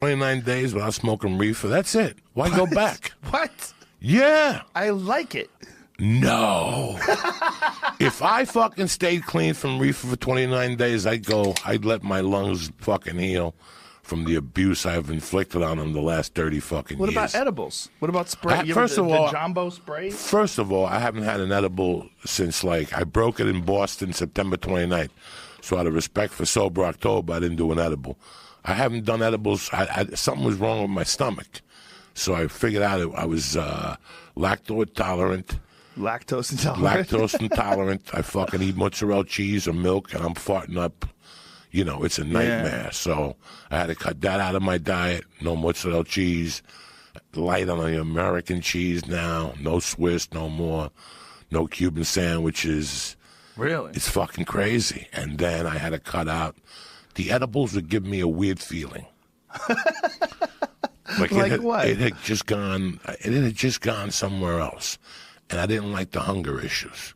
29 days without smoking reefer. That's it. Why go back? What? Yeah. I like it. No. If I fucking stayed clean from reefer for 29 days, I'd let my lungs fucking heal from the abuse I've inflicted on them the last 30 fucking What years. about edibles? What about spray? First of all, the Jumbo spray? First of all, I haven't had an edible since, I broke it in Boston September 29th. So out of respect for Sober October, I didn't do an edible. I haven't done edibles. Something was wrong with my stomach. So I figured out I was lactose intolerant. Lactose intolerant? Lactose intolerant. I fucking eat mozzarella cheese or milk, and I'm farting up. It's a nightmare. Yeah. So I had to cut that out of my diet. No mozzarella cheese. Light on the American cheese now. No Swiss, no more. No Cuban sandwiches. Really? It's fucking crazy. And then I had to cut out. The edibles would give me a weird feeling. What? It had just gone. It had just gone somewhere else, and I didn't like the hunger issues.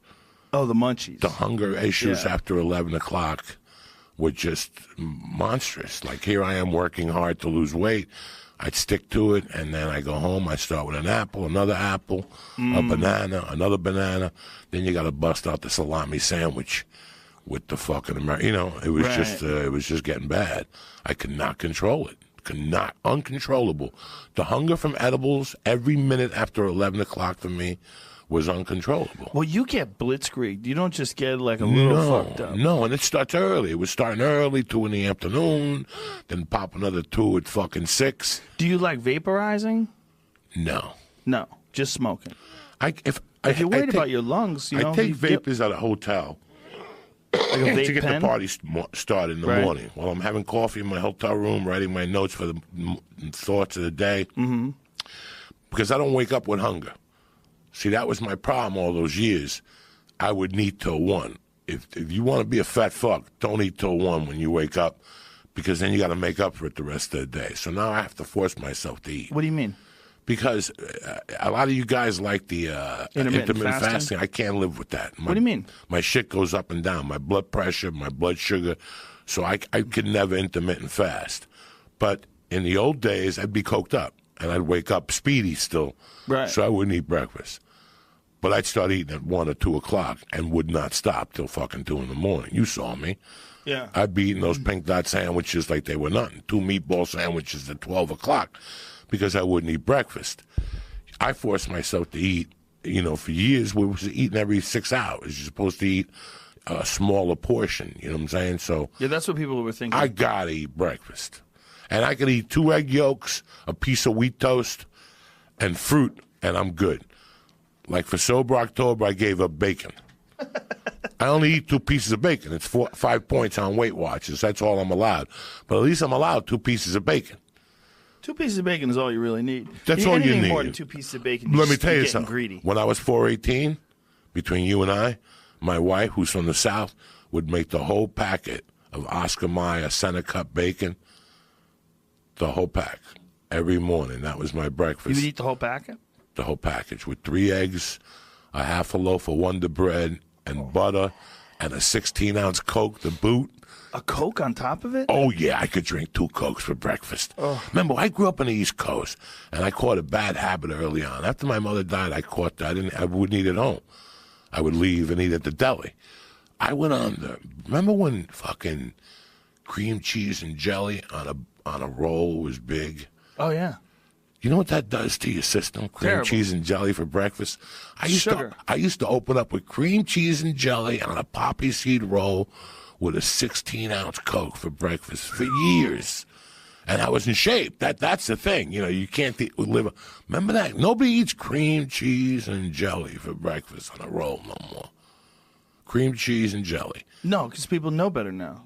Oh, the munchies. The hunger issues after 11 o'clock were just monstrous. Like, here I am working hard to lose weight. I'd stick to it, and then I go home. I start with an apple, another apple, a banana, another banana. Then you got to bust out the salami sandwich with the fucking it was just getting bad. I could not control it. Uncontrollable. The hunger from edibles every minute after 11 o'clock for me was uncontrollable. Well, you get blitzkrieg. You don't just get a little fucked up. No, and it starts early. It was starting early, 2 in the afternoon, then pop another 2 at fucking 6. Do you like vaporizing? No. No, just smoking. If you're worried about your lungs, I take vapors at a hotel. Like a vape to get pen? the party started in the morning while I'm having coffee in my hotel room, writing my notes for the thoughts of the day. Mm-hmm. Because I don't wake up with hunger. See, that was my problem all those years. I would eat till 1. If you want to be a fat fuck, don't eat till 1 when you wake up, because then you got to make up for it the rest of the day. So now I have to force myself to eat. What do you mean? Because a lot of you guys like the intermittent fasting. I can't live with that. What do you mean? My shit goes up and down. My blood pressure, my blood sugar. So I could never intermittent fast. But in the old days, I'd be coked up. And I'd wake up speedy still. Right. So I wouldn't eat breakfast. But I'd start eating at 1 or 2 o'clock and would not stop till fucking 2 in the morning. You saw me. Yeah. I'd be eating those pink dot sandwiches like they were nothing. 2 meatball sandwiches at 12 o'clock. Because I wouldn't eat breakfast. I forced myself to eat, for years we was eating every 6 hours. You're supposed to eat a smaller portion, you know what I'm saying? So yeah, that's what people were thinking. I gotta eat breakfast. And I could eat 2 egg yolks, a piece of wheat toast, and fruit, and I'm good. Like for Sober October, I gave up bacon. I only eat 2 pieces of bacon. It's 5 points on Weight Watchers. That's all I'm allowed. But at least I'm allowed 2 pieces of bacon. 2 pieces of bacon is all you really need. That's all you need. More than 2 pieces of bacon. Let me tell you something. Greedy. When I was 418, between you and I, my wife, who's from the South, would make the whole packet of Oscar Mayer center cut bacon. The whole pack every morning. That was my breakfast. You would eat the whole packet? The whole package with 3 eggs, a half a loaf of Wonder Bread, and butter, and a 16-ounce Coke to boot. A Coke on top of it? Oh, yeah, I could drink 2 Cokes for breakfast. Oh. Remember, I grew up on the East Coast, and I caught a bad habit early on. After my mother died, I wouldn't eat at home. I would leave and eat at the deli. I went remember when fucking cream cheese and jelly on a roll was big? Oh, yeah. You know what that does to your system? Cream cheese and jelly for breakfast? I used to open up with cream cheese and jelly on a poppy seed roll with a 16-ounce Coke for breakfast for years. And I was in shape. That's the thing. You can't live. Remember that? Nobody eats cream cheese and jelly for breakfast on a roll no more. Cream cheese and jelly. No, because people know better now.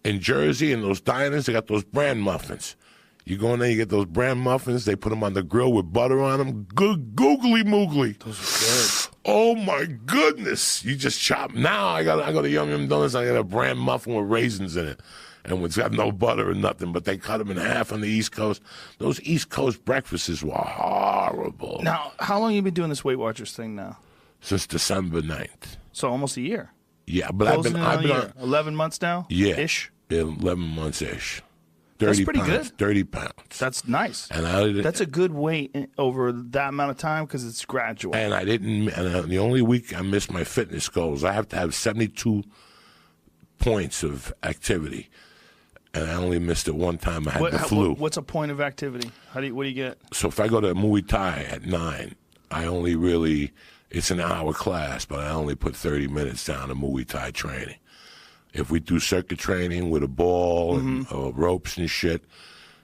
In Jersey, in those diners, they got those bran muffins. You go in there, you get those bran muffins. They put them on the grill with butter on them. Good, googly moogly. Those are good. Oh my goodness! You just chop. Now I go to Yum Yum Donuts. I got a bran muffin with raisins in it, and it's got no butter or nothing. But they cut them in half on the East Coast. Those East Coast breakfasts were horrible. Now, how long have you been doing this Weight Watchers thing now? Since December 9th. So almost a year. Yeah, but I've been on 11 months now. Yeah, ish. 11 months ish. That's pretty pounds, good. 30 pounds. That's nice. And that's a good weight over that amount of time because it's gradual. And I didn't. And the only week I missed my fitness goals, I have to have 72 points of activity, and I only missed it one time. I had the flu. What's a point of activity? What do you get? So if I go to Muay Thai at 9, I only really, it's an hour class, but I only put 30 minutes down to Muay Thai training. If we do circuit training with a ball and ropes and shit,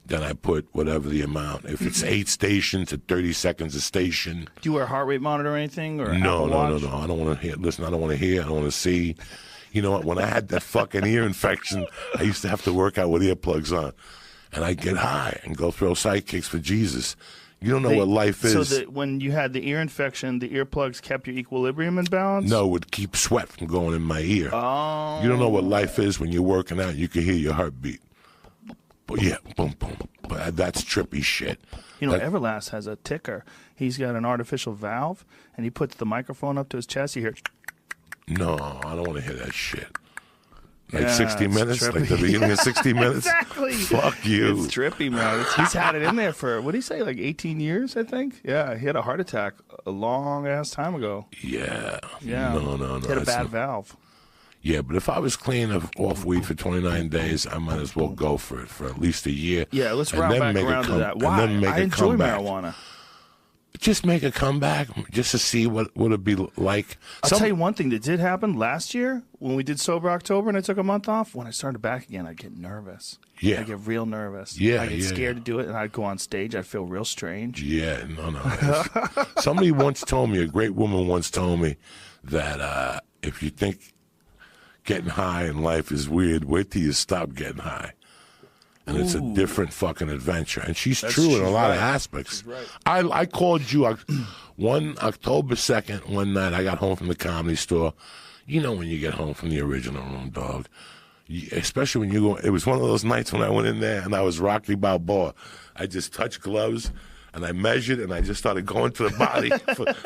then I put whatever the amount. If it's 8 stations at 30 seconds a station. Do you wear a heart rate monitor or anything? Or No. Apple Watch? I don't want to hear. Listen, I don't want to hear. I don't want to see. You know what? When I had that fucking ear infection, I used to have to work out with earplugs on. And I'd get high and go throw sidekicks for Jesus. You don't know what life is. So when you had the ear infection, the earplugs kept your equilibrium in balance? No, it would keep sweat from going in my ear. Oh. You don't know what life is when you're working out. You can hear your heartbeat. But yeah, boom, boom. But that's trippy shit. You know, Everlast has a ticker. He's got an artificial valve, and he puts the microphone up to his chest. You hear... No, I don't want to hear that shit. Like Yeah, 60 it's Minutes? trippy. Like the beginning of 60 Minutes? Exactly. Fuck you. It's trippy, man. He's had it in there for, what did he say, like 18 years, I think? Yeah, he had a heart attack a long-ass time ago. Yeah. Yeah. No. He had a bad valve. Yeah, but if I was clean off weed for 29 days, I might as well go for it for at least a year. Yeah, let's and round then back make around to that. Why? And then make I a enjoy comeback. marijuana. Just make a comeback, just to see what would it be like. I'll tell you one thing that did happen last year when we did Sober October and I took a month off. When I started back again, I'd get nervous. Yeah. I'd get real nervous. Yeah, I'd get yeah, scared to do it, and I'd go on stage. I'd feel real strange. Yeah, no. Somebody once told me, a great woman once told me, that if you think getting high in life is weird, wait till you stop getting high. And it's a different fucking adventure. And she's true in a lot of aspects. Right. I called you one October 2nd, one night. I got home from the Comedy Store. You know when you get home from the original room, dog. Especially when you go. It was one of those nights when I went in there and I was Rocky Balboa. I just touched gloves and I measured and I just started going to the body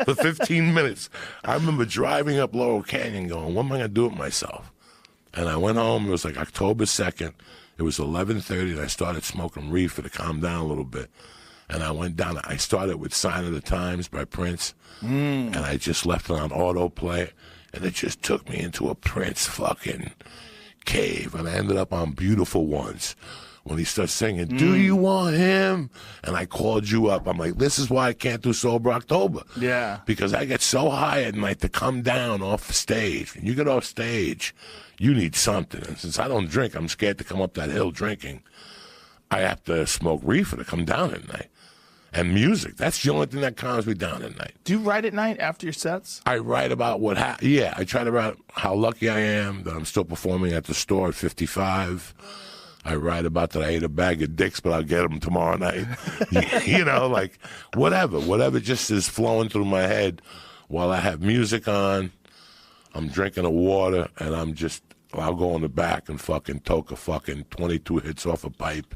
for 15 minutes. I remember driving up Laurel Canyon going, what am I going to do with myself? And I went home. It was like October 2nd. It was 11:30, and I started smoking reefer to calm down a little bit. And I went down. I started with Sign of the Times by Prince, and I just left it on autoplay, and it just took me into a Prince fucking cave. And I ended up on Beautiful Ones when he starts singing, Do You Want Him? And I called you up. I'm like, this is why I can't do Sober October. Yeah. Because I get so high at night to come down off the stage. When you get off stage, you need something. And since I don't drink, I'm scared to come up that hill drinking. I have to smoke reefer to come down at night. And music. That's the only thing that calms me down at night. Do you write at night after your sets? I write about what happened. Yeah, I try to write how lucky I am that I'm still performing at the store at 55. I write about that I ate a bag of dicks, but I'll get them tomorrow night. You know, like whatever just is flowing through my head while I have music on. I'm drinking a water, and I'll go in the back and fucking toke a fucking 22 hits off a pipe.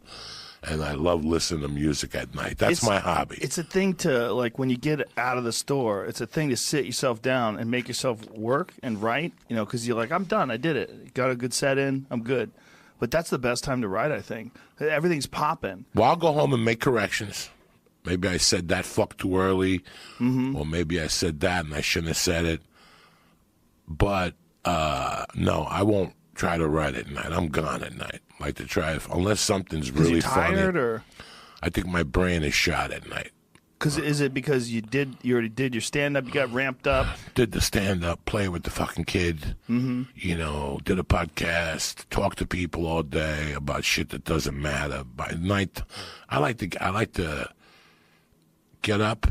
And I love listening to music at night. That's my hobby. It's a thing to, like, when you get out of the store, it's a thing to sit yourself down and make yourself work and write, you know, because you're like, I'm done. I did it. Got a good set in. I'm good. But that's the best time to write, I think. Everything's popping. Well, I'll go home and make corrections. Maybe I said that fuck too early, or maybe I said that and I shouldn't have said it. But, no, I won't try to write at night. I'm gone at night. I like to try, unless something's really funny. Tired, or? I think my brain is shot at night. Is it because you already did your stand-up, you got ramped up? Did the stand-up, play with the fucking kid, you know, did a podcast, talk to people all day about shit that doesn't matter. By night, I like to get up,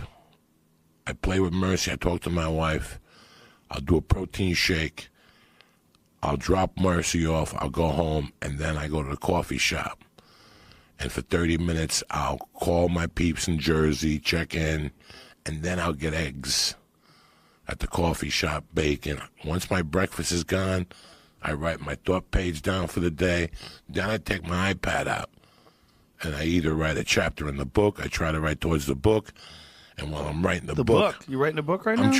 I play with Mercy, I talk to my wife, I'll do a protein shake, I'll drop Mercy off, I'll go home, and then I go to the coffee shop. And for 30 minutes, I'll call my peeps in Jersey, check in, and then I'll get eggs at the coffee shop, bacon. Once my breakfast is gone, I write my thought page down for the day. Then I take my iPad out, and I either write a chapter in the book, I try to write towards the book, and while I'm writing the book. You writing a book right now? I'm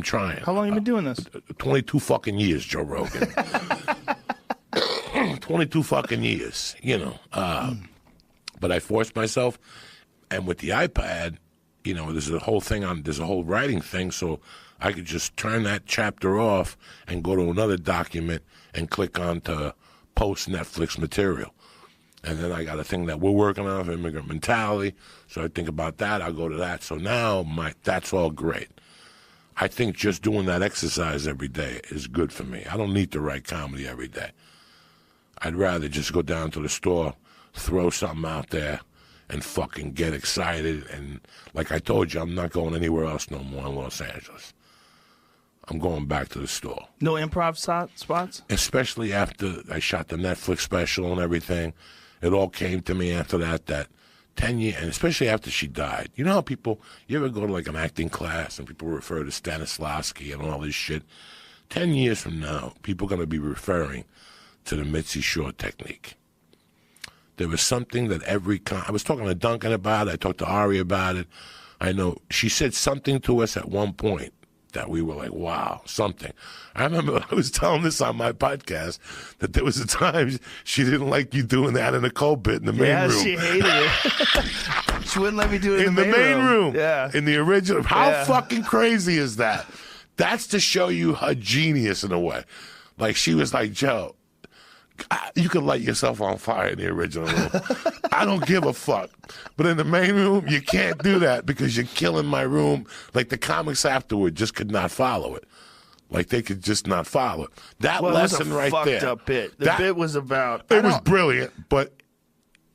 trying. How long have you been doing this? 22 fucking years, Joe Rogan. 22 fucking years, you know. But I forced myself, and with the iPad, you know, there's a whole writing thing, so I could just turn that chapter off and go to another document and click on to post Netflix material. And then I got a thing that we're working on for immigrant mentality, so I think about that, I'll go to that. So now that's all great. I think just doing that exercise every day is good for me. I don't need to write comedy every day. I'd rather just go down to the store, throw something out there, and fucking get excited. And like I told you, I'm not going anywhere else no more in Los Angeles. I'm going back to the store. No improv spots? Especially after I shot the Netflix special and everything. It all came to me after that 10 years, and especially after she died. You know how people, you ever go to like an acting class and people refer to Stanislavski and all this shit? 10 years from now, people are going to be referring to the Mitzi Shore technique. There was something that I was talking to Duncan about it. I talked to Ari about it. I know she said something to us at one point that we were like, wow, something. I remember I was telling this on my podcast that there was a time she didn't like you doing that in a cold bit in the main room. Yeah, she hated it. She wouldn't let me do it in the main room. Yeah. In the original. How fucking crazy is that? That's to show you her genius in a way. Like she was like, Joe, you can light yourself on fire in the original room. I don't give a fuck. But in the main room, you can't do that because you're killing my room. Like the comics afterward just could not follow it. Like they could just not follow it. That lesson right there. It was a fucked up bit. The bit was about... It was brilliant, but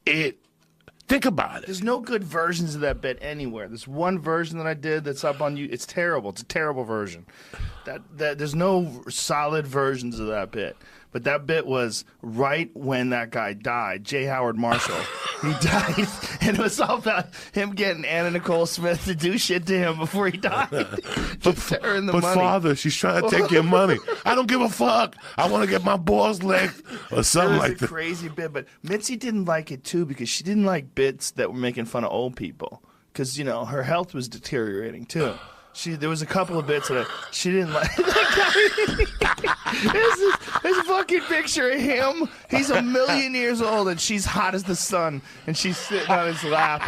think about it. There's no good versions of that bit anywhere. There's one version that I did that's up on you. It's terrible. It's a terrible version. There's no solid versions of that bit. But that bit was right when that guy died, J. Howard Marshall. He died, and it was all about him getting Anna Nicole Smith to do shit to him before he died. But Father, she's trying to take your money. I don't give a fuck. I want to get my balls licked or something like that. It was a crazy bit, but Mitzi didn't like it too because she didn't like bits that were making fun of old people because, you know, her health was deteriorating too. There was a couple of bits that she didn't like. There's a fucking picture of him. He's 1,000,000 years old, and she's hot as the sun, and she's sitting on his lap.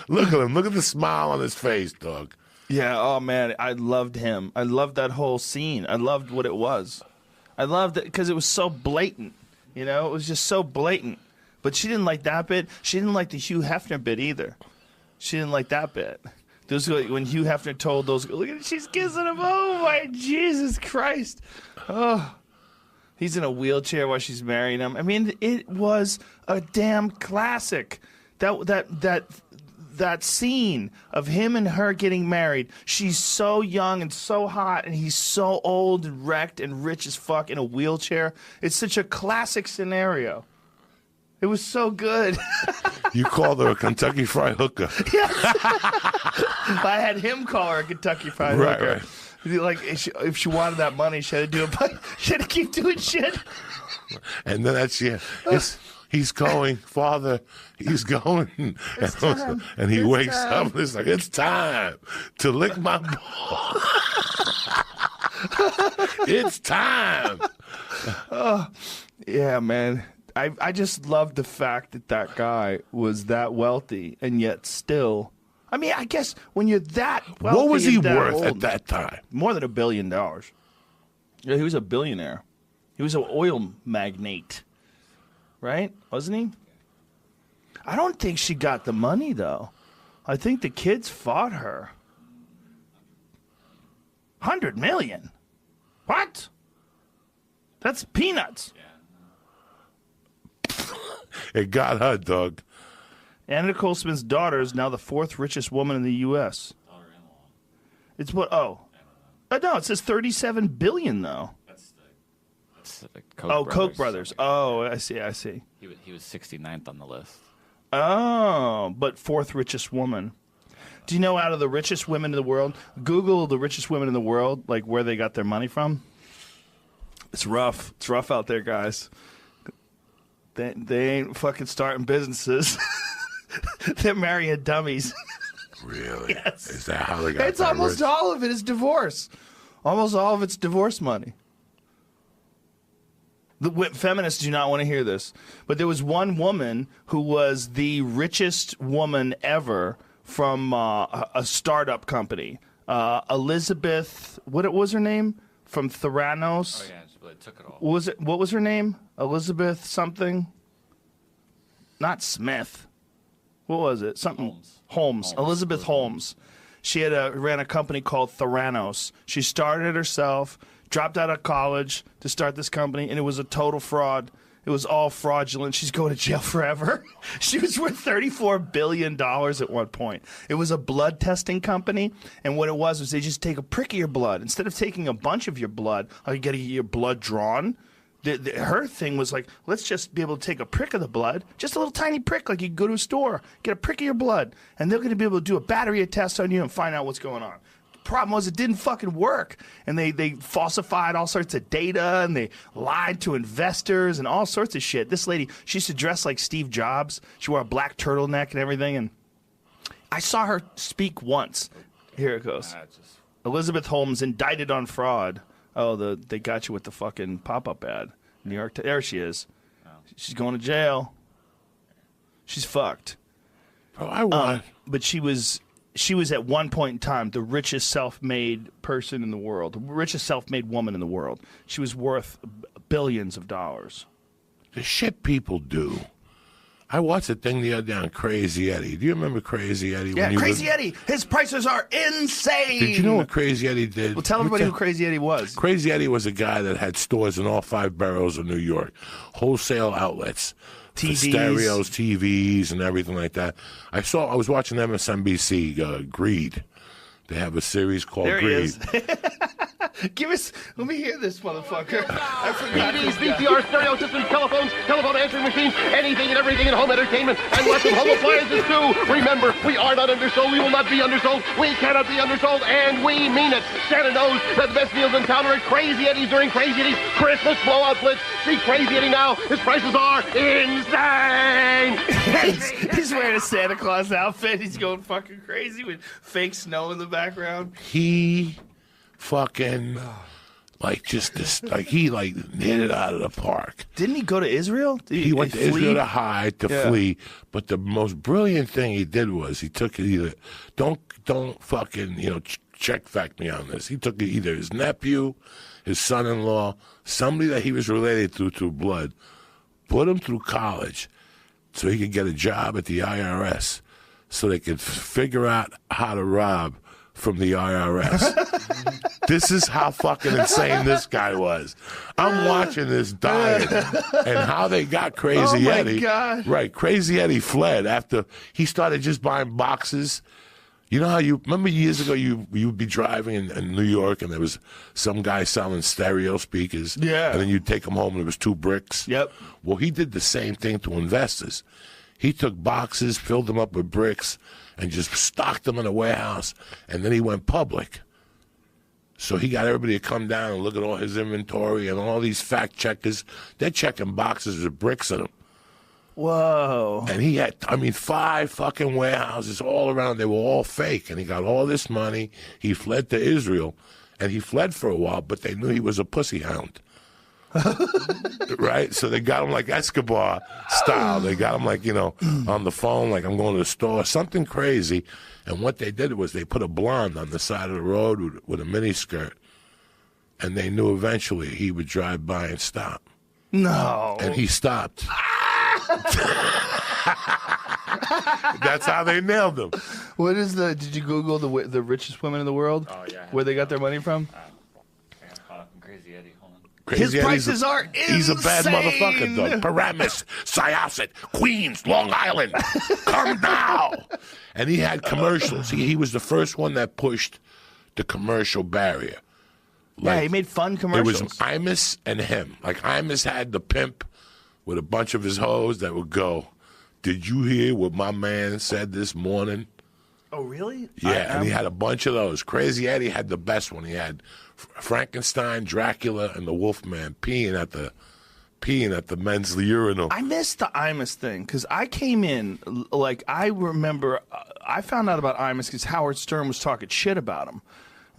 Look at him. Look at the smile on his face, dog. Yeah, oh, man, I loved him. I loved that whole scene. I loved what it was. I loved it because it was so blatant. You know, it was just so blatant. But she didn't like that bit. She didn't like the Hugh Hefner bit either. She didn't like that bit. When Hugh Hefner told those, look at it, she's kissing him. Oh my Jesus Christ! Oh, he's in a wheelchair while she's marrying him. I mean, it was a damn classic. That scene of him and her getting married. She's so young and so hot, and he's so old and wrecked and rich as fuck in a wheelchair. It's such a classic scenario. It was so good. You called her a Kentucky Fried Hooker. Yes. I had him call her a Kentucky Fried Hooker. Right. Like if she wanted that money, she had to do it. But she had to keep doing shit. And then he's going, Father. He's going, and he wakes up and it's like, it's time to lick my balls. It's time. Oh, yeah, man. I just loved the fact that guy was that wealthy and yet still. I mean, I guess when you're that wealthy, what was he worth old, at that time? More than $1 billion. Yeah, he was a billionaire. He was an oil magnate, right? Wasn't he? I don't think she got the money though. I think the kids fought her. 100 million. What? That's peanuts. It got her, dog. Anna Nicole Smith's daughter is now the 4th richest woman in the U.S. It's what? Oh, no, it says 37 billion though. That's the Koch brothers. Koch brothers. Oh, I see. He was 69th on the list. Oh, but 4th richest woman. Do you know out of the richest women in the world? Google the richest women in the world, like where they got their money from. It's rough. It's rough out there, guys. They ain't fucking starting businesses. They're marrying dummies. Really? Yes. Is that how they got It's almost rich? all of it is divorce. Almost all of it's divorce money. Feminists do not want to hear this. But there was one woman who was the richest woman ever from a startup company. Elizabeth, what was her name? From Theranos. Oh, yeah, but it took it all. What was her name? Elizabeth something? Not Smith. What was it? Something. Holmes. Elizabeth Holmes. She ran a company called Theranos. She started it herself, dropped out of college to start this company, and it was a total fraud. It was all fraudulent. She's going to jail forever. She was worth $34 billion at one point. It was a blood testing company, and what it was they just take a prick of your blood. Instead of taking a bunch of your blood, or you getting your blood drawn, her thing was like, let's just be able to take a prick of the blood, just a little tiny prick, like you go to a store, get a prick of your blood, and they're going to be able to do a battery of tests on you and find out what's going on. The problem was it didn't fucking work, and they falsified all sorts of data, and they lied to investors and all sorts of shit. This lady, she used to dress like Steve Jobs. She wore a black turtleneck and everything, and I saw her speak once. Here it goes. Elizabeth Holmes indicted on fraud. Oh, they got you with the fucking pop-up ad. New York. There she is. She's going to jail. She's fucked. Oh, but she was at one point in time the richest self-made person in the world, the richest self-made woman in the world. She was worth billions of dollars. The shit people do. I watched a thing the other day on Crazy Eddie. Do you remember Crazy Eddie? Yeah, Crazy Eddie. His prices are insane. Did you know what Crazy Eddie did? Well, tell everybody who Crazy Eddie was. Crazy Eddie was a guy that had stores in all 5 boroughs of New York, wholesale outlets, TVs. stereos, TVs, and everything like that. I was watching MSNBC, Greed. They have a series called There Greed. he is. Let me hear this motherfucker. I forgot TVs, this guy. VCR, stereo systems, telephones, telephone answering machines, anything and everything in home entertainment, and lots of home appliances too. Remember, we are not undersold, we will not be undersold, we cannot be undersold, and we mean it. Santa knows that the best deals in town are at Crazy Eddie's during Crazy Eddie's Christmas blowout blitz. See Crazy Eddie now, his prices are insane! He's wearing a Santa Claus outfit. He's going fucking crazy with fake snow in the background. He fucking he hit it out of the park. Didn't he go to Israel? He went to Israel to hide, to flee. But the most brilliant thing he did was he took it either. Don't fucking check fact me on this. He took either his nephew, his son-in-law, somebody that he was related to through blood, put him through college so he could get a job at the IRS, so they could figure out how to rob from the IRS. This is how fucking insane this guy was. I'm watching this diet and how they got Crazy Eddie. Oh, my God. Right, Crazy Eddie fled after he started just buying boxes. You know how remember years ago you'd be driving in New York and there was some guy selling stereo speakers. Yeah. And then you'd take them home and there was 2 bricks. Yep. Well, he did the same thing to investors. He took boxes, filled them up with bricks, and just stocked them in a warehouse, and then he went public. So he got everybody to come down and look at all his inventory, and all these fact checkers, they're checking boxes with bricks in them. Whoa. And he had, 5 fucking warehouses all around. They were all fake, and he got all this money. He fled to Israel, and he fled for a while, but they knew he was a pussy hound. Right? So they got him like Escobar style. They got him like, on the phone, like I'm going to the store, something crazy. And what they did was they put a blonde on the side of the road with a mini skirt. And they knew eventually he would drive by and stop. No. And he stopped. That's how they nailed him. What is did you Google the richest women in the world? Oh, yeah. Where they got their money from? Crazy Eddie. Hold on. Crazy His prices are insane. He's a bad motherfucker, though. Paramus, Syosset, Queens, Long Island. Come now. And he had commercials. He was the first one that pushed the commercial barrier. Yeah, he made fun commercials. It was Imus and him. Like Imus had the pimp with a bunch of his hoes that would go, "Did you hear what my man said this morning?" Oh, really? Yeah, and he had a bunch of those. Crazy Eddie had the best one. He had Frankenstein, Dracula, and the Wolfman peeing at the men's urinal. I missed the Imus thing because I came in, I remember, I found out about Imus because Howard Stern was talking shit about him.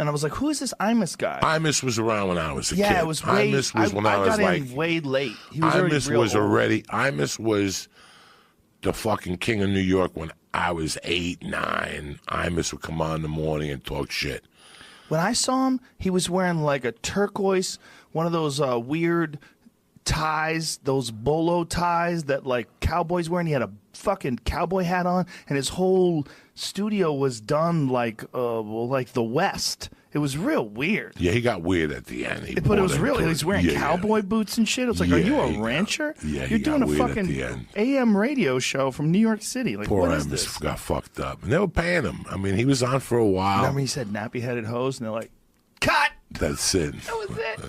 And I was like, who is this Imus guy? Imus was around when I was a kid. Yeah, it was way. Imus was when I was got like. in way late. He was already real old. Imus was the fucking king of New York when I was 8, 9. Imus would come on in the morning and talk shit. When I saw him, he was wearing like a turquoise, one of those weird ties, those bolo ties that like cowboys wear, and he had a fucking cowboy hat on, and his whole studio was done like the West. It was real weird. Yeah, he got weird at the end. But it was real. He was wearing cowboy boots and shit. It was like, are you a rancher? You're doing a fucking AM radio show from New York City. Like, Poor what is Imus this? got fucked up. And they were paying him. I mean, he was on for a while. Remember he said nappy-headed hose, and they're like, cut! That's it. That was it.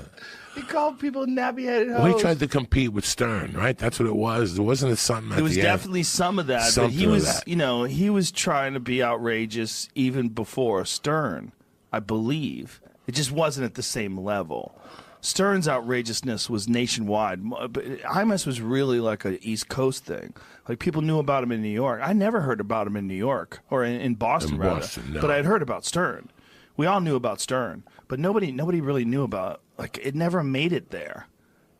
He called people nappy-headed hoes. Well, he tried to compete with Stern, right? That's what it was. There wasn't something at the end. It was definitely some of that. Something but he was, of that. you know, he was trying to be outrageous even before Stern, I believe. It just wasn't at the same level. Stern's outrageousness was nationwide. But Imus was really like an East Coast thing. Like, people knew about him in New York. I never heard about him in New York, or in Boston, rather. No. But I had heard about Stern. We all knew about Stern. But nobody really knew about, like, it never made it there.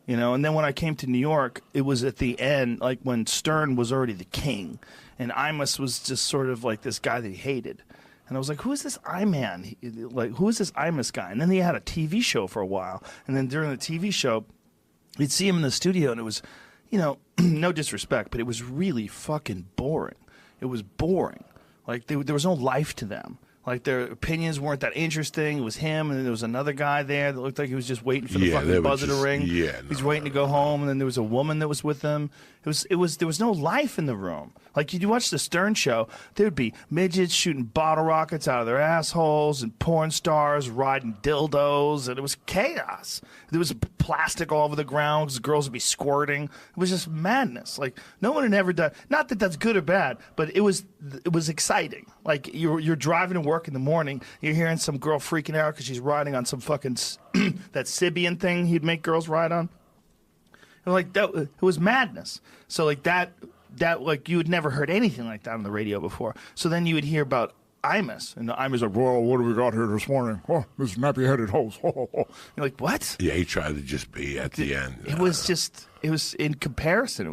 You know, and then when I came to New York, it was at the end, like when Stern was already the king, and Imus was just sort of like this guy that he hated. And I was like, who is this I-Man? Like, who is this Imus guy? And then he had a TV show for a while. And then during the TV show, you'd see him in the studio, and it was, you know, no disrespect, but it was really fucking boring. It was boring. Like, there was no life to them. Like, their opinions weren't that interesting. It was him, and then there was another guy there that looked like he was just waiting for the fucking buzzer to ring. Yeah, He's waiting to go home, and then there was a woman that was with him. There was no life in the room. Like, you watch the Stern show, there would be midgets shooting bottle rockets out of their assholes and porn stars riding dildos, and it was chaos. There was plastic all over the ground because girls would be squirting. It was just madness. Like, no one had ever done. Not that that's good or bad, but it was exciting. Like, you're driving to work in the morning, you're hearing some girl freaking out because she's riding on some fucking that Sibian thing he'd make girls ride on. And like that, it was madness. So like that like you had never heard anything like that on the radio before. So then you would hear about Imus, and the Imus like, well, what do we got here this morning? Oh, this nappy-headed hose. You're like, what? Yeah, he tried to just be at the end. It was in comparison. It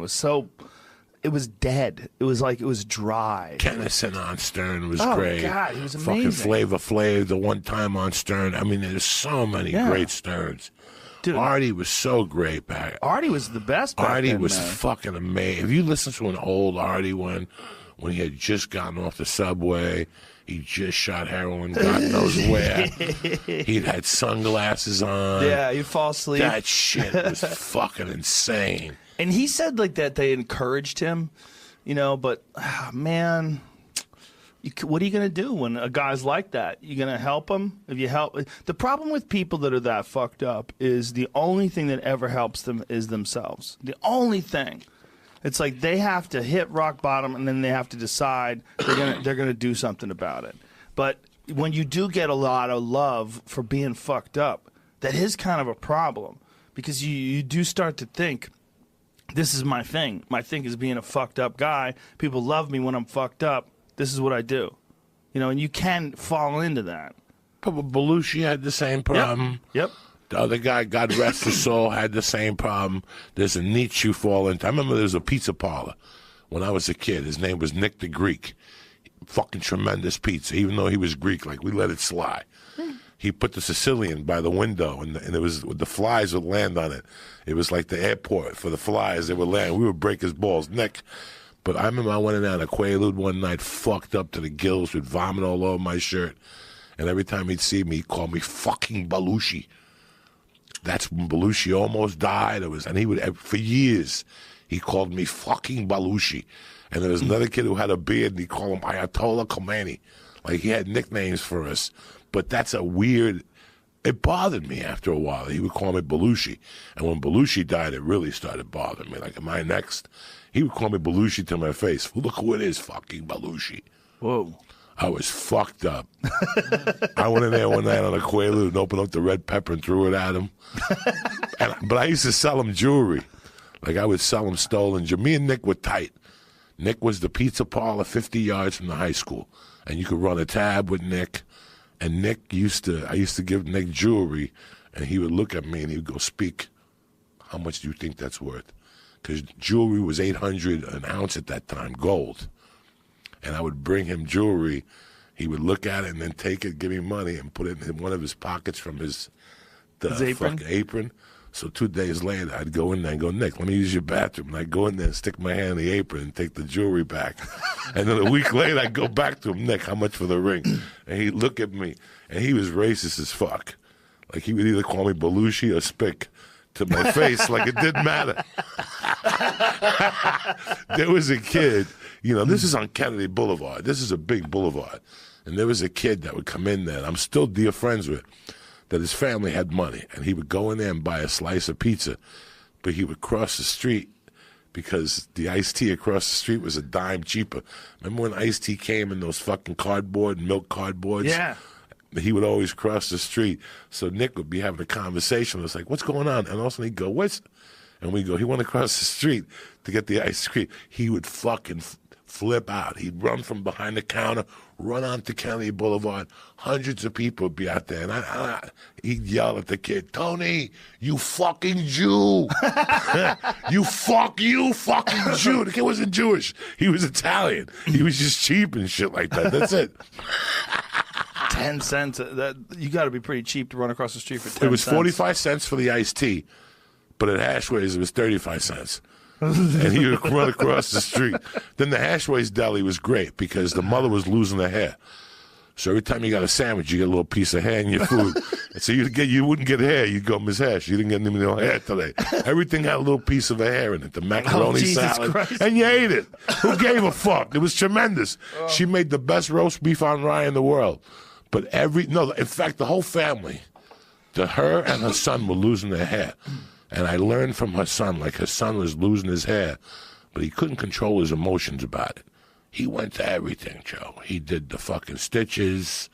was dead. It was like, it was dry. Kennison on Stern was great. Oh, God, he was amazing. Fucking Flavor Flav, the one time on Stern. I mean, there's so many great Sterns. Dude, Artie was so great back. Artie was the best back Artie then, was man. fucking amazing. If you listen to an old Artie one, when he had just gotten off the subway, he just shot heroin, God knows where. He'd had sunglasses on. Yeah, he'd fall asleep. That shit was fucking insane. And he said like that they encouraged him, you know, but man, what are you going to do when a guy's like that? You going to help him? If you help, the problem with people that are that fucked up is the only thing that ever helps them is themselves. The only thing. It's like they have to hit rock bottom, and then they have to decide they're gonna do something about it. But when you do get a lot of love for being fucked up, that is kind of a problem, because you do start to think, this is my thing. My thing is being a fucked up guy. People love me when I'm fucked up. This is what I do. You know, and you can fall into that. But Belushi had the same problem. Yep. The other guy, God rest his soul, had the same problem. There's a niche you fall into. I remember there was a pizza parlor when I was a kid. His name was Nick the Greek. Fucking tremendous pizza, even though he was Greek. Like, we let it slide. He put the Sicilian by the window, and it was the flies would land on it. It was like the airport for the flies. They would land. We would break his balls. Nick. But I remember I went in down to Quaalude one night, fucked up to the gills with vomit all over my shirt. And every time he'd see me, he'd call me fucking Belushi. That's when Belushi almost died. And he would, for years, he called me fucking Belushi. And there was another kid who had a beard, and he called him Ayatollah Khomeini. Like, he had nicknames for us. But that's a weird, it bothered me after a while. He would call me Belushi. And when Belushi died, it really started bothering me. Like, am I next? He would call me Belushi to my face. Look who it is, fucking Belushi. Whoa. I was fucked up. I went in there one night on a Quaalude and opened up the red pepper and threw it at him. But I used to sell him jewelry. Like, I would sell him stolen jewelry. Me and Nick were tight. Nick was the pizza parlor 50 yards from the high school. And you could run a tab with Nick. And I used to give Nick jewelry, and he would look at me and he would go, "Speak. How much do you think that's worth?" Because jewelry was $800 an ounce at that time, gold. And I would bring him jewelry. He would look at it and then take it, give me money, and put it in one of his pockets from his apron? fucking apron. So 2 days later, I'd go in there and go, "Nick, let me use your bathroom." And I'd go in there and stick my hand in the apron and take the jewelry back. And then a week later, I'd go back to him, "Nick, how much for the ring?" And he'd look at me, and he was racist as fuck. Like, he would either call me Belushi or Spick to my face, like it didn't matter. There was a kid, this is on Kennedy Boulevard. This is a big boulevard. And there was a kid that would come in there, and I'm still dear friends with, that his family had money. And he would go in there and buy a slice of pizza, but he would cross the street because the iced tea across the street was a dime cheaper. Remember when iced tea came in those fucking milk cardboards? Yeah. He would always cross the street. So Nick would be having a conversation. It's like, "What's going on?" And all of a sudden he'd go, "What's?" And we go, "He went across the street to get the ice cream." He would fucking flip out. He'd run from behind the counter, run onto Kennedy Boulevard. Hundreds of people would be out there. And he'd yell at the kid, "Tony, you fucking Jew." you fucking Jew. The kid wasn't Jewish. He was Italian. He was just cheap and shit like that. That's it. 10 cents. That you got to be pretty cheap to run across the street for 10 cents. It was 45 cents for the iced tea, but at Hashways it was 35 cents. And he would run across the street. Then the Hashways deli was great because the mother was losing her hair. So every time you got a sandwich, you get a little piece of hair in your food. And so you wouldn't get hair. You'd go, "Miss Hash, you didn't get any no hair today." Everything had a little piece of a hair in it. The macaroni salad. Christ. And you ate it. Who gave a fuck? It was tremendous. She made the best roast beef on rye in the world. But in fact, the whole family, her and her son were losing their hair. And I learned from her son, like her son was losing his hair, but he couldn't control his emotions about it. He went to everything, Joe. He did the fucking stitches.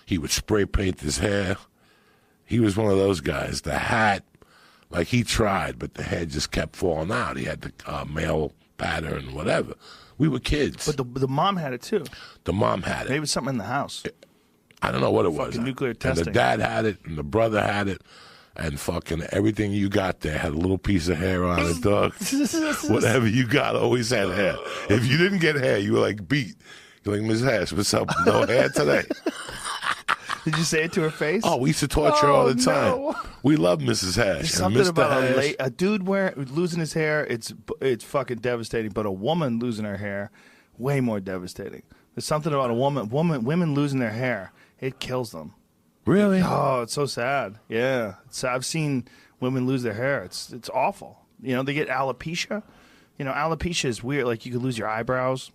He would spray paint his hair. He was one of those guys. The hat, like he tried, but the hair just kept falling out. He had the male pattern, whatever. We were kids. But the mom had it too. The mom had it. Maybe it was something in the house. I don't know what it was. Fucking nuclear testing. And the dad had it, and the brother had it, and fucking everything you got there had a little piece of hair on it, dog. Whatever you got always had hair. If you didn't get hair, you were like beat. You're like, "Miss Hash, what's up? No hair today." Did you say it to her face? Oh, we used to torture her all the time. No. We love Mrs. Hash. There's something Mr. about Hash, a dude losing his hair. It's fucking devastating. But a woman losing her hair, way more devastating. There's something about women losing their hair. It kills them. Really? Oh, it's so sad. Yeah, I've seen women lose their hair. It's awful. They get alopecia. Alopecia is weird. Like, you could lose your eyebrows.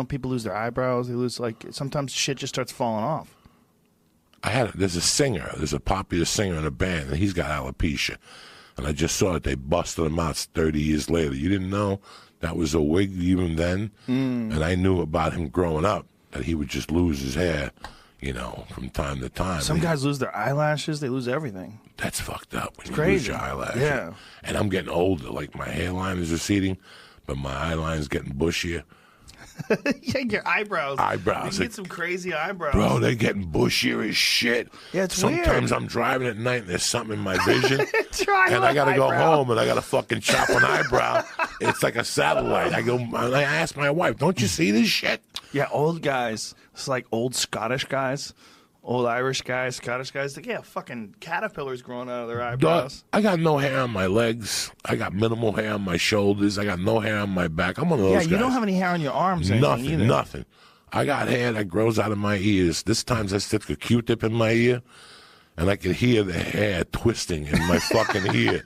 People lose their eyebrows. They lose, sometimes shit just starts falling off. There's a singer. There's a popular singer in a band, and he's got alopecia. And I just saw it. They busted him out 30 years later. You didn't know that was a wig even then? And I knew about him growing up, that he would just lose his hair, from time to time. Some guys lose their eyelashes. They lose everything. That's fucked up when you crazy. lose your eyelashes. Yeah. And I'm getting older. Like, my hairline is receding, but my eyeline's getting bushier. Yeah, your eyebrows. You get some crazy eyebrows. Bro, they're getting bushier as shit. Yeah, it's Sometimes weird. I'm driving at night and there's something in my vision. Try and one I got to go eyebrow. home and I got to fucking chop an eyebrow. It's like a satellite. I ask my wife, "Don't you see this shit?" Yeah, old guys. It's like old Scottish guys. Old Irish guys, Scottish guys. Like, yeah, fucking caterpillars growing out of their eyebrows. I got no hair on my legs. I got minimal hair on my shoulders. I got no hair on my back. I'm one of those guys. Yeah, you don't have any hair on your arms or anything either. Nothing. I got hair that grows out of my ears. This times I stick a Q-tip in my ear, and I can hear the hair twisting in my fucking ear.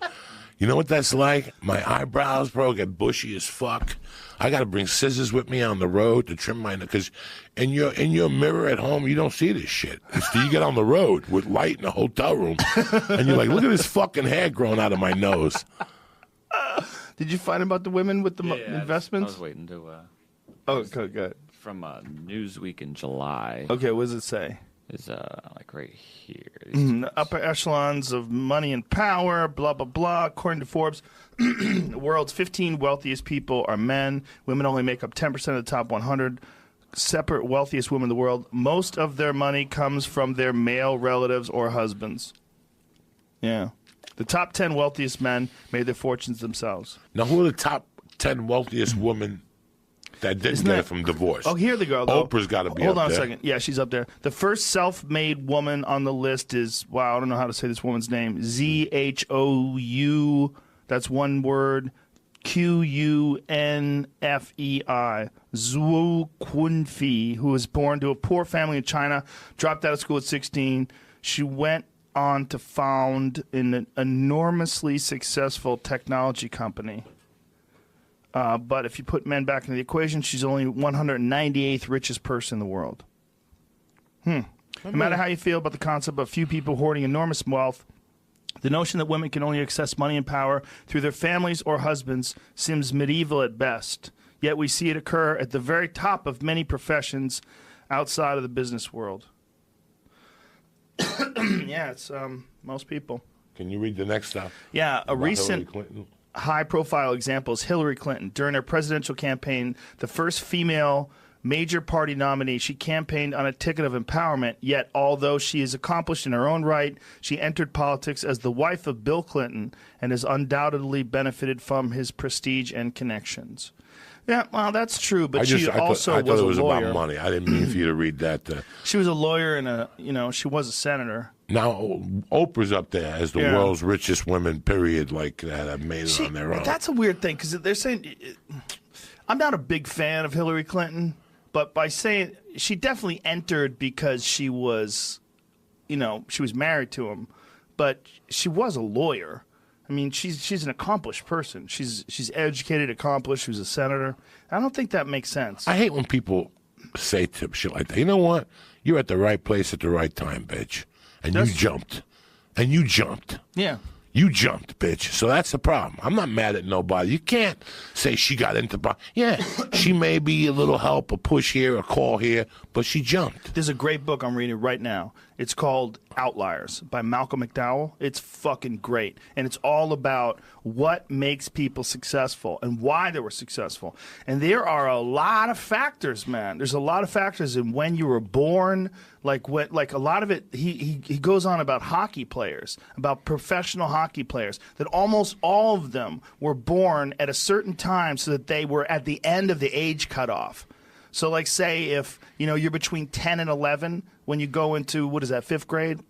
You know what that's like? My eyebrows, bro, get bushy as fuck. I got to bring scissors with me on the road to trim my, because in your mirror at home, you don't see this shit. You get on the road with light in a hotel room, and you're like, "Look at this fucking hair growing out of my nose." Did you find about the women with the Yeah, investments? I was waiting to. Oh, good. From Newsweek in July. Okay, what does it say? Is like right here. The upper echelons of money and power, blah, blah, blah. According to Forbes, the world's 15 wealthiest people are men. Women only make up 10% of the top 100. separate wealthiest women in the world. Most of their money comes from their male relatives or husbands. Yeah. The top 10 wealthiest men made their fortunes themselves. Now, who are the top 10 wealthiest women that didn't get it from divorce? Oh, here they go, though. Oprah's got to be Hold up on there. a second. Yeah, she's up there. The first self-made woman on the list is, wow, I don't know how to say this woman's name. Zhou, that's one word, Qunfei. Zhou Qunfei, who was born to a poor family in China, dropped out of school at 16. She went on to found an enormously successful technology company. But if you put men back into the equation, she's only 198th richest person in the world. No matter how you feel about the concept of few people hoarding enormous wealth, the notion that women can only access money and power through their families or husbands seems medieval at best. Yet we see it occur at the very top of many professions outside of the business world. Yeah, it's most people. Can you read the next stuff? Yeah, a recent Hillary Clinton? high-profile example is Hillary Clinton. During her presidential campaign, the first female major party nominee, she campaigned on a ticket of empowerment, yet although she is accomplished in her own right, she entered politics as the wife of Bill Clinton and has undoubtedly benefited from his prestige and connections. Yeah, well, that's true, but she also I thought it was a lawyer. about money. I didn't mean for you to read that. She was a lawyer and she was a senator. Now, Oprah's up there as the world's richest women, period, like that have made it on their own. That's a weird thing, because they're saying, I'm not a big fan of Hillary Clinton, but by saying she definitely entered because she was, she was married to him, but she was a lawyer. I mean, she's an accomplished person. She's educated, accomplished. She was a senator. I don't think that makes sense. I hate when people say shit like that. You know what? You're at the right place at the right time, bitch. And you jumped. And you jumped. Yeah. You jumped, bitch. So that's the problem. I'm not mad at nobody. You can't say she got into... Yeah, she may be a little help, a push here, a call here, but she jumped. There's a great book I'm reading right now. It's called Outliers by Malcolm McDowell. It's fucking great. And it's all about what makes people successful and why they were successful. And there are a lot of factors, man. There's a lot of factors in when you were born, like a lot of it, he goes on about hockey players, about professional hockey players, that almost all of them were born at a certain time so that they were at the end of the age cutoff. So, like, say if, you're between 10 and 11 when you go into, what is that, 5th grade?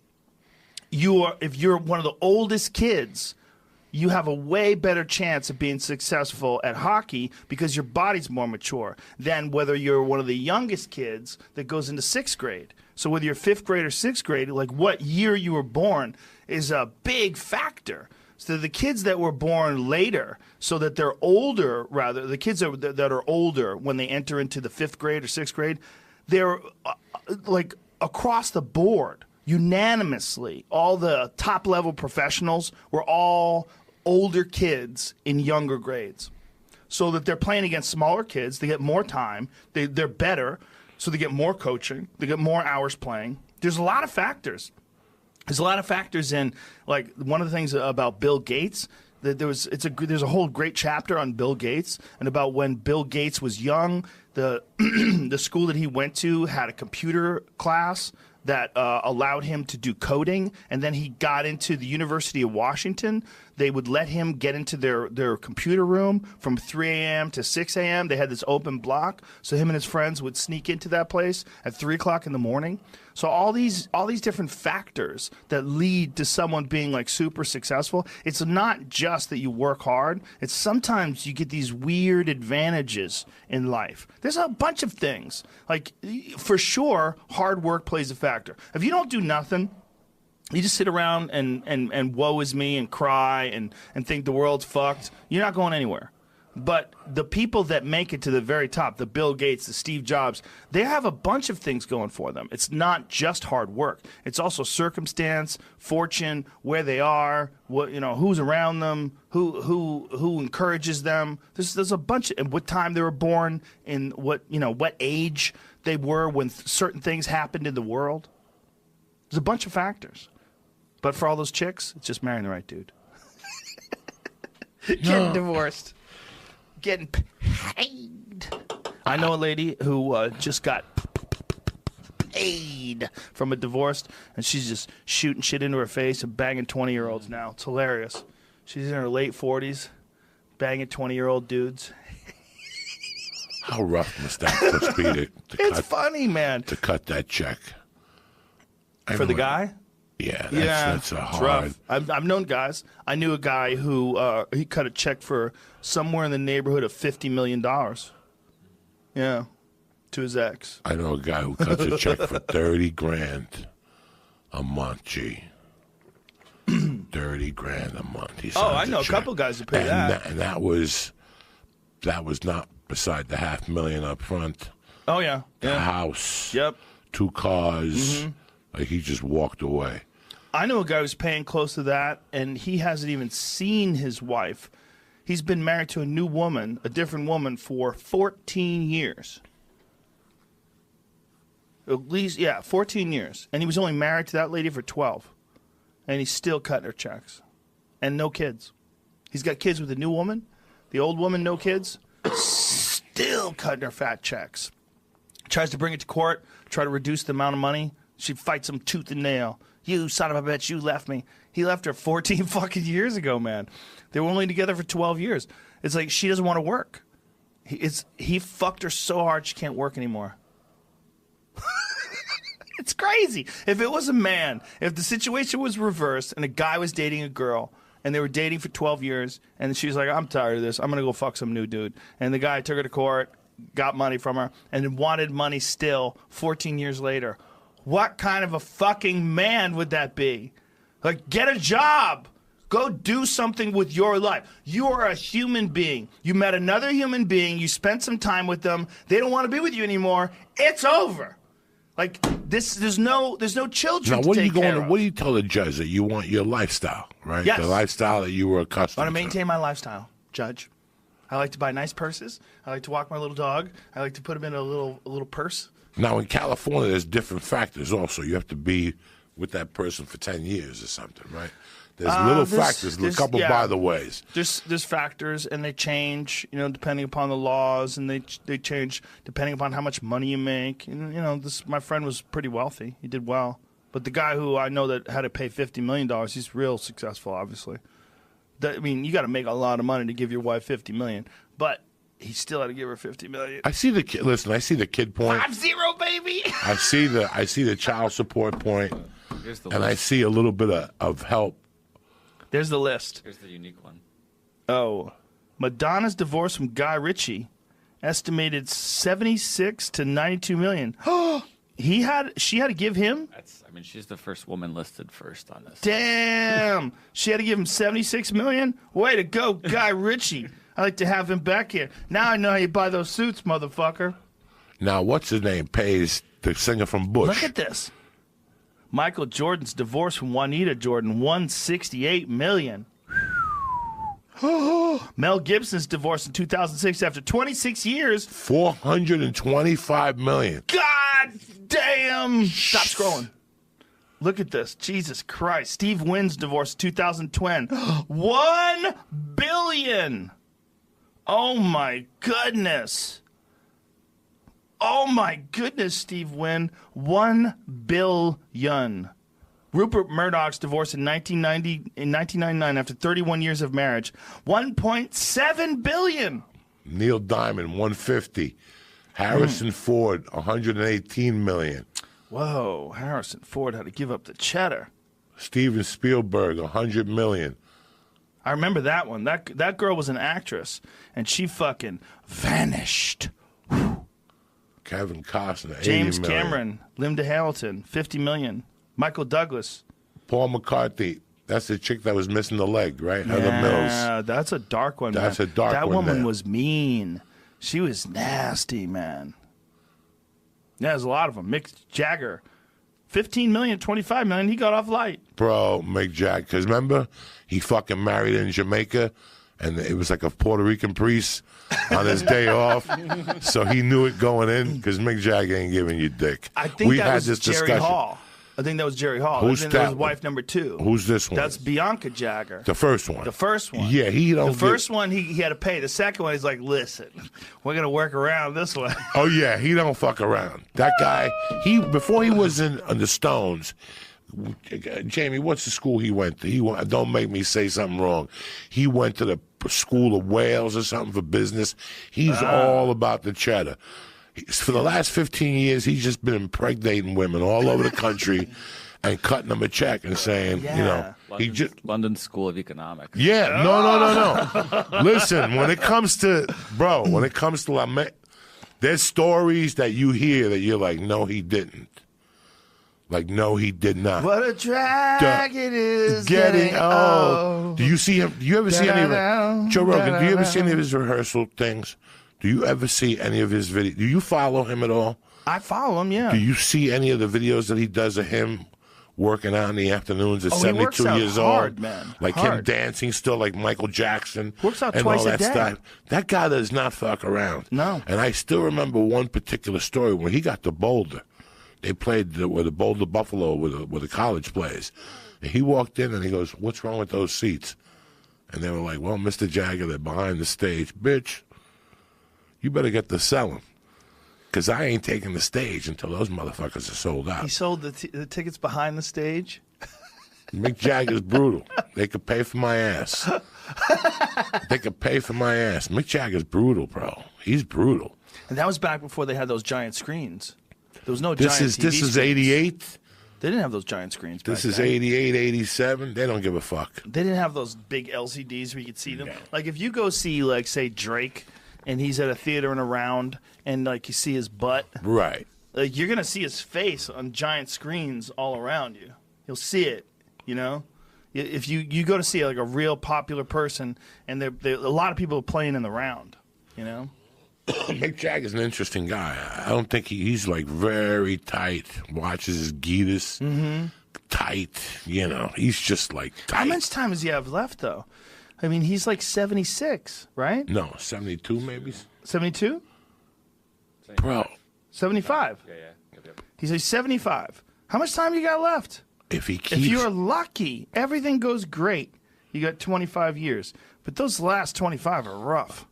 If you're one of the oldest kids, you have a way better chance of being successful at hockey because your body's more mature than whether you're one of the youngest kids that goes into 6th grade. So whether you're 5th grade or 6th grade, like what year you were born is a big factor. So the kids that were born later, so that they're older, rather, the kids that are older when they enter into the 5th grade or 6th grade, they're like across the board, unanimously, all the top-level professionals were all older kids in younger grades. So that they're playing against smaller kids, they get more time, they're better, so they get more coaching, they get more hours playing. There's a lot of factors. There's a lot of factors in, like, one of the things about Bill Gates, that there's a whole great chapter on Bill Gates and about when Bill Gates was young, the the school that he went to had a computer class that allowed him to do coding, and then he got into the University of Washington. They would let him get into their computer room from 3 a.m. to 6 a.m. They had this open block, so him and his friends would sneak into that place at 3 o'clock in the morning. So all these different factors that lead to someone being like super successful, it's not just that you work hard. It's sometimes you get these weird advantages in life. There's a bunch of things. Like, for sure, hard work plays a factor. If you don't do nothing, you just sit around and woe is me and cry and think the world's fucked, you're not going anywhere. But the people that make it to the very top, the Bill Gates, the Steve Jobs, they have a bunch of things going for them. It's not just hard work. It's also circumstance, fortune, where they are, who's around them, who encourages them. There's a bunch of, and what time they were born, and what age they were when certain things happened in the world. There's a bunch of factors. But for all those chicks, it's just marrying the right dude. Getting divorced. Getting paid. I know a lady who just got paid from a divorce, and she's just shooting shit into her face and banging 20-year-olds now. It's hilarious. She's in her late 40s, banging 20-year-old dudes. How rough must that be to It's cut, funny, man. to cut that check? For the guy? Yeah, that's a it's hard. rough. I've known guys. I knew a guy who he cut a check for somewhere in the neighborhood of $50 million. Yeah, to his ex. I know a guy who cuts a check for 30 grand a month. Gee, 30 grand a month. He signs I know a check. couple guys who pay and that. And that was not beside the $500,000 up front. Oh yeah, The house. Yep. 2 cars. Like he just walked away. I know a guy who's paying close to that, and he hasn't even seen his wife. He's been married to a new woman, a different woman, for 14 years. At least, 14 years. And he was only married to that lady for 12. And he's still cutting her checks. And no kids. He's got kids with a new woman. The old woman, no kids. Still cutting her fat checks. Tries to bring it to court, try to reduce the amount of money. She fights him tooth and nail. You son of a bitch, you left me. He left her 14 fucking years ago, man. They were only together for 12 years. It's like she doesn't want to work. He fucked her so hard she can't work anymore. It's crazy. If it was a man, if the situation was reversed and a guy was dating a girl and they were dating for 12 years and she was like, I'm tired of this. I'm going to go fuck some new dude. And the guy took her to court, got money from her, and wanted money still 14 years later. What kind of a fucking man would that be? Like, get a job. Go do something with your life. You are a human being. You met another human being. You spent some time with them. They don't want to be with you anymore. It's over. Like, there's no children Now, to what are take you care going? of. What do you tell the judge that you want your lifestyle, right? Yes. The lifestyle that you were I accustomed want to to. maintain my lifestyle, Judge. I like to buy nice purses. I like to walk my little dog. I like to put him in a little purse. Now, in California, there's different factors also. You have to be with that person for 10 years or something, right? There's little factors, a couple by the ways. There's factors, and they change, depending upon the laws, and they change depending upon how much money you make. And, my friend was pretty wealthy. He did well. But the guy who I know that had to pay $50 million, he's real successful, obviously. You got to make a lot of money to give your wife $50 million. But he still had to give her $50 million. I see the kid. Listen, I see the kid point. 5-0, baby. I see the child support point, Here's the and list. I see a little bit of help. There's the list. Here's the unique one. Oh, Madonna's divorce from Guy Ritchie, estimated 76 to 92 million. She had to give him. She's the first woman listed first on this. Damn, she had to give him 76 million. Way to go, Guy Ritchie. I like to have him back here. Now I know how you buy those suits, motherfucker. Now, what's his name? Pays the singer from Bush. Look at this. Michael Jordan's divorce from Juanita Jordan, $168 million. Mel Gibson's divorce in 2006 after 26 years. $425 million. God damn. Stop scrolling. Look at this. Jesus Christ. Steve Wynn's divorce in 2010. $1 billion. Oh my goodness. Oh my goodness, Steve Wynn. $1 billion. Rupert Murdoch's divorce in 1999 after 31 years of marriage. $1.7 billion. Neil Diamond, $150. Harrison Ford, $118 million. Whoa, Harrison Ford had to give up the cheddar. Steven Spielberg, $100 million. I remember that one. That girl was an actress, and she fucking vanished. Kevin Costner, $80 James million. Cameron, Linda Hamilton, $50 million. Michael Douglas. Paul McCartney, that's the chick that was missing the leg, right? Heather Mills. Yeah, that's a dark one, That's man. a dark that one woman there. was mean. She was nasty, man. Yeah, there's a lot of them. Mick Jagger, $15 million, $25 million. He got off light. Bro, Mick Jagger. Because remember, he fucking married in Jamaica, and it was like a Puerto Rican priest on his day off. So he knew it going in, because Mick Jagger ain't giving you dick. I think that was Jerry Hall. I think that was Jerry Hall. Who's I think that was that wife number 2. Who's this one? That's Bianca Jagger. The first one. The first one. Yeah, he don't. The first one he had to pay. The second one he's like, listen, we're gonna work around this one. Oh yeah, he don't fuck around. That guy. Before he was in the Stones. Jamie, what's the school he went to? Don't make me say something wrong. He went to the School of Wales or something for business. He's all about the cheddar. For the last 15 years, he's just been impregnating women all over the country and cutting them a check and saying, London School of Economics. Yeah, no. Listen, when it comes to there's stories that you hear that you're like, no, he didn't. Like, no, he did not. What a drag it is. Getting old. Do you see him? Do you ever see any of Joe Rogan? Do you ever see any of his rehearsal things? Do you ever see any of his videos? Do you follow him at all? I follow him, yeah. Do you see any of the videos that he does of him working out in the afternoons at 72 years hard, old? Man. Like hard. him dancing still like Michael Jackson. Works out and twice all that a day. stuff. That guy does not fuck around. No. And I still remember one particular story when he got to Boulder. They played with the Boulder Buffalo where the college plays. And he walked in and he goes, what's wrong with those seats? And they were like, well, Mr. Jagger, they're behind the stage. Bitch, you better get to selling. Because I ain't taking the stage until those motherfuckers are sold out. He sold the tickets behind the stage? Mick Jagger's brutal. They could pay for my ass. They could pay for my ass. Mick Jagger's brutal, bro. He's brutal. And that was back before they had those giant screens. There was no giant TV This is 88. They didn't have those giant screens back This is then. 88, 87. They don't give a fuck. They didn't have those big LCDs where you could see them. Like, if you go see, like, say, Drake, and he's at a theater in a round, and, like, you see his butt. Right. Like, you're going to see his face on giant screens all around you. You'll see it, you know? If you go to see, like, a real popular person, and a lot of people are playing in the round, you know? Mick Jagger's an interesting guy. I don't think he's like very tight. Watches his Gitas tight. You know, he's just like tight. How much time does he have left, though? I mean, he's like 76, right? No, 72 maybe. 72? Bro, 75. Yeah. Yep. He's like 75. How much time you got left? if he keeps... If you're lucky, everything goes great. You got 25 years. But those last 25 are rough.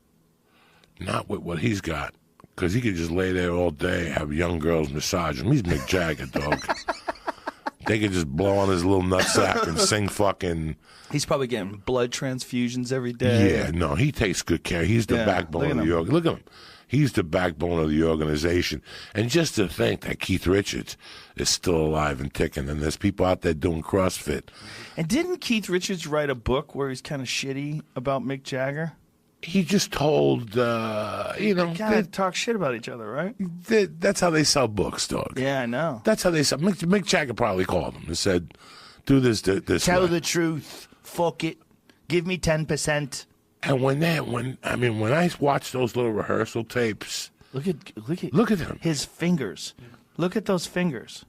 Not with what he's got. Because he could just lay there all day, have young girls massage him. He's Mick Jagger, dog. They could just blow on his little nutsack and sing fucking... He's probably getting blood transfusions every day. Yeah, no, he takes good care. He's the backbone of the org. Look at him. He's the backbone of the organization. And just to think that Keith Richards is still alive and ticking, and there's people out there doing CrossFit. And didn't Keith Richards write a book where he's kind of shitty about Mick Jagger? He just told, They kind of talk shit about each other, right? That's how they sell books, dog. Yeah, I know. That's how they sell. Mick Jagger probably called him and said, do this Tell way. the truth. Fuck it. Give me 10%. And when I watch those little rehearsal tapes, Look at him. His fingers. Look at those fingers.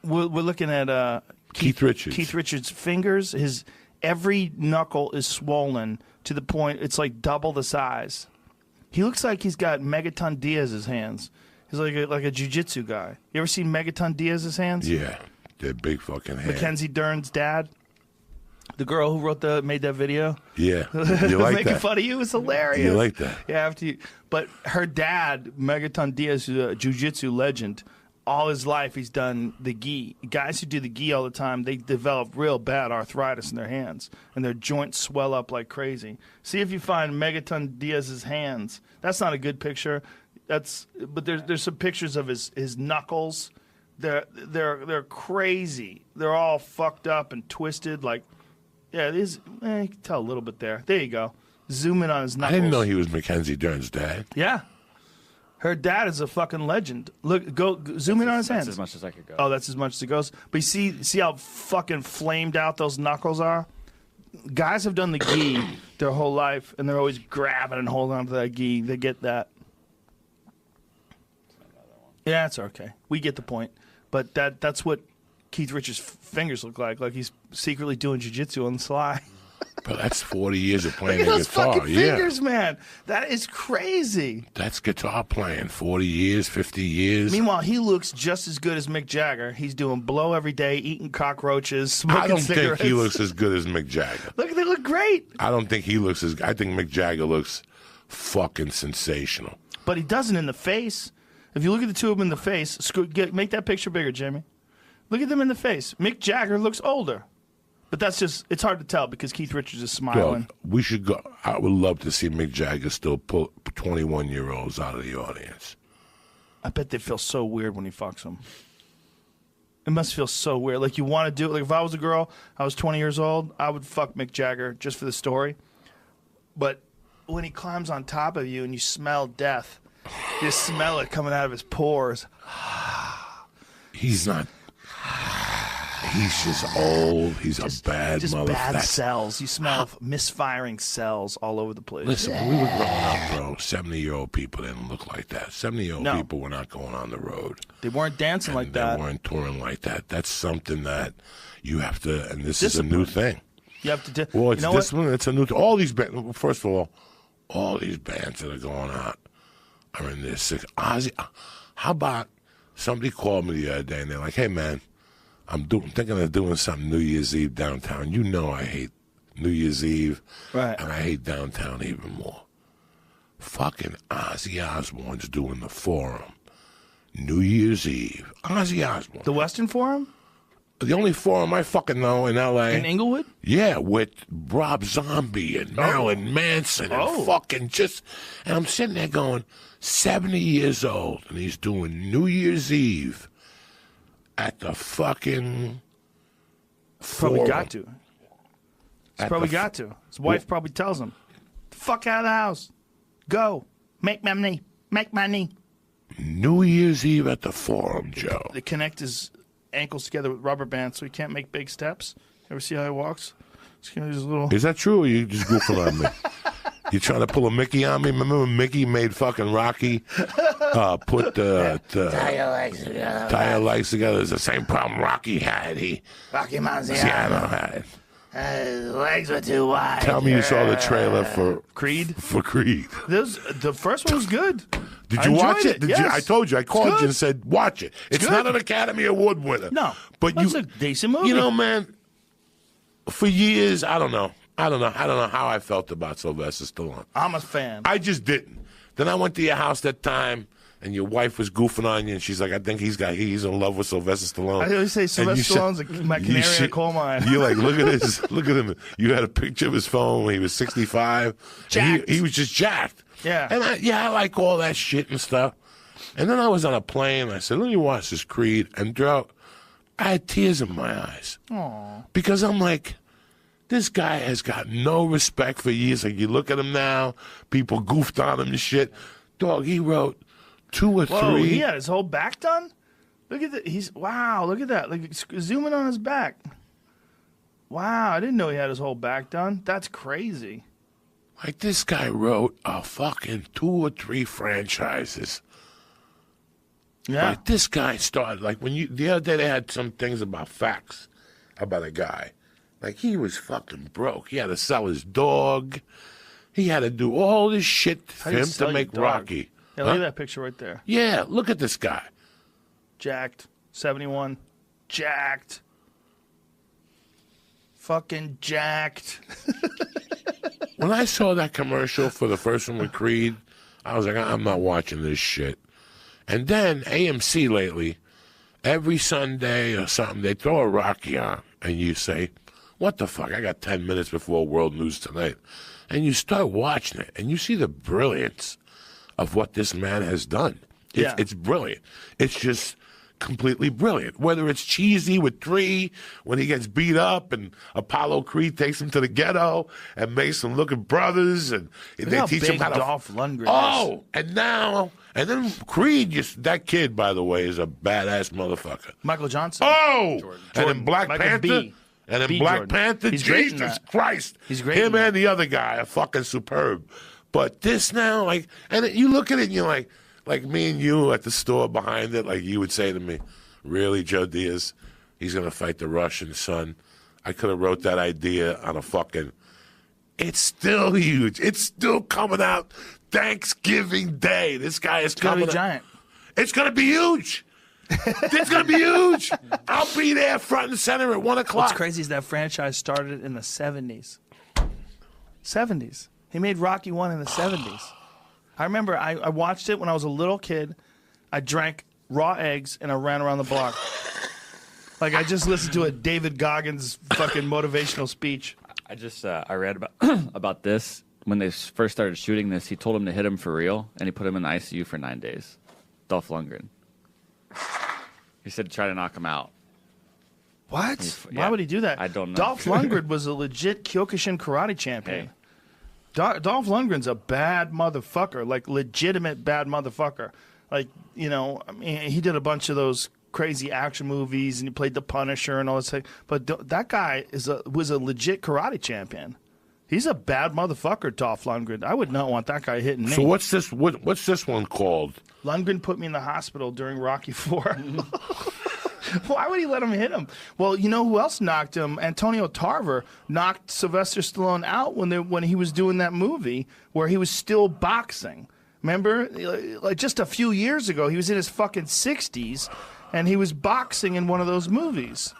We're looking at Keith Richards. Keith Richards' fingers. Every knuckle is swollen to the point it's like double the size. He looks like he's got Megaton Diaz's hands. He's like a jiu-jitsu guy. You ever seen Megaton Diaz's hands? Yeah, they're big fucking hands. Mackenzie Dern's dad, the girl who made that video. Yeah, you like making that? fun of you. It's hilarious. You like that? Yeah, but her dad, Megaton Diaz, is a jiu-jitsu legend. All his life, he's done the gi. Guys who do the gi all the time, they develop real bad arthritis in their hands, and their joints swell up like crazy. See if you find Megaton Diaz's hands. That's not a good picture. But there's some pictures of his knuckles. They're crazy. They're all fucked up and twisted. Like, yeah, you can tell a little bit there. There you go. Zoom in on his I knuckles. didn't know he was Mackenzie Dern's dad. Yeah. Her dad is a fucking legend. Look, go zoom in on his hands. That's as much as I could go. Oh, that's as much as it goes. But you see how fucking flamed out those knuckles are? Guys have done the gi their whole life, and they're always grabbing and holding on to that gi. They get that. Yeah, it's okay. We get the point. But that's what Keith Richards' fingers look like. Like he's secretly doing jiu-jitsu on the sly. But that's 40 years of playing Look at the those guitar. fucking fingers, man. That is crazy. That's guitar playing. 40 years, 50 years. Meanwhile, he looks just as good as Mick Jagger. He's doing blow every day, eating cockroaches, smoking I don't cigarettes. think he looks as good as Mick Jagger. Look, they look great. I don't think he looks as. I think Mick Jagger looks fucking sensational. But he doesn't in the face. If you look at the two of them in the face, make that picture bigger, Jimmy. Look at them in the face. Mick Jagger looks older. But that's just, it's hard to tell because Keith Richards is smiling. Dog, we should go. I would love to see Mick Jagger still pull 21-year-olds out of the audience. I bet they feel so weird when he fucks them. It must feel so weird. Like you want to do it. Like if I was a girl, I was 20 years old, I would fuck Mick Jagger just for the story. But when he climbs on top of you and you smell death, you smell it coming out of his pores. He's not. He's just old. He's a bad just motherfucker. Bad cells. You smell misfiring cells all over the place. Listen, when we were growing up, bro, 70-year-old people didn't look like that. 70-year-old people were not going on the road. They weren't dancing like that. They weren't touring like that. That's something that you have to, and this is a new thing. You have to well, it's discipline. It's a new thing. All these bands, first of all these bands that are going out are in their 60s. Ozzy, how about somebody called me the other day and they're like, hey, man, I'm thinking of doing something New Year's Eve downtown. You know I hate New Year's Eve, right? And I hate downtown even more. Fucking Ozzy Osbourne's doing the Forum, New Year's Eve. Ozzy Osbourne. The Western Forum? The only Forum I fucking know in L.A. In Inglewood? Yeah, with Rob Zombie and Marilyn Manson and fucking just... And I'm sitting there going, 70 years old, and he's doing New Year's Eve at the fucking Forum. Probably got to. He's probably got to. His wife probably tells him, the fuck out of the house. Go. Make money. Make money. New Year's Eve at the Forum, Joe. They connect his ankles together with rubber bands so he can't make big steps. Ever see how he walks? Is that true, or are you just goofing on me? You trying to pull a Mickey on me? Remember when Mickey made fucking Rocky put the tie your legs together? It's the same problem Rocky had. Rocky Marciano had. His legs were too wide. Tell me you saw the trailer for Creed? For Creed. The first one was good. Did you watch it? Yes. I told you. I called you and said, watch it. It's not an Academy Award winner. No. But it's a decent movie. You know, man, for years, I don't know how I felt about Sylvester Stallone. I'm a fan. I just didn't. Then I went to your house that time, and your wife was goofing on you, and she's like, I think he's in love with Sylvester Stallone. I always say Sylvester Stallone's my canary in a coal mine. You're like, look at this. Look at him. You had a picture of his phone when he was 65. He was just jacked. Yeah. And I like all that shit and stuff. And then I was on a plane, and I said, let me watch this Creed. And Joe, I had tears in my eyes. Aww. Because I'm like, this guy has got no respect for years. Like, you look at him now, people goofed on him and shit. Dog, he wrote 2 or 3. He had his whole back done? Look at that. Wow, look at that. Like, zoom in on his back. Wow, I didn't know he had his whole back done. That's crazy. Like, this guy wrote a fucking 2 or 3 franchises. Yeah. Like, this guy started, like, the other day they had some things about facts about a guy. Like, he was fucking broke. He had to sell his dog. He had to do all this shit for him to make Rocky. Yeah, look at that picture right there. Yeah, look at this guy. Jacked. 71. Jacked. Fucking jacked. When I saw that commercial for the first one with Creed, I was like, I'm not watching this shit. And then AMC lately, every Sunday or something, they throw a Rocky on, and you say, what the fuck? I got 10 minutes before World News Tonight. And you start watching it, and you see the brilliance of what this man has done. It's brilliant. It's just completely brilliant. Whether it's cheesy with 3, when he gets beat up, and Apollo Creed takes him to the ghetto and makes them look at brothers, and they teach him how to... Dolph Lundgren and then Creed, that kid, by the way, is a badass motherfucker. Michael Johnson. Jordan. And in Black Panther... B. And in Black Panther, Jesus Christ. He's great. Him and the other guy are fucking superb. But this now, like, and you look at it and you're like me and you at the store behind it, like you would say to me, really, Joe Diaz, he's going to fight the Russian, son? I could have wrote that idea on a fucking It's still huge. It's still coming out Thanksgiving Day. This guy is coming. It's gonna be giant. It's gonna be huge. It's gonna be huge. I'll be there front and center at 1 o'clock. What's crazy is that franchise started in the 70s. 70s. He made Rocky 1 in the 70s. I remember I watched it when I was a little kid. I drank raw eggs and I ran around the block. Like I just listened to a David Goggins fucking motivational speech. I just I read about about this when they first started shooting this. He told him to hit him for real, and he put him in the ICU for 9 days. Dolph Lundgren. He said to try to knock him out. What? Why would he do that? I don't know. Dolph Lundgren was a legit Kyokushin karate champion. Hey. Dolph Lundgren's a bad motherfucker, like legitimate bad motherfucker. Like, you know, I mean, he did a bunch of those crazy action movies, and he played the Punisher and all this thing. But that guy was a legit karate champion. He's a bad motherfucker, Dolph Lundgren. I would not want that guy hitting me. So what's this? What's this one called? Lundgren put me in the hospital during Rocky IV. Why would he let him hit him? Well, you know who else knocked him? Antonio Tarver knocked Sylvester Stallone out when he was doing that movie where he was still boxing. Remember? Like just a few years ago, he was in his fucking 60s, and he was boxing in one of those movies.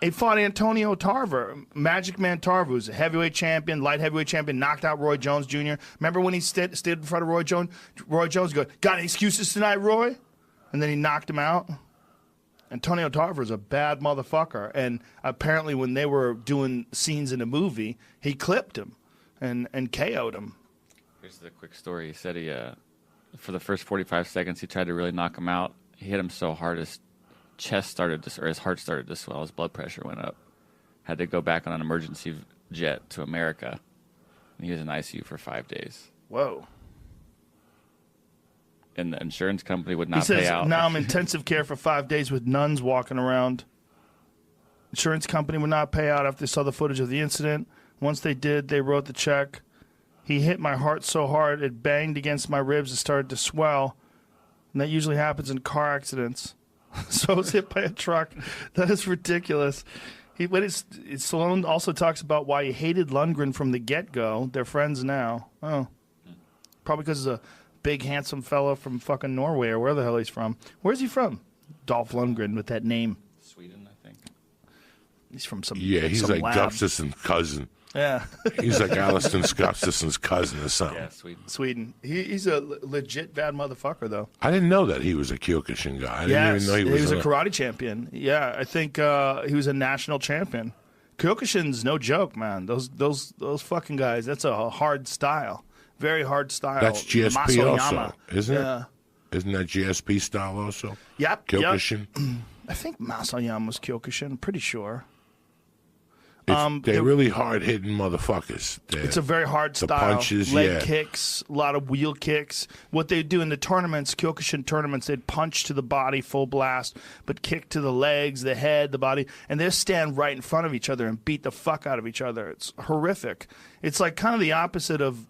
He fought Antonio Tarver, Magic Man Tarver, who's a heavyweight champion, light heavyweight champion, knocked out Roy Jones Jr. Remember when he stood in front of Roy Jones? Roy Jones goes, "Got any excuses tonight, Roy?" And then he knocked him out. Antonio Tarver is a bad motherfucker, and apparently when they were doing scenes in a movie, he clipped him and KO'd him. Here's the quick story. He said for the first 45 seconds, he tried to really knock him out. He hit him so hard his chest started to, or his heart started to swell. His blood pressure went up. Had to go back on an emergency jet to America. And he was in ICU for 5 days. Whoa. And the insurance company would not he says, pay out. Now I'm in intensive care for 5 days with nuns walking around. Insurance company would not pay out after they saw the footage of the incident. Once they did, they wrote the check. He hit my heart so hard it banged against my ribs and started to swell. And that usually happens in car accidents. So I was hit by a truck. That is ridiculous. Stallone also talks about why he hated Lundgren from the get-go. They're friends now. Oh. Probably because he's a big, handsome fella from fucking Norway or where the hell he's from. Where's he from? Dolph Lundgren with that name. Sweden, I think. He's from some he's some like lab. Gustafson's cousin. Yeah. He's like Aliston Gustafson's cousin or something. Yeah, Sweden. Sweden. He's a legit bad motherfucker, though. I didn't know that he was a Kyokushin guy. I didn't even know he was a karate champion. Yeah, I think he was a national champion. Kyokushin's no joke, man. Those fucking guys, that's a hard style. Very hard style. That's GSP Masayama. also, isn't Yeah. it? Isn't that GSP style also? Yep. Kyokushin? Yep. I think Masayama was Kyokushin. I'm pretty sure. They're really hard-hitting motherfuckers. It's a very hard style. Punches, leg kicks, a lot of wheel kicks. What they do in the tournaments, Kyokushin tournaments, they'd punch to the body, full blast, but kick to the legs, the head, the body, and they stand right in front of each other and beat the fuck out of each other. It's horrific. It's like kind of the opposite of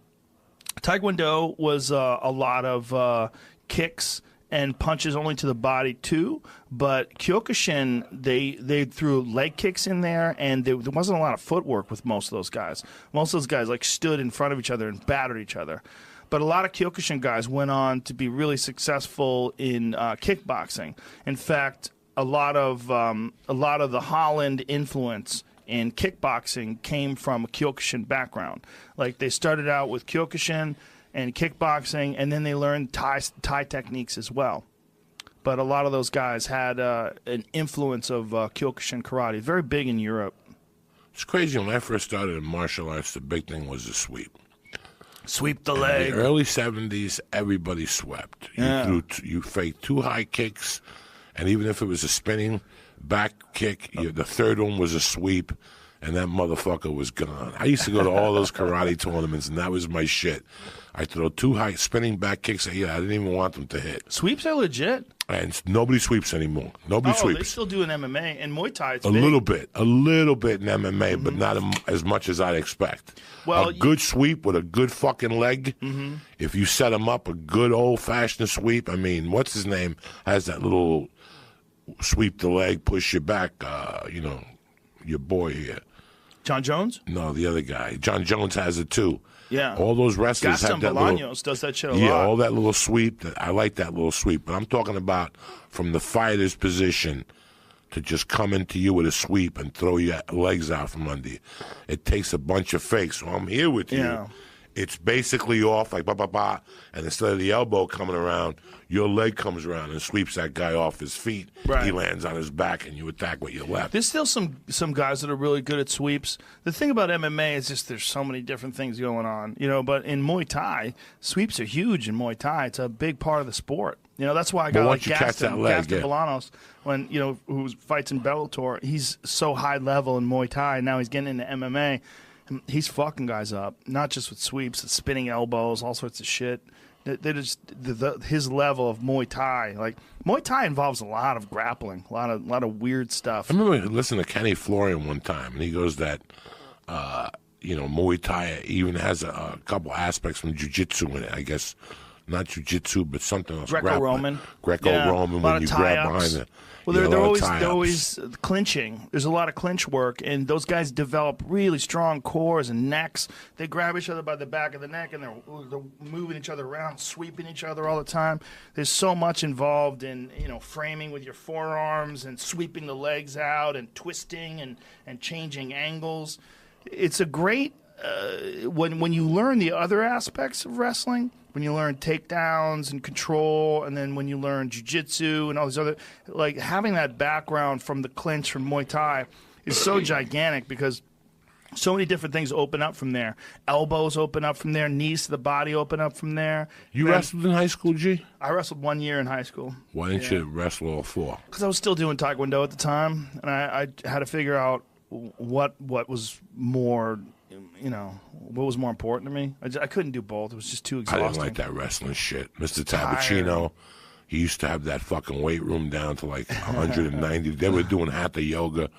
Taekwondo was a lot of kicks and punches only to the body too, but Kyokushin, they threw leg kicks in there, and there wasn't a lot of footwork with most of those guys. Most of those guys like stood in front of each other and battered each other. But a lot of Kyokushin guys went on to be really successful in kickboxing. In fact, a lot of the Holland influence in kickboxing came from a Kyokushin background. Like they started out with Kyokushin and kickboxing, and then they learned Thai techniques as well. But a lot of those guys had an influence of Kyokushin karate. Very big in Europe. It's crazy. When I first started in martial arts, the big thing was the sweep. Sweep the In leg. the early 70s, everybody swept. You faked 2 high kicks, and even if it was a spinning back kick, the third one was a sweep, and that motherfucker was gone. I used to go to all those karate tournaments, and that was my shit. I throw 2 high spinning back kicks. I didn't even want them to hit. Sweeps are legit. And nobody sweeps anymore. Nobody sweeps. They still do in MMA and Muay Thai. It's a big. little bit in MMA, but not as much as I'd expect. Well, a good sweep with a good fucking leg. If you set him up, a good old-fashioned sweep. I mean, what's his name has that little sweep the leg, push you back. Your boy here. John Jones? No, the other guy. John Jones has it too. Yeah. All those wrestlers Gaston have that Bolaños does that shit a yeah, lot. all that little sweep. I like that little sweep. But I'm talking about from the fighter's position to just come into you with a sweep and throw your legs out from under you. It takes a bunch of fakes. So I'm here with you. Yeah. It's basically off like ba-ba-ba, and instead of the elbow coming around, your leg comes around and sweeps that guy off his feet. Right. He lands on his back, and you attack with your left. There's still some guys that are really good at sweeps. The thing about MMA is just there's so many different things going on, but in Muay Thai, sweeps are huge in Muay Thai. It's a big part of the sport. That's why I got like Gaston Bolaños, when who fights in Bellator. He's so high level in Muay Thai. Now he's getting into MMA. He's fucking guys up, not just with sweeps, spinning elbows, all sorts of shit. They just his level of Muay Thai. Like Muay Thai involves a lot of grappling, a lot of weird stuff. I remember listening to Kenny Florian one time, and he goes that Muay Thai even has a couple aspects from jiu-jitsu in it. I guess not jiu-jitsu, but something else. Greco-Roman. Greco-Roman when you grab behind it. Well, they're always clinching. There's a lot of clinch work, and those guys develop really strong cores and necks. They grab each other by the back of the neck, and they're moving each other around, sweeping each other all the time. There's so much involved in framing with your forearms and sweeping the legs out and twisting and changing angles. It's a great when you learn the other aspects of wrestling. When you learn takedowns and control, and then when you learn jiu-jitsu and all these other, like having that background from the clinch from Muay Thai is so gigantic because so many different things open up from there. Elbows open up from there. Knees to the body open up from there. You wrestled in high school, G? I wrestled 1 year in high school. Why didn't you wrestle all four? Because I was still doing Taekwondo at the time, and I had to figure out what was more... what was more important to me? I couldn't do both. It was just too exhausting. I didn't like that wrestling shit. Mr. Tabacino, he used to have that fucking weight room down to like 190. They were doing Hatha Yoga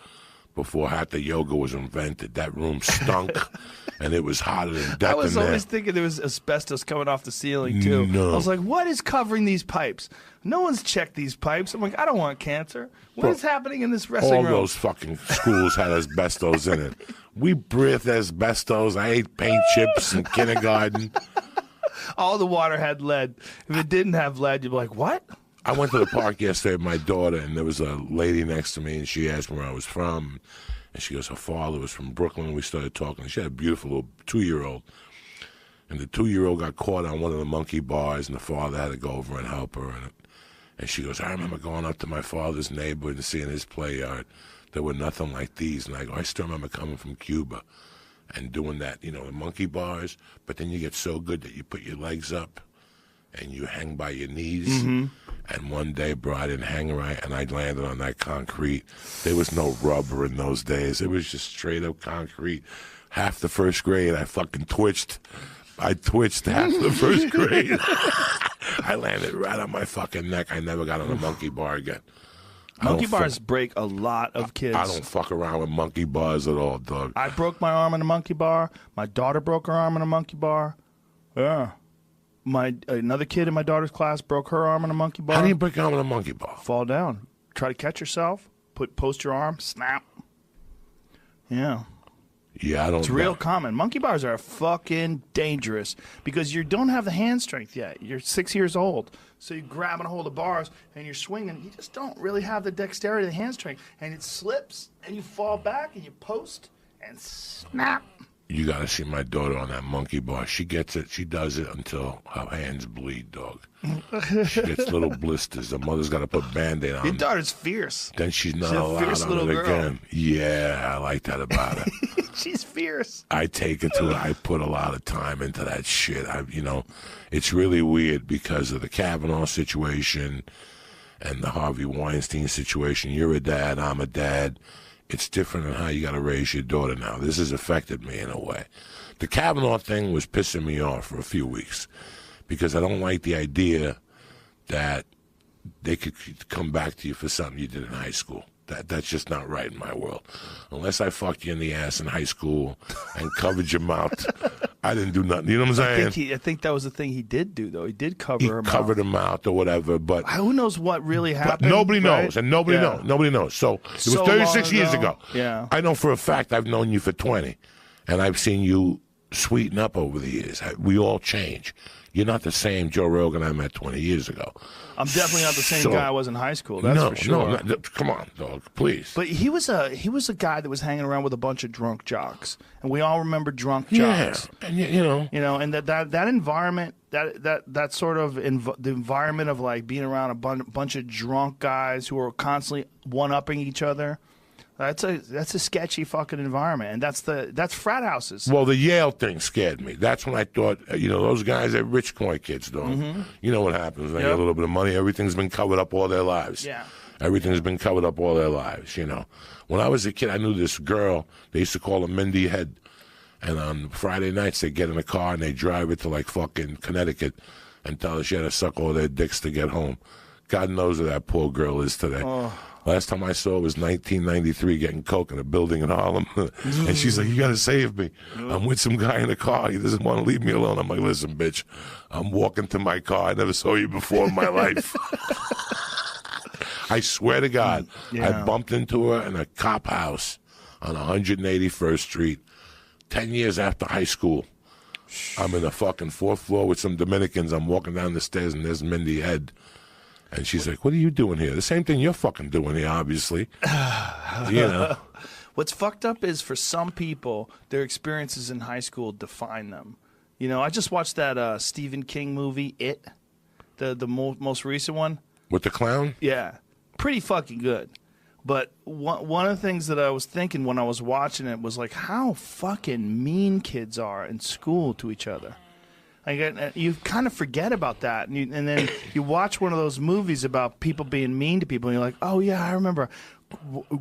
before Hatha Yoga was invented. That room stunk, and it was hotter than death. I was always thinking there was asbestos coming off the ceiling, too. No. I was like, what is covering these pipes? No one's checked these pipes. I'm like, I don't want cancer. What is happening in this wrestling room? All those fucking schools had asbestos in it. We breathed asbestos. I ate paint chips in kindergarten. All the water had lead. If it didn't have lead, you'd be like, what? I went to the park yesterday with my daughter, and there was a lady next to me, and she asked me where I was from. And she goes, her father was from Brooklyn, and we started talking. She had a beautiful little 2-year-old. And the 2-year-old got caught on one of the monkey bars, and the father had to go over and help her. And she goes, I remember going up to my father's neighborhood and seeing his play yard. There were nothing like these. And I go, I still remember coming from Cuba and doing that, the monkey bars. But then you get so good that you put your legs up and you hang by your knees. Mm-hmm. And one day, bro, I didn't hang right, and I landed on that concrete. There was no rubber in those days. It was just straight up concrete. Half the first grade, I fucking twitched. I twitched half the first grade. I landed right on my fucking neck. I never got on a monkey bar again. Monkey bars break a lot of kids. I don't fuck around with monkey bars at all, dog. I broke my arm in a monkey bar. My daughter broke her arm in a monkey bar. Yeah. Another kid in my daughter's class broke her arm in a monkey bar. How do you break your arm in a monkey bar? Fall down. Try to catch yourself. Post your arm. Snap. Yeah. Yeah, I don't. It's real common. Monkey bars are fucking dangerous because you don't have the hand strength yet. You're 6 years old, so you're grabbing a hold of bars and you're swinging. You just don't really have the dexterity, the hand strength, and it slips and you fall back and you post and snap. You got to see my daughter on that monkey bar. She gets it. She does it until her hands bleed, dog. She gets little blisters. The mother's got to put Band-Aid on. Your daughter's fierce. Then she's not allowed on it again. Yeah, I like that about her. She's fierce. I take it to her. I put a lot of time into that shit. It's really weird because of the Kavanaugh situation and the Harvey Weinstein situation. You're a dad. I'm a dad. It's different in how you got to raise your daughter now. This has affected me in a way. The Kavanaugh thing was pissing me off for a few weeks because I don't like the idea that they could come back to you for something you did in high school. That's just not right in my world. Unless I fucked you in the ass in high school and covered your mouth, I didn't do nothing. You know what I'm saying? I think that was the thing he did do, though. He did cover him covered him out or whatever. But who knows what really happened? But nobody right? knows, and nobody knows. Nobody knows. So it was 36 years ago. Yeah. I know for a fact I've known you for 20, and I've seen you sweeten up over the years. We all change. You're not the same Joe Rogan I met 20 years ago. I'm definitely not the same guy I was in high school. That's for sure. No, come on, dog, please. But he was a guy that was hanging around with a bunch of drunk jocks, and we all remember drunk jocks. Yeah, and you know, and that environment, that sort of the environment of like being around a bunch of drunk guys who are constantly one-upping each other. That's a sketchy fucking environment, and that's frat houses. Well, the Yale thing scared me. That's when I thought, those guys, they're rich boy kids, dog. Mm-hmm. You know what happens when they get a little bit of money? Everything's been covered up all their lives. Yeah. Everything's been covered up all their lives, When I was a kid, I knew this girl. They used to call her Mindy Head. And on Friday nights, they'd get in a car and they'd drive it to, like, fucking Connecticut and tell her she had to suck all their dicks to get home. God knows where that poor girl is today. Oh. Last time I saw her was 1993 getting coke in a building in Harlem. And she's like, you got to save me. I'm with some guy in the car. He doesn't want to leave me alone. I'm like, listen, bitch, I'm walking to my car. I never saw you before in my life. I swear to God, I bumped into her in a cop house on 181st Street 10 years after high school. I'm in the fucking 4th floor with some Dominicans. I'm walking down the stairs, and there's Mindy Head. And she's like, what are you doing here? The same thing you're fucking doing here, obviously. What's fucked up is for some people, their experiences in high school define them. I just watched that Stephen King movie, It, the most recent one. With the clown? Yeah. Pretty fucking good. But one of the things that I was thinking when I was watching it was like how fucking mean kids are in school to each other. Like, you kind of forget about that, and then you watch one of those movies about people being mean to people, and you're like, oh, yeah, I remember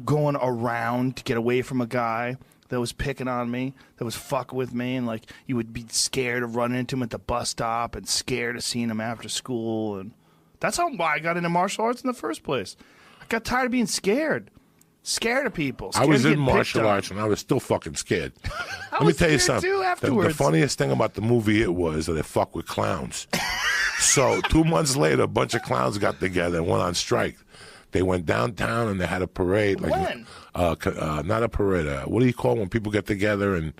going around to get away from a guy that was picking on me, that was fucking with me, and, like, you would be scared of running into him at the bus stop and scared of seeing him after school. And that's why I got into martial arts in the first place. I got tired of being scared. Scared of people. I was in martial arts and I was still fucking scared. Let me tell you something. The funniest thing about the movie was that they fuck with clowns. So 2 months later, a bunch of clowns got together and went on strike. They went downtown and they had a parade. When? Not a parade. What do you call when people get together and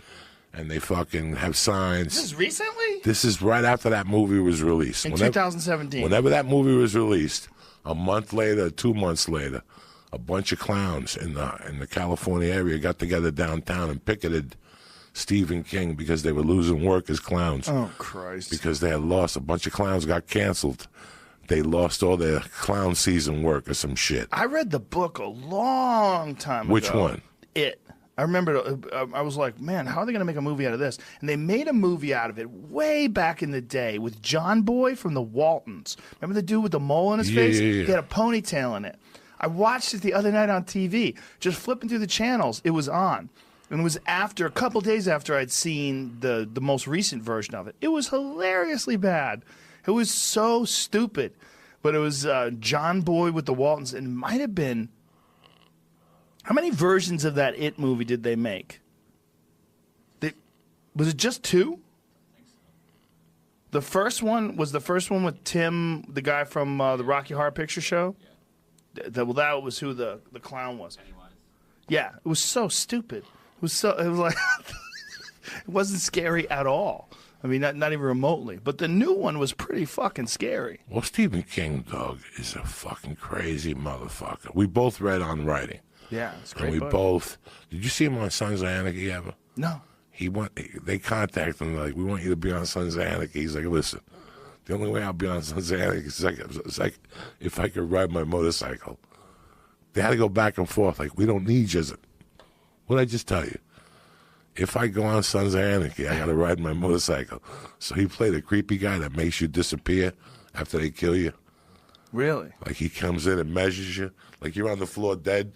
they fucking have signs? This is recently? This is right after that movie was released. In 2017. Whenever that movie was released, a month later, 2 months later, a bunch of clowns in the California area got together downtown and picketed Stephen King because they were losing work as clowns. Oh, Christ. Because they had lost. A bunch of clowns got canceled. They lost all their clown season work or some shit. I read the book a long time Which ago. Which one? It. I remember I was like, man, how are they going to make a movie out of this? And they made a movie out of it way back in the day with John Boy from the Waltons. Remember the dude with the mole in his face? Yeah. He had a ponytail in it. I watched it the other night on TV, just flipping through the channels. It was on. And it was a couple days after I'd seen the most recent version of it. It was hilariously bad. It was so stupid. But it was John Boy with the Waltons. And it might have been... How many versions of that It movie did they make? Was it just 2? The first one was the first one with Tim, the guy from the Rocky Horror Picture Show? That was who the clown was. Yeah, it was so stupid. It was like it wasn't scary at all. I mean, not even remotely. But the new one was pretty fucking scary. Well, Stephen King, dog, is a fucking crazy motherfucker. We both read On Writing. Yeah, it's great. And we both. Did you see him on Sons of Anarchy ever? No. They contacted him like, we want you to be on Sons of Anarchy. He's like, listen. The only way I'll be on Sons of Anarchy is like if I could ride my motorcycle. They had to go back and forth. Like, we don't need you. What did I just tell you? If I go on Sons of Anarchy, I got to ride my motorcycle. So he played a creepy guy that makes you disappear after they kill you. Really? Like, he comes in and measures you. Like, you're on the floor dead,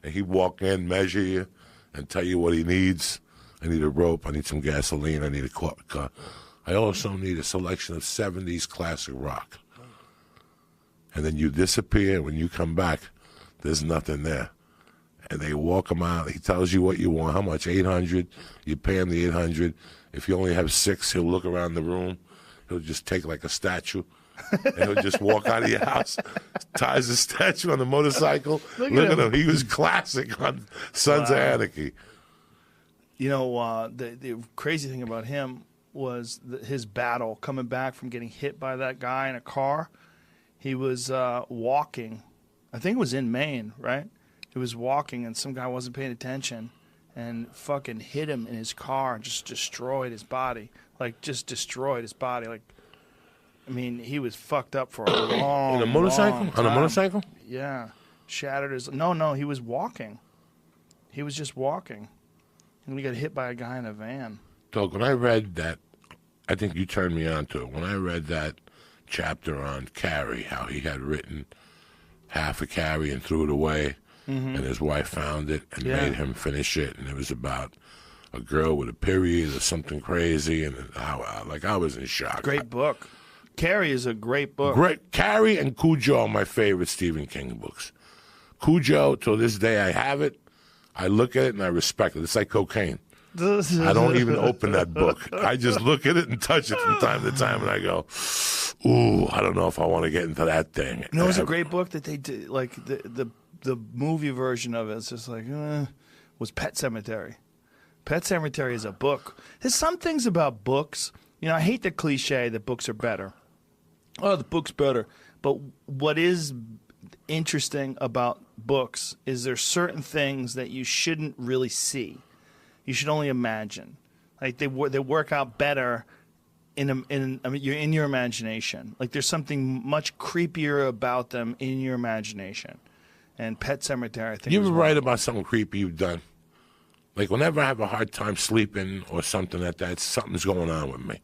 and he walk in, measure you, and tell you what he needs. I need a rope. I need some gasoline. I need a car. I also need a selection of 70s classic rock. And then you disappear. When you come back, there's nothing there. and they walk him out. He tells you what you want, how much, 800. You pay him the 800. If you only have 6, he'll look around the room. He'll just take like a statue, and he'll just walk out of your house, ties the statue on the motorcycle. Look at him. He was classic on Sons of Anarchy. You know, the crazy thing about him was his battle coming back from getting hit by that guy in a car. He was walking. I think it was in Maine, right? He was walking, and some guy wasn't paying attention and fucking hit him in his car and just destroyed his body. Like, just destroyed his body. Like, I mean, he was fucked up for a long, In a motorcycle? long time. On a motorcycle? Yeah. Shattered his... No, he was walking. He was just walking. And he got hit by a guy in a van. Doug, when I read that, I think you turned me on to it. When I read that chapter on Carrie, how he had written half a Carrie and threw it away, and his wife found it and made him finish it, and it was about a girl with a period or something crazy, and I was in shock. Great book. Carrie is a great book. Great. Carrie and Cujo are my favorite Stephen King books. Cujo, till this day, I have it. I look at it and I respect it. It's like cocaine. I don't even open that book. I just look at it and touch it from time to time, and I go, ooh, I don't know if I want to get into that thing. You know, it was a great book that they did, like the movie version of it. It's just like, was Pet Sematary. Pet Sematary is a book. There's some things about books. You know, I hate the cliche that books are better. Oh, the book's better. But what is interesting about books is there's certain things that you shouldn't really see. You should only imagine. Like they work out better you're in your imagination. Like there's something much creepier about them in your imagination. And Pet Sematary, I think. You ever write about something creepy you've done? Like whenever I have a hard time sleeping or something like that, something's going on with me.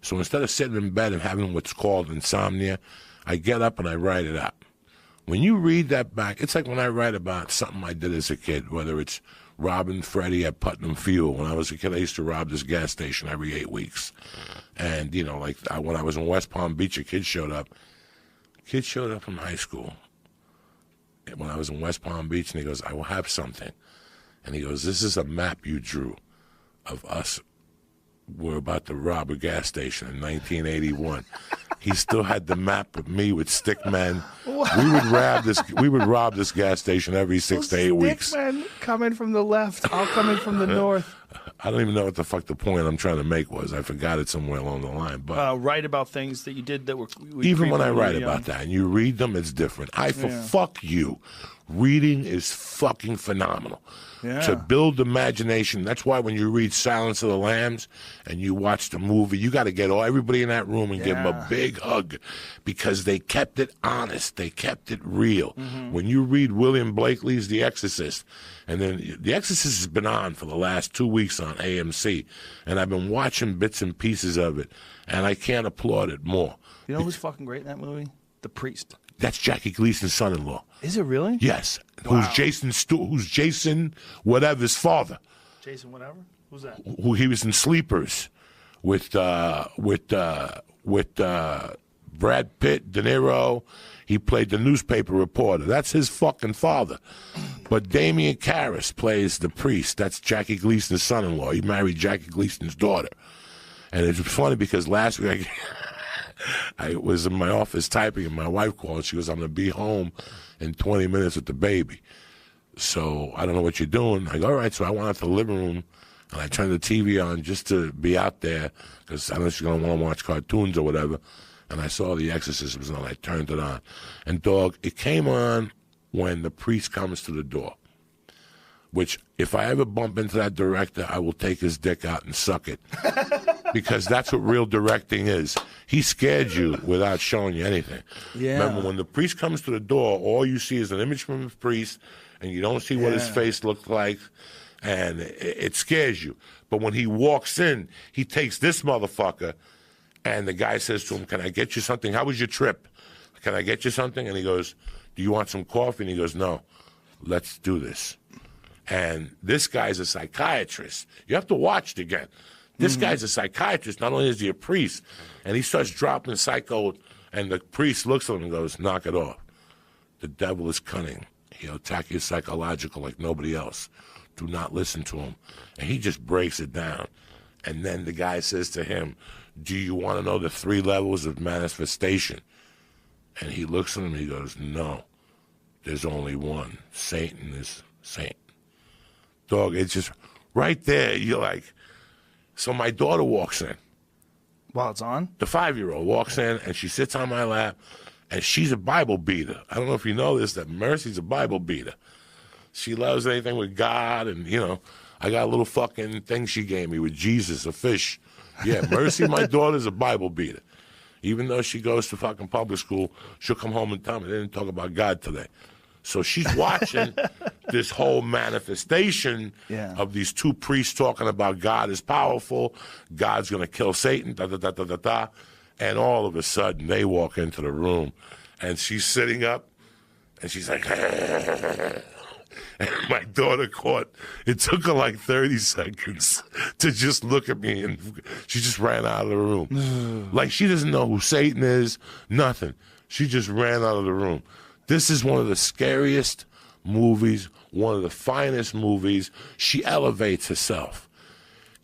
So instead of sitting in bed and having what's called insomnia, I get up and I write it out. When you read that back, it's like when I write about something I did as a kid, whether it's robbing Freddie at Putnam Fuel. When I was a kid, I used to rob this gas station every 8 weeks. And, you know, like when I was in West Palm Beach, a kid showed up. Kid showed up from high school. And when I was in West Palm Beach, and he goes, I will have something. And he goes, this is a map you drew of us. We're about to rob a gas station in 1981. He still had the map of me with stick men. We would rob this gas station every 6 to 8 weeks. Stick men coming from the left, I'll come in from the north. I don't even know what the fuck the point I'm trying to make was. I forgot it somewhere along the line. But write about things that you did that were even when I write about that and you read them, it's different. Fuck you. Reading is fucking phenomenal. Yeah. To build imagination. That's why when you read Silence of the Lambs and you watch the movie, you got to get everybody in that room and give them a big hug because they kept it honest. They kept it real. When you read William Blakely's The Exorcist, and then The Exorcist has been on for the last 2 weeks on AMC, and I've been watching bits and pieces of it, and I can't applaud it more. You know who's fucking great in that movie? The priest. That's Jackie Gleason's son-in-law. Is it really? Yes. Wow. Who's Jason whatever's father. Jason whatever? Who's that? Who he was in Sleepers with Brad Pitt, De Niro. He played the newspaper reporter. That's his fucking father. But Damian Karras plays the priest. That's Jackie Gleason's son-in-law. He married Jackie Gleason's daughter. And it's funny because last week I was in my office typing, and my wife called. She goes, I'm going to be home in 20 minutes with the baby. So I don't know what you're doing. I go, all right. So I went out to the living room, and I turned the TV on just to be out there because I know she's going to want to watch cartoons or whatever. And I saw The Exorcist was on. I turned it on. And, dog, it came on when the priest comes to the door, which if I ever bump into that director, I will take his dick out and suck it. Because that's what real directing is. He scared you without showing you anything. Yeah. Remember, when the priest comes to the door, all you see is an image from the priest, and you don't see what his face looks like, and it scares you. But when he walks in, he takes this motherfucker, and the guy says to him, can I get you something? How was your trip? Can I get you something? And he goes, do you want some coffee? And he goes, no, let's do this. And this guy's a psychiatrist. You have to watch it again. This guy's a psychiatrist. Not only is he a priest, and he starts dropping psycho, and the priest looks at him and goes, knock it off. The devil is cunning. He'll attack you psychological like nobody else. Do not listen to him. And he just breaks it down. And then the guy says to him, do you want to know the 3 levels of manifestation? And he looks at him and he goes, no, there's only one. Satan is Satan. Dog, it's just right there. You're like, so my daughter walks in. While it's on? The 5-year-old walks in and she sits on my lap and she's a Bible beater. I don't know if you know this, that Mercy's a Bible beater. She loves anything with God and, you know, I got a little fucking thing she gave me with Jesus, a fish. Yeah, Mercy, my daughter's a Bible beater. Even though she goes to fucking public school, she'll come home and tell me they didn't talk about God today. So she's watching this whole manifestation of these 2 priests talking about God is powerful, God's going to kill Satan, da-da-da-da-da-da. And all of a sudden, they walk into the room, and she's sitting up, and she's like, and my daughter caught, it took her like 30 seconds to just look at me, and she just ran out of the room. Like, she doesn't know who Satan is, nothing. She just ran out of the room. This is one of the scariest movies, one of the finest movies. She elevates herself,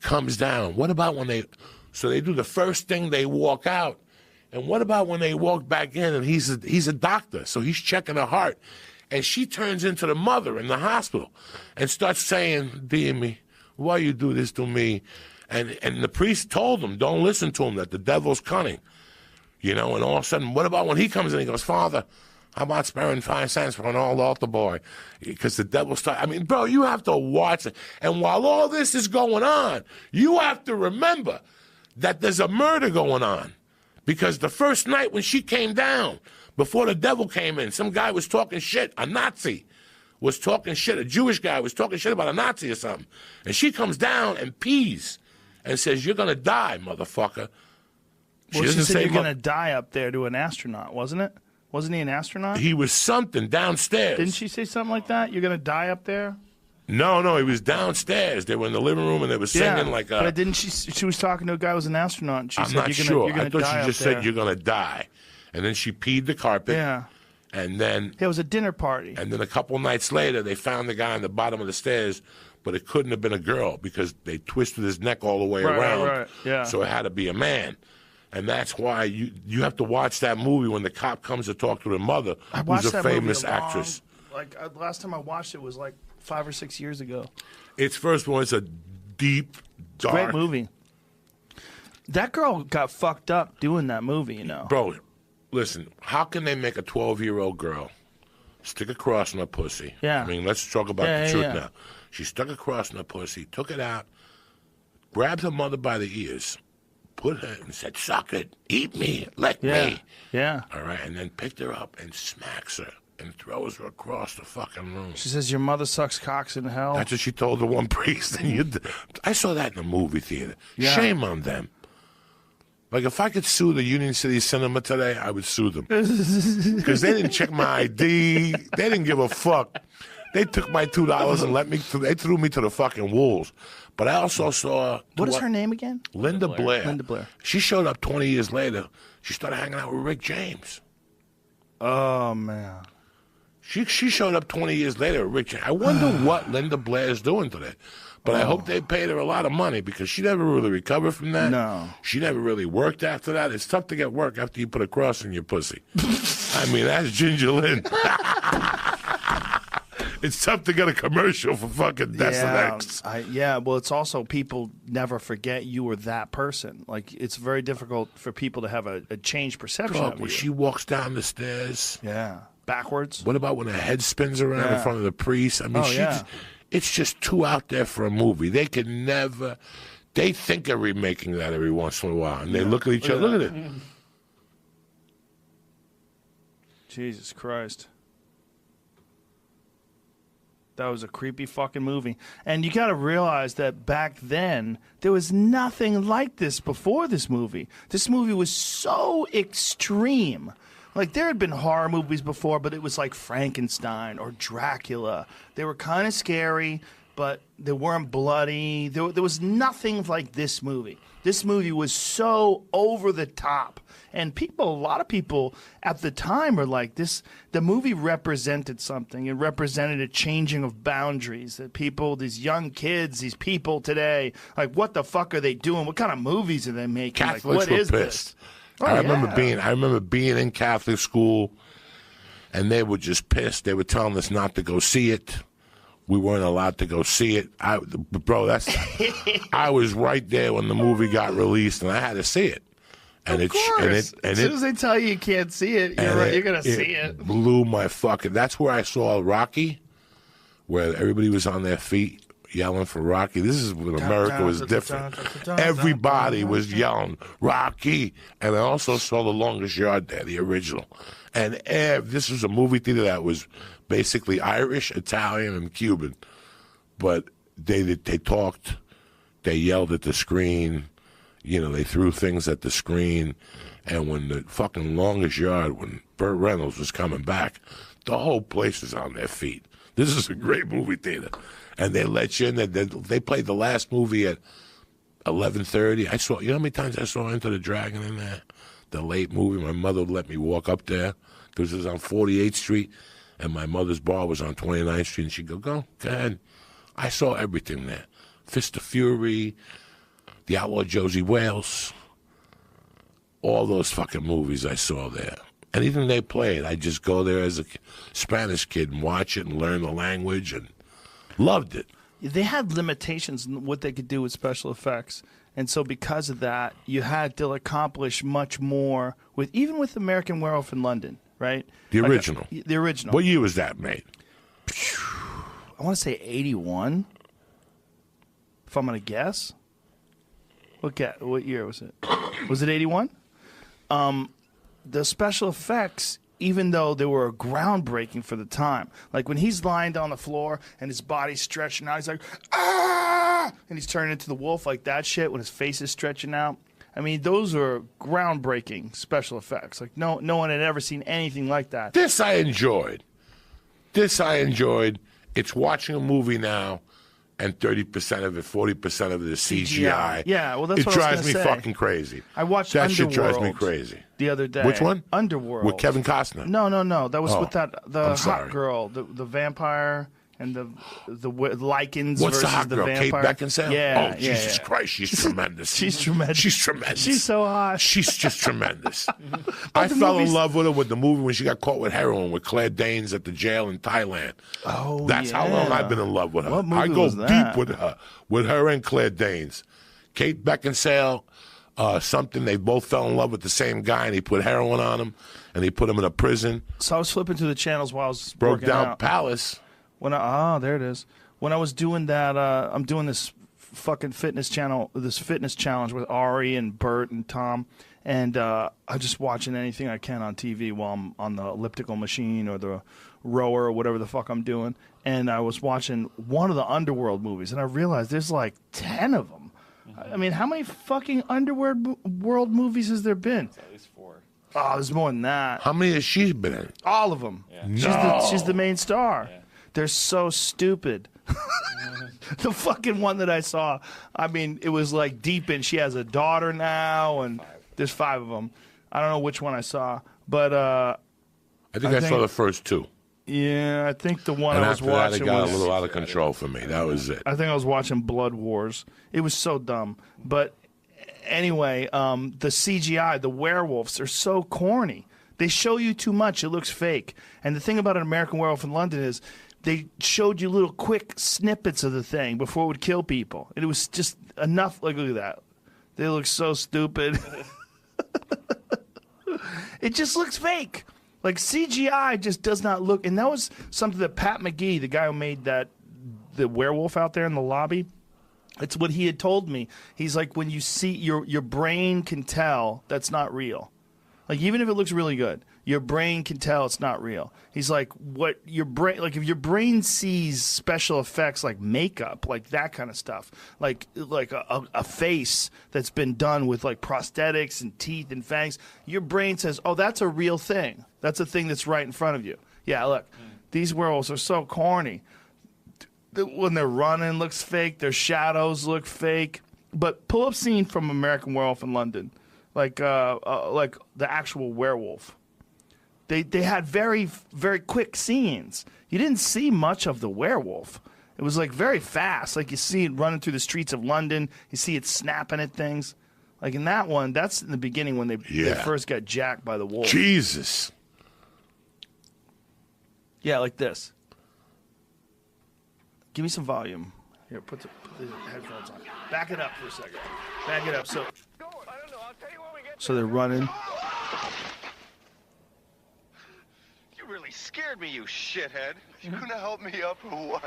comes down. What about when so they do the first thing, they walk out. And what about when they walk back in and he's a doctor, so he's checking her heart. And she turns into the mother in the hospital and starts saying, dear me, why you do this to me? And the priest told him, don't listen to him, that the devil's cunning. You know, and all of a sudden, what about when he comes in, he goes, Father, how about sparing 5 cents for an old altar boy? Because the devil I mean, bro, you have to watch it. And while all this is going on, you have to remember that there's a murder going on. Because the first night when she came down, before the devil came in, some guy was talking shit, a Nazi was talking shit, a Jewish guy was talking shit about a Nazi or something. And she comes down and pees and says, you're going to die, motherfucker. She said you're going to die up there to an astronaut, wasn't it? Wasn't he an astronaut? He was something downstairs. Didn't she say something like that? You're going to die up there? No, he was downstairs. They were in the living room and they were singing like a... But didn't she was talking to a guy who was an astronaut. And she I'm said, not sure. I thought she just said, you're going to die. And then she peed the carpet. Yeah. And then... It was a dinner party. And then a couple nights later, they found the guy on the bottom of the stairs, but it couldn't have been a girl because they twisted his neck all the way around. Right, yeah. So it had to be a man. And that's why you have to watch that movie when the cop comes to talk to the mother, who's a famous actress. Last time I watched it was like 5 or 6 years ago. Its first one is a deep, dark... Great movie. That girl got fucked up doing that movie, you know. Bro, listen, how can they make a 12-year-old girl stick a cross in her pussy? Yeah. I mean, let's talk about the truth now. She stuck a cross in her pussy, took it out, grabbed her mother by the ears, put her and said, suck it, eat me, let me. Yeah. All right, and then picked her up and smacks her and throws her across the fucking room. She says, your mother sucks cocks in hell. That's what she told the one priest. I saw that in a movie theater. Yeah. Shame on them. Like, if I could sue the Union City Cinema today, I would sue them. Because they didn't check my ID. They didn't give a fuck. They took my $2 and they threw me to the fucking wolves. But I also saw... What is her name again? Linda Blair. Linda Blair. She showed up 20 years later. She started hanging out with Rick James. Oh, man. She showed up 20 years later with Rick James. I wonder what Linda Blair is doing today. But I hope they paid her a lot of money because she never really recovered from that. No. She never really worked after that. It's tough to get work after you put a cross in your pussy. I mean, that's Ginger Lynn. It's tough to get a commercial for fucking Desinex. Well, it's also people never forget you were that person. Like, it's very difficult for people to have a changed perception of you. When she walks down the stairs. Yeah. Backwards. What about when her head spins around in front of the priest? I mean, it's just too out there for a movie. They can never... They think of remaking that every once in a while. And they look at each other. Look at it. Jesus Christ. That was a creepy fucking movie. And you got to realize that back then, there was nothing like this before this movie. This movie was so extreme. Like, there had been horror movies before, but it was like Frankenstein or Dracula. They were kind of scary, but they weren't bloody. There was nothing like this movie. This movie was so over the top. And a lot of people at the time were like, the movie represented something. It represented a changing of boundaries. That people, these young kids, these people today, like, what the fuck are they doing? What kind of movies are they making? Catholics like, what were is pissed. this? Oh, I remember being in Catholic school, and they were just pissed. They were telling us not to go see it. We weren't allowed to go see it. I was right there when the movie got released, and I had to see it. And of course. As soon as they tell you can't see it, you're going to see it. Blew my fucking... That's where I saw Rocky, where everybody was on their feet yelling for Rocky. This is when America was different. Everybody was yelling, Rocky. And I also saw The Longest Yard there, the original. And this was a movie theater that was basically Irish, Italian, and Cuban. But they talked, they yelled at the screen, they threw things at the screen. And when the fucking Longest Yard, when Burt Reynolds was coming back, the whole place was on their feet. This is a great movie theater. And they let you in. They played the last movie at 11:30. I saw, you know how many times I saw Enter the Dragon in there? The late movie. My mother would let me walk up there because it was on 48th Street, and my mother's bar was on 29th Street, and she'd go ahead. I saw everything there. Fist of Fury, The Outlaw Josie Wales, all those fucking movies I saw there. Anything they played, I'd just go there as a Spanish kid and watch it and learn the language, and loved it. They had limitations in what they could do with special effects. And so because of that, you had to accomplish much more even with American Werewolf in London, right? The original. The original. What year was that made? I want to say 81, if I'm going to guess. What year was it? Was it 81? The special effects, even though they were groundbreaking for the time, like when he's lying down on the floor and his body's stretching out, he's like, ah, and he's turning into the wolf like that shit when his face is stretching out. I mean, those are groundbreaking special effects. Like no one had ever seen anything like that. This I enjoyed. It's watching a movie now, and 30% of it, 40% of it is CGI. Yeah, well, that's what I was drives me gonna say. Fucking crazy. I watched that Underworld shit drives me crazy. The other day. Which one? Underworld. With Kevin Costner. No. That was with the I'm sorry. hot girl, the vampire, and the lichens What's versus the hot girl? vampire. Kate Beckinsale? Yeah. Oh, Jesus Christ, she's tremendous. She's tremendous. She's tremendous. She's so hot. She's just tremendous. I fell in love with her with the movie when she got caught with heroin with Claire Danes at the jail in Thailand. Oh, That's how long I've been in love with her. What movie I go was that? deep with her and Claire Danes. Kate Beckinsale, something, they both fell in love with the same guy, and he put heroin on him, and he put him in a prison. So I was flipping through the channels while I was Broke working down out. Palace. There it is. When I was doing that, I'm doing this fucking fitness channel, this fitness challenge with Ari and Bert and Tom, and I'm just watching anything I can on TV while I'm on the elliptical machine or the rower or whatever the fuck I'm doing. And I was watching one of the Underworld movies, and I realized there's like 10 of them. I mean, how many fucking Underworld movies has there been? At least 4. Oh, there's more than that. How many has she been in? All of them. Yeah. She's the main star. Yeah. They're so stupid. The fucking one that I saw, I mean, it was like deep in. She has a daughter now, and there's 5 of them. I don't know which one I saw, but I think I saw the first 2. Yeah, I think the one And I was after that, watching it got was a little out of control for me. That was it. I think I was watching Blood Wars. It was so dumb. But anyway, the CGI, the werewolves are so corny. They show you too much. It looks fake. And the thing about an American Werewolf in London is they showed you little quick snippets of the thing before it would kill people. And it was just enough. Like, look at that. They look so stupid. It just looks fake. Like, CGI just does not look. And that was something that Pat McGee, the guy who made the werewolf out there in the lobby, it's what he had told me. He's like, when you see, your brain can tell that's not real. Like, even if it looks really good, your brain can tell it's not real. He's like, what your brain, like if your brain sees special effects like makeup, like that kind of stuff, like a face that's been done with like prosthetics and teeth and fangs, your brain says, oh, that's a real thing. That's a thing that's right in front of you. Yeah, look, these werewolves are so corny. when they're running looks fake. Their shadows look fake. But pull up scene from American Werewolf in London, like the actual werewolf. They had very, very quick scenes. You didn't see much of the werewolf. It was like very fast. Like you see it running through the streets of London. You see it snapping at things. Like in that one, that's in the beginning when they first got jacked by the wolf. Jesus. Yeah, like this. Give me some volume. Here, put the headphones on. Back it up for a second. Back it up. So they're running. You really scared me, you shithead. You gonna help me up or what?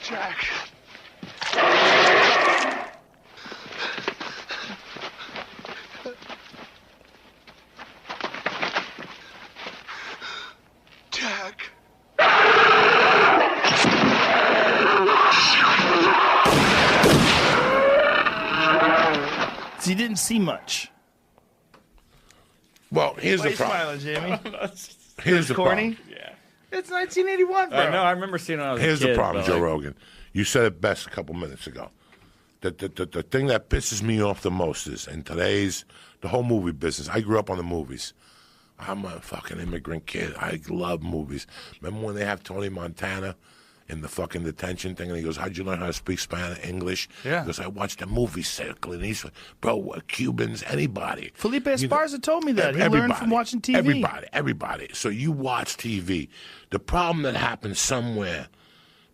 Jack. Jack. So you didn't see much. Well, here's Why the problem. you smiling, Jamie? Here's the corny? problem. Yeah. It's 1981, bro. No, I remember seeing it when I was Here's a kid. the problem, but, Joe like, Rogan. You said it best a couple minutes ago. The thing that pisses me off the most is in today's the whole movie business. I grew up on the movies. I'm a fucking immigrant kid. I love movies. Remember when they have Tony Montana in the fucking detention thing, and he goes, "How'd you learn how to speak Spanish, English?" Yeah. Because I watched the movie Clint Eastwood. Bro, what, Cubans, anybody. Felipe You know, Esparza told me that. He learned from watching TV. Everybody. So you watch TV. The problem that happens somewhere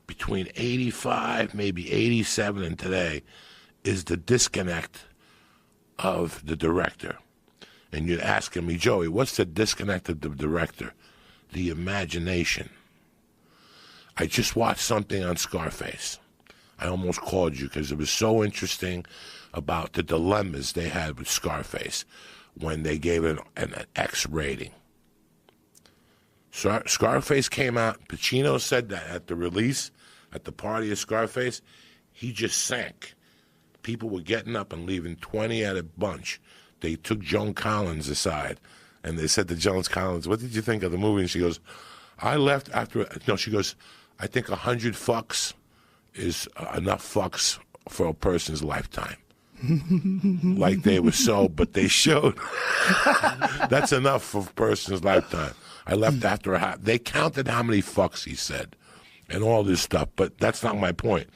between 85, maybe 87 and today is the disconnect of the director. And you're asking me, Joey, what's the disconnect of the director? The imagination. I just watched something on Scarface. I almost called you because it was so interesting about the dilemmas they had with Scarface when they gave it an X rating. Scarface came out. Pacino said that at the release, at the party of Scarface, he just sank. People were getting up and leaving 20 at a bunch. They took Joan Collins aside, and they said to Joan Collins, "What did you think of the movie?" And she goes, "I left after." No, she goes, "I think 100 fucks is enough fucks for a person's lifetime." Like they were so, but they showed that's enough for a person's lifetime. I left after a half. They counted how many fucks he said and all this stuff, but that's not my point.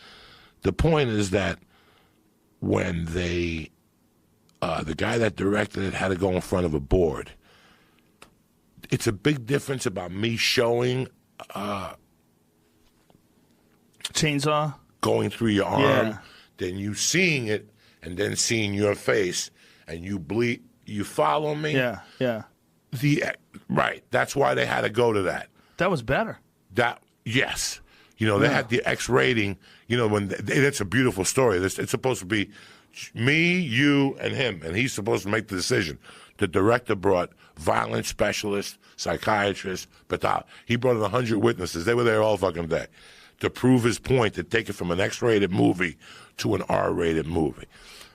The point is that when they, the guy that directed it had to go in front of a board. It's a big difference about me showing Chainsaw? going through your arm Yeah. than you seeing it and then seeing your face and you bleed. You follow me? Yeah, yeah. Right. That's why they had to go to that. That was better. Yes. You know, they had the X rating. You know, that's a beautiful story. It's supposed to be me, you, and him, and he's supposed to make the decision. The director brought violence specialists, psychiatrists, but he brought in 100 witnesses. They were there all fucking day to prove his point, to take it from an X-rated movie to an R-rated movie.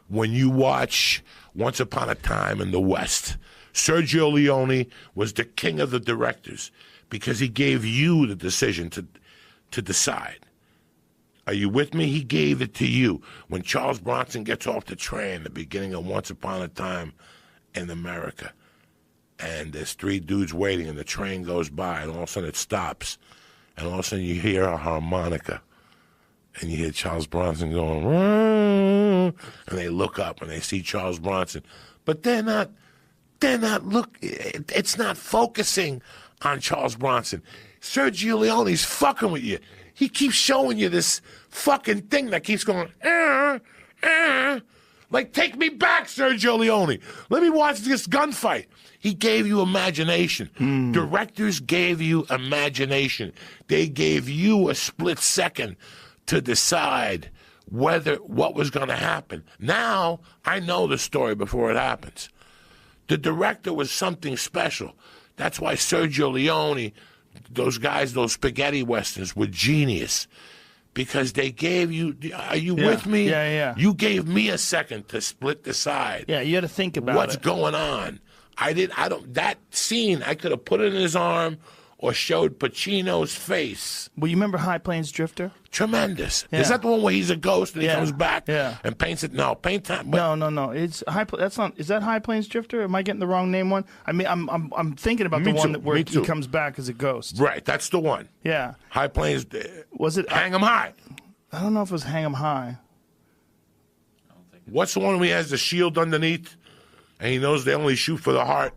When you watch Once Upon a Time in the West, Sergio Leone was the king of the directors because he gave you the decision to decide. Are you with me? He gave it to you. When Charles Bronson gets off the train, the beginning of Once Upon a Time in America, and there's three dudes waiting, and the train goes by, and all of a sudden it stops, and all of a sudden you hear a harmonica, and you hear Charles Bronson going, "Rrrr," and they look up and they see Charles Bronson, but they're not. It's not focusing on Charles Bronson. Sergio Leone's fucking with you. He keeps showing you this fucking thing that keeps going, like, take me back, Sergio Leone. Let me watch this gunfight. He gave you imagination. Directors gave you imagination. They gave you a split second to decide what was going to happen. Now, I know the story before it happens. The director was something special. That's why Sergio Leone those guys, those spaghetti westerns were genius because they gave you. Are you with me? Yeah. You gave me a second to split the side. Yeah, you had to think about what's it. going on. That scene, I could have put it in his arm or showed Pacino's face. Well, you remember High Plains Drifter? Tremendous. Yeah. Is that the one where he's a ghost and he comes back Yeah. and paints it? No, paint time. No. It's that's not. Is that High Plains Drifter? Am I getting the wrong name one? I mean, I'm thinking about the one where he comes back as a ghost. Right, that's the one. Yeah. High Plains. Was it Hang 'em High? I don't know if it was Hang 'em High. What's the one where he has the shield underneath and he knows they only shoot for the heart?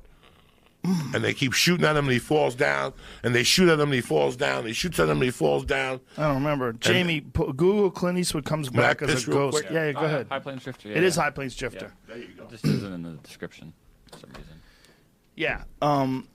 And they keep shooting at him and he falls down. And they shoot at him and he falls down. He shoots at him and he falls down. I don't remember. Jamie, Google Clint Eastwood comes back as a ghost. Quick? Yeah, go ahead. High Plains Drifter. It is High Plains Drifter. There you go. It just isn't in the description for some reason. Yeah.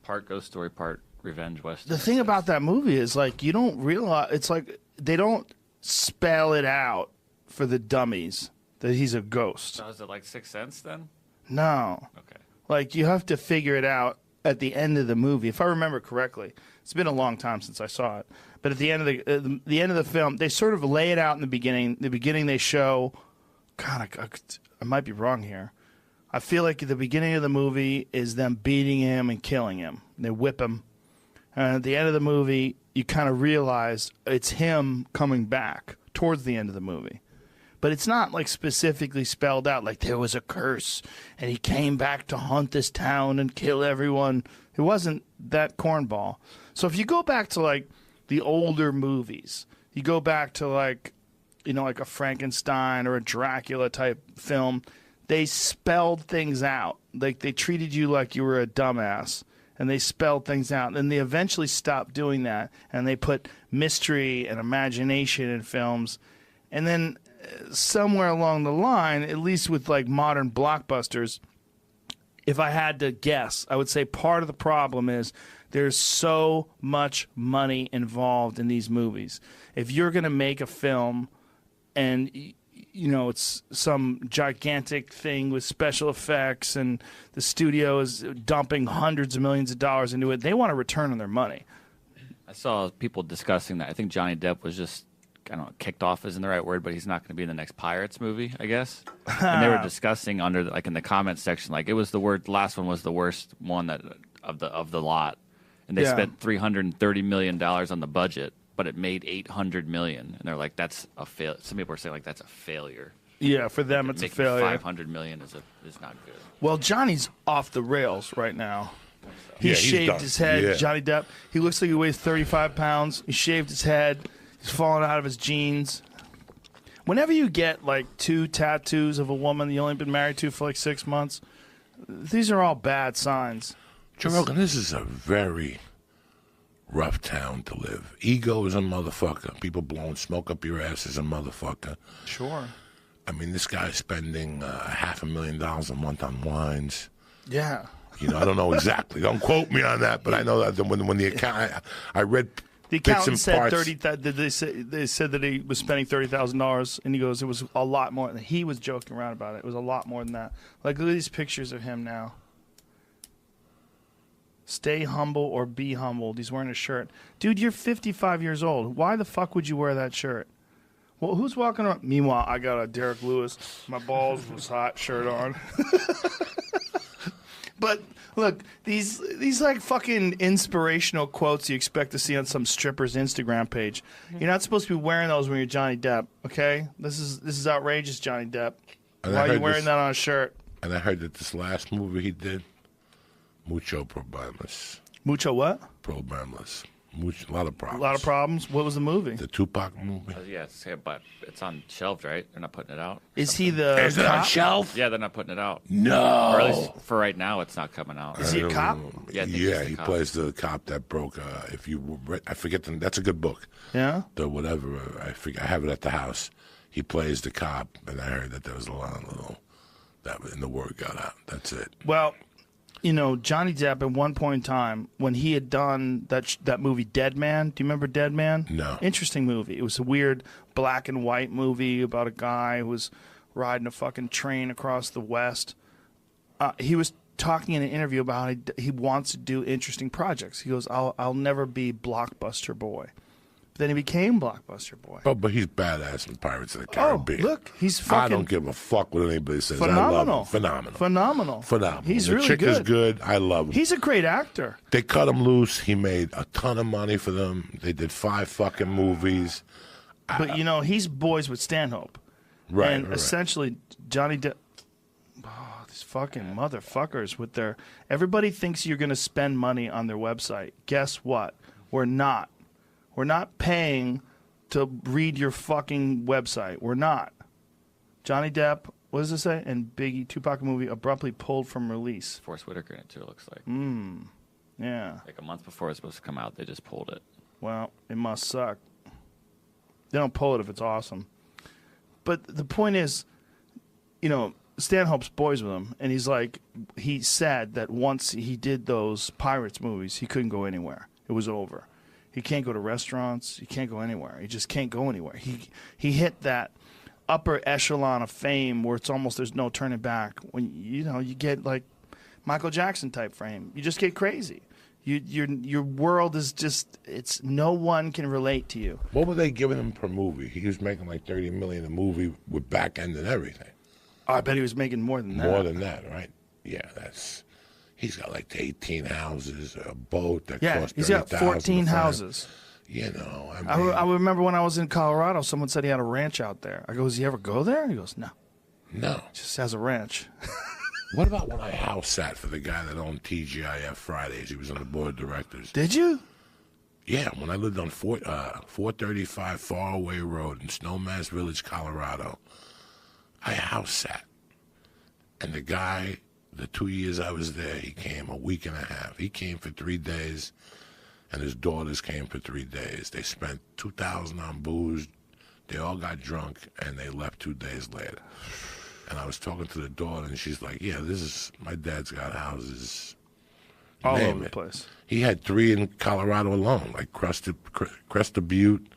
Part ghost story, part revenge western. The thing about that movie is like you don't realize it's like they don't spell it out for the dummies that he's a ghost. So is it like Sixth Sense then? No. Okay. Like you have to figure it out at the end of the movie, if I remember correctly. It's been a long time since I saw it, but at the end of the end of the film, they sort of lay it out in the beginning. The beginning, they show. God, I might be wrong here. I feel like the beginning of the movie is them beating him and killing him. They whip him, and at the end of the movie, you kind of realize it's him coming back towards the end of the movie. But it's not like specifically spelled out like there was a curse and he came back to haunt this town and kill everyone. It wasn't that cornball. So if you go back to like the older movies, you go back to like, you know, like a Frankenstein or a Dracula type film, they spelled things out. Like they treated you like you were a dumbass and they spelled things out. And they eventually stopped doing that and they put mystery and imagination in films. And then somewhere along the line, at least with like modern blockbusters, if I had to guess, I would say part of the problem is there's so much money involved in these movies. If you're going to make a film and you know it's some gigantic thing with special effects and the studio is dumping hundreds of millions of dollars into it, they want a return on their money. I saw people discussing that. I think Johnny Depp was just, I don't know, kicked off isn't the right word, but he's not going to be in the next Pirates movie, I guess. And they were discussing under, like in the comments section, like it was the last one was the worst one of the lot, and they spent $330 million on the budget, but it made $800 million, and they're like, that's a fail. Some people are saying like that's a failure. Yeah, for them it's a failure. $500 million is not good. Well, Johnny's off the rails right now. He he's shaved done. his head. Yeah. Johnny Depp. He looks like he weighs 35 pounds. He shaved his head. He's falling out of his jeans. Whenever you get like 2 tattoos of a woman you only been married to for like 6 months, these are all bad signs. Joe Rogan, this is a very rough town to live. Ego is a motherfucker. People blowing smoke up your ass is a motherfucker. Sure. I mean, this guy's spending $500,000 a month on wines. Yeah. You know, I don't know exactly. Don't quote me on that, but I know that when the account, I read The bits accountant and said parts. they said that he was spending $30,000, and he goes, it was a lot more. And he was joking around about it. It was a lot more than that. Like, look at these pictures of him now. Stay humble or be humbled. He's wearing a shirt. Dude, you're 55 years old. Why the fuck would you wear that shirt? Well, who's walking around? Meanwhile, I got a Derek Lewis, my balls was hot shirt on. But look, these like fucking inspirational quotes you expect to see on some stripper's Instagram page. You're not supposed to be wearing those when you're Johnny Depp, okay? This is outrageous, Johnny Depp. Why are you wearing that on a shirt? And I heard that this last movie he did, mucho problemas. Mucho what? Problemas. A lot of problems. A lot of problems. What was the movie? The Tupac movie. Yeah, but it's on shelved, right? They're not putting it out. Is he the Is it on cop? shelf? Yeah, they're not putting it out. No. Or at least for right now, it's not coming out. Is he a cop? Yeah, I think he's the he cop. plays the cop that broke. I forget the. That's a good book. Yeah. The whatever. I forget. I have it at the house. He plays the cop, and I heard that there was a lot of little that, and the word got out. That's it. Well, you know, Johnny Depp at one point in time, when he had done that movie Dead Man, do you remember Dead Man? No. Interesting movie. It was a weird black and white movie about a guy who was riding a fucking train across the West. He was talking in an interview about how he wants to do interesting projects. He goes, I'll never be Blockbuster Boy. But then he became Blockbuster Boy. Oh, but he's badass in Pirates of the Caribbean. Oh, look, he's fucking... I don't give a fuck what anybody says. Phenomenal. I love him. Phenomenal. He's the really chick good. is good. I love him. He's a great actor. They cut him loose. He made a ton of money for them. They did 5 fucking movies. But, you know, he's boys with Stanhope. Right, And right. essentially, Johnny Depp... Oh, these fucking motherfuckers with their... Everybody thinks you're going to spend money on their website. Guess what? We're not. We're not paying to read your fucking website. We're not. Johnny Depp, what does it say? And Biggie, Tupac movie abruptly pulled from release. Forrest Whitaker in it too, it looks like. Yeah. Like a month before it was supposed to come out, they just pulled it. Well, it must suck. They don't pull it if it's awesome. But the point is, you know, Stanhope's boys with him, and he's like, he said that once he did those Pirates movies, he couldn't go anywhere. It was over. He can't go to restaurants. He can't go anywhere. He just can't go anywhere. He hit that upper echelon of fame where it's almost there's no turning back. When you know you get like Michael Jackson type fame, you just get crazy. Your world is just it's no one can relate to you. What were they giving him per movie? He was making like $30 million a movie with back end and everything. Oh, I bet he was making more than that. More than that, right? Yeah, that's. He's got like 18 houses, a boat that cost he's got 30,000 14 to find. houses. You know, I remember when I was in Colorado, someone said he had a ranch out there. I go, does he ever go there? He goes, no. No. Just has a ranch. What about when I house sat for the guy that owned TGIF Fridays? He was on the board of directors. Did you? Yeah, when I lived on 435 Faraway Road in Snowmass Village, Colorado, I house sat. And the guy, the 2 years I was there, he came a week and a half. He came for 3 days, and his daughters came for 3 days. They spent $2,000 on booze. They all got drunk, and they left 2 days later. And I was talking to the daughter, and she's like, yeah, this is, my dad's got houses all name over the it. place. He had 3 in Colorado alone, like Cresta Butte,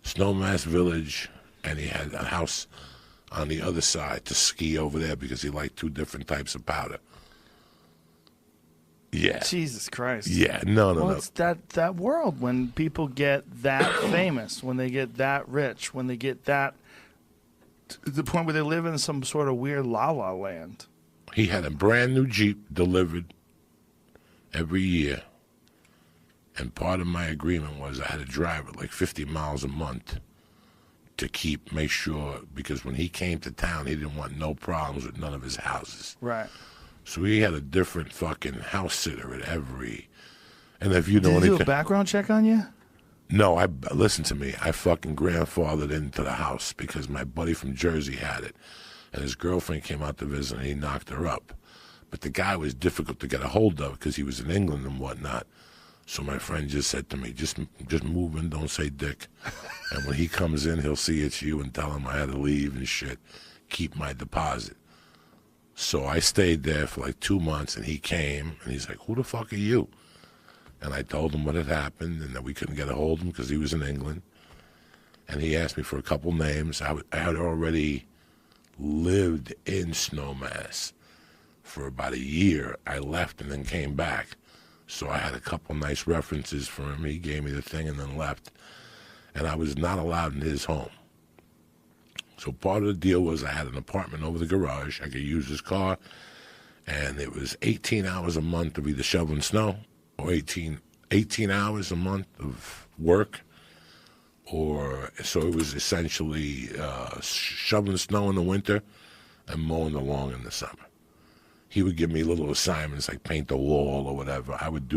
Snowmass Village, and he had a house on the other side to ski over there because he liked 2 different types of powder. Yeah. Jesus Christ. Yeah, no. It's that world when people get that famous, when they get that rich, when they get that to the point where they live in some sort of weird la-la land. He had a brand new Jeep delivered every year, and part of my agreement was I had to drive it like 50 miles a month to make sure, because when he came to town, he didn't want no problems with none of his houses. Right. So he had a different fucking house sitter at every. And if you know Did he anything, do a background check on you? no, listen to me. I fucking grandfathered into the house because my buddy from Jersey had it, and his girlfriend came out to visit, and he knocked her up. But the guy was difficult to get a hold of because he was in England and whatnot. So my friend just said to me, just move in, don't say dick. And when he comes in, he'll see it's you and tell him I had to leave and shit. Keep my deposit. So I stayed there for like 2 months, and he came, and he's like, who the fuck are you? And I told him what had happened and that we couldn't get a hold of him because he was in England. And he asked me for a couple names. I had already lived in Snowmass for about a year. I left and then came back. So I had a couple nice references for him. He gave me the thing and then left. And I was not allowed in his home. So part of the deal was I had an apartment over the garage. I could use his car. And it was 18 hours a month of either shoveling snow or 18 hours a month of work. So it was essentially shoveling snow in the winter and mowing the lawn in the summer. He would give me little assignments like paint the wall or whatever. I would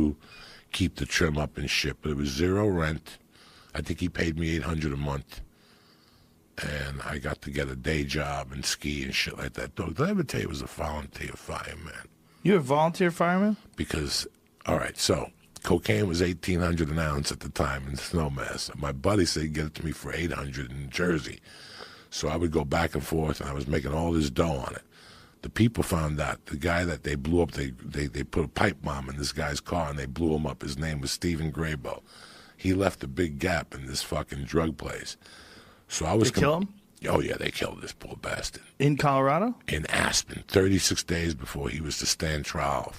keep the trim up and shit, but it was 0 rent. I think he paid me $800 a month, and I got to get a day job and ski and shit like that. Did I ever tell you it was a volunteer fireman? You're a volunteer fireman? Because, all right, so cocaine was $1,800 an ounce at the time in Snowmass. My buddy said he'd get it to me for $800 in Jersey. So I would go back and forth, and I was making all this dough on it. The people found out. The guy that they blew up, they put a pipe bomb in this guy's car, and they blew him up. His name was Stephen Graybo. He left a big gap in this fucking drug place. So I was... Did they kill him? Oh, yeah, they killed this poor bastard. In Colorado? In Aspen, 36 days before he was to stand trial.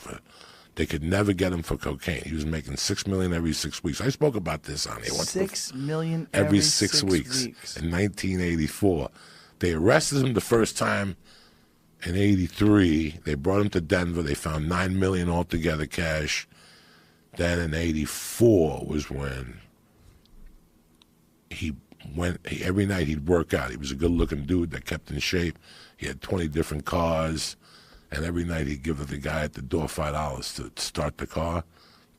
They could never get him for cocaine. He was making $6 million every 6 weeks. I spoke about this on here. $6 million every 6 weeks. In 1984. They arrested him the first time in 83. They brought him to Denver. They found $9 million altogether cash. Then in 84 was when he went. Every night he'd work out. He was a good-looking dude that kept in shape. He had 20 different cars. And every night he'd give the guy at the door $5 to start the car.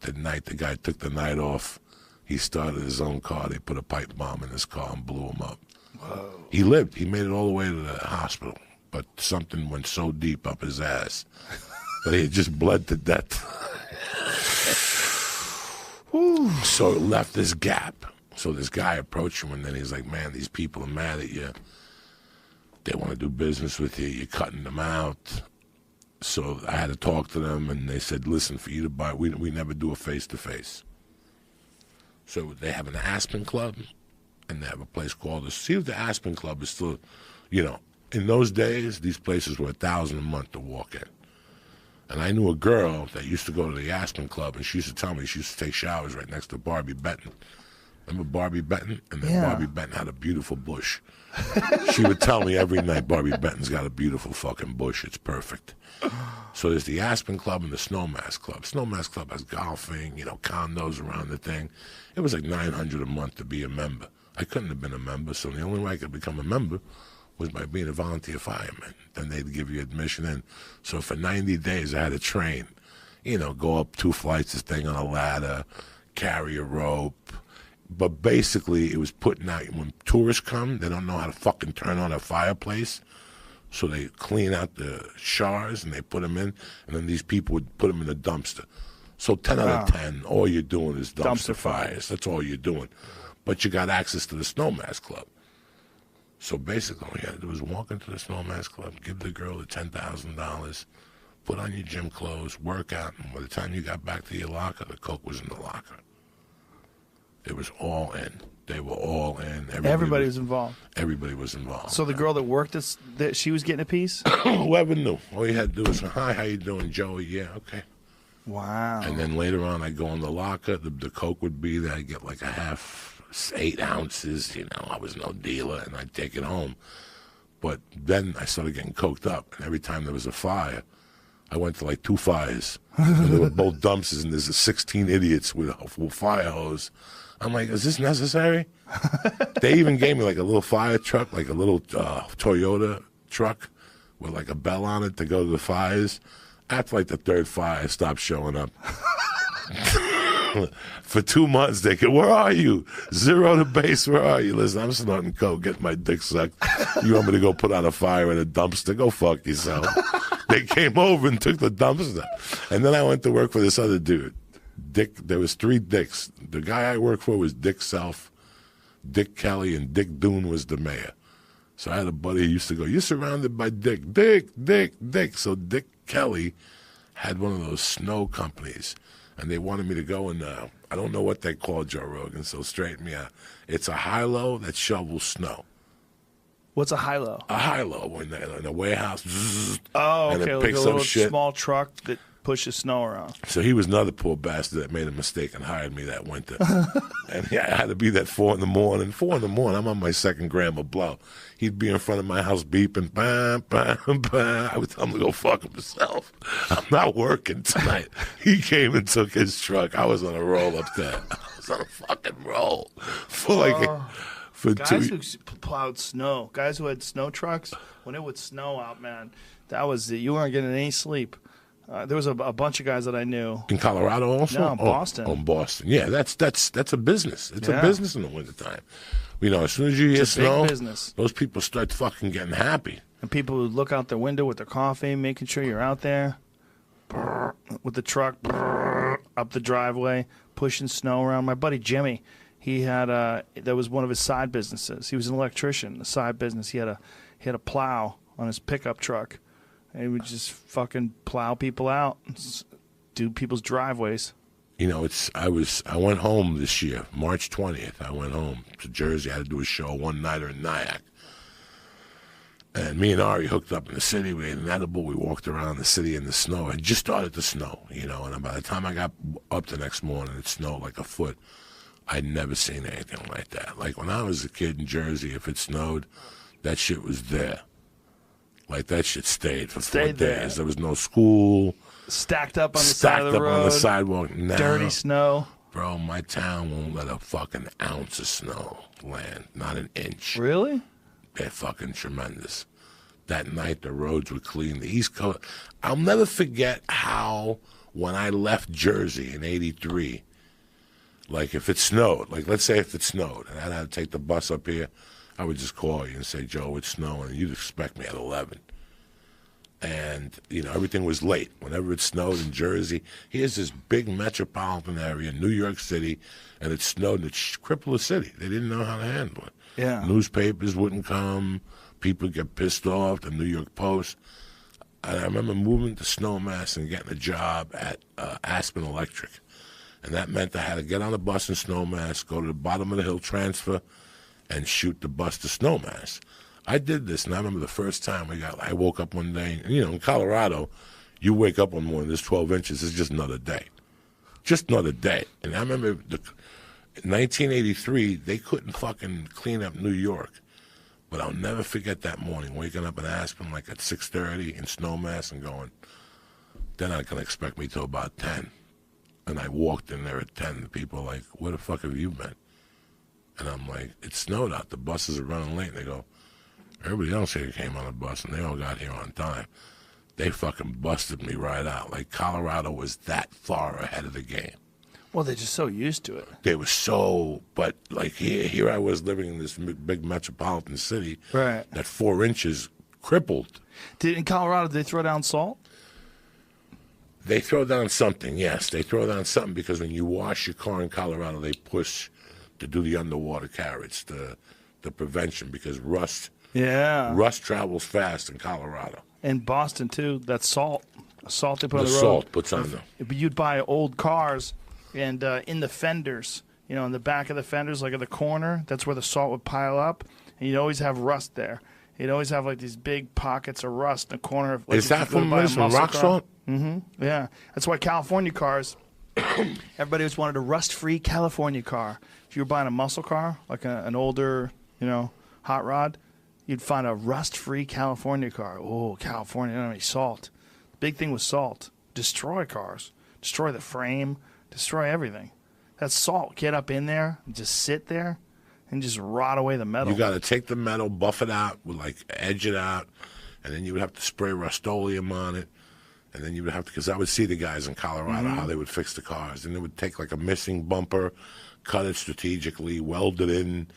The night the guy took the night off, he started his own car. They put a pipe bomb in his car and blew him up. Whoa. He lived. He made it all the way to the hospital. But something went so deep up his ass that he had just bled to death. So it left this gap. So this guy approached him, and then he's like, man, these people are mad at you. They want to do business with you. You're cutting them out. So I had to talk to them, and they said, listen, for you to buy, we never do a face-to-face. So they have an Aspen Club, and they have a place called see if the Aspen Club is still, in those days, these places were $1,000 a month to walk in. And I knew a girl that used to go to the Aspen Club, and she used to tell me she used to take showers right next to Barbie Benton. Remember Barbie Benton? And then Barbie Benton had a beautiful bush. She would tell me every night, Barbie Benton's got a beautiful fucking bush. It's perfect. So there's the Aspen Club and the Snowmass Club. Snowmass Club has golfing, condos around the thing. It was like $900 a month to be a member. I couldn't have been a member, so the only way I could become a member was by being a volunteer fireman. Then they'd give you admission in. So for 90 days, I had to train, go up 2 flights of thing on a ladder, carry a rope. But basically, it was putting out, when tourists come, they don't know how to fucking turn on a fireplace. So they clean out the showers and they put them in, and then these people would put them in a dumpster. So 10 out of 10, all you're doing is dumpster fires. That's all you're doing. But you got access to the Snowmass Club. So basically, all you had to do was walk into the Snowmass Club, give the girl the $10,000, put on your gym clothes, work out, and by the time you got back to your locker, the coke was in the locker. It was all in. They were all in. Everybody was involved. Everybody was involved. So the girl that worked that she was getting a piece? Whoever knew. All you had to do was, hi, how you doing, Joey? Yeah, okay. Wow. And then later on, I'd go in the locker. The coke would be there. I'd get like a half, 8 ounces. I was no dealer, and I'd take it home. But then I started getting coked up, and every time there was a fire, I went to like 2 fires. And there were both dumpsters, and there's 16 idiots with a fire hose. I'm like, is this necessary? They even gave me like a little fire truck, like a little Toyota truck with like a bell on it to go to the fires. After like the 3rd fire, I stopped showing up. For 2 months, they go, where are you? 0 to base, where are you? Listen, I'm snorting coke, getting my dick sucked. You want me to go put out a fire in a dumpster? Go fuck yourself. They came over and took the dumpster. And then I went to work for this other dude. Dick, there was 3 Dicks. The guy I worked for was Dick Self, Dick Kelly, and Dick Doon was the mayor. So I had a buddy who used to go, you're surrounded by Dick, Dick, Dick, Dick. So Dick Kelly had one of those snow companies, and they wanted me to go and, I don't know what they call Joe Rogan, so straighten me out. It's a high-low that shovels snow. What's a high-low? A high-low in a warehouse. Oh, okay, and it like picks a little up shit. Small truck that pushes snow around. So he was another poor bastard that made a mistake and hired me that winter. And I had to be there 4 in the morning. 4 in the morning, I'm on my 2nd gram of blow. He'd be in front of my house beeping, bam, bam, bam. I would tell him to go fuck himself. I'm not working tonight. He came and took his truck. I was on a roll up there. I was on a fucking roll. For guys who plowed snow, guys who had snow trucks, when it would snow out, man, that was it. You weren't getting any sleep. There was a bunch of guys that I knew. In Colorado also? No, in Boston. Oh, in Boston. Yeah, that's a business. It's a business in the wintertime. As soon as you hear snow, business. Those people start fucking getting happy. And people would look out their window with their coffee, making sure you're out there with the truck up the driveway, pushing snow around. My buddy Jimmy, he had that was one of his side businesses. He was an electrician, a side business. He had a plow on his pickup truck. And he would just fucking plow people out, do people's driveways. I went home this year, March 20th. I went home to Jersey. I had to do a show one-nighter in Nyack. And me and Ari hooked up in the city. We ate an edible. We walked around the city in the snow. It just started to snow, you know. And by the time I got up the next morning, it snowed like a foot. I'd never seen anything like that. Like when I was a kid in Jersey, if it snowed, that shit was there. Like that shit stayed for 4 days. There was no school. Stacked up on the side of the road. On the sidewalk. Now, dirty snow. Bro, my town won't let a fucking ounce of snow land. Not an inch. Really? They're fucking tremendous. That night, the roads were clean. The East Coast. I'll never forget how, when I left Jersey in '83, like if it snowed, like let's say if it snowed, and I had to take the bus up here, I would just call you and say, Joe, it's snowing. And you'd expect me at 11. And, you know, everything was late. Whenever it snowed in Jersey, here's this big metropolitan area, New York City, and it snowed and it crippled the city. They didn't know how to handle it. Yeah. Newspapers wouldn't come. People get pissed off. The New York Post. And I remember moving to Snowmass and getting a job at Aspen Electric. And that meant I had to get on the bus in Snowmass, go to the bottom of the hill, transfer, and shoot the bus to Snowmass. I did this, and I remember the first time I woke up one day, and, you know, in Colorado, you wake up one morning, there's 12 inches, it's just another day. Just another day. And I remember in 1983, they couldn't fucking clean up New York. But I'll never forget that morning, waking up in Aspen like at 6:30 in Snowmass and going, they're not going to expect me till about 10. And I walked in there at 10, the people were like, where the fuck have you been? And I'm like, it snowed out, the buses are running late. And they go, everybody else here came on the bus, and they all got here on time. They fucking busted me right out. Like, Colorado was that far ahead of the game. Well, they're just so used to it. They were so, but, like, here I was living in this big metropolitan city. Right. That 4 inches crippled. In Colorado, did they throw down salt? They throw down something, yes. They throw down something because when you wash your car in Colorado, they push to do the underwater carriage, the prevention, because rust travels fast in Colorado. In Boston, too, that's salt. Salt they put on the road. Salt puts on them. But you'd buy old cars, and in the fenders, you know, in the back of the fenders, like at the corner, that's where the salt would pile up, and you'd always have rust there. You'd always have, like, these big pockets of rust in the corner. Of, like, is that from rock salt? Mm-hmm. Yeah. That's why California cars, everybody always wanted a rust-free California car. If you were buying a muscle car, like an older, you know, hot rod, you'd find a rust-free California car. Oh, California, don't have any salt. The big thing was salt. Destroy cars. Destroy the frame. Destroy everything. That's salt. Get up in there and just sit there and just rot away the metal. You got to take the metal, buff it out, edge it out, and then you would have to spray Rust-Oleum on it. And then you would have to, because I would see the guys in Colorado, how they would fix the cars. And they would take like a missing bumper, cut it strategically, weld it in,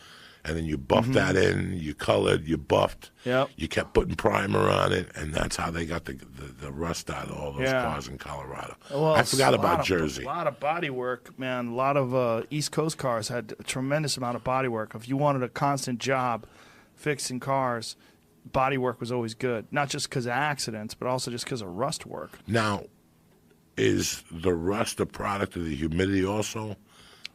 and then you buffed that in, you colored, you buffed. Yep. You kept putting primer on it, and that's how they got the rust out of all those cars in Colorado. Well, I forgot about Jersey. A lot of body work, man. A lot of East Coast cars had a tremendous amount of body work. If you wanted a constant job fixing cars, body work was always good. Not just because of accidents, but also just because of rust work. Now, is the rust a product of the humidity also?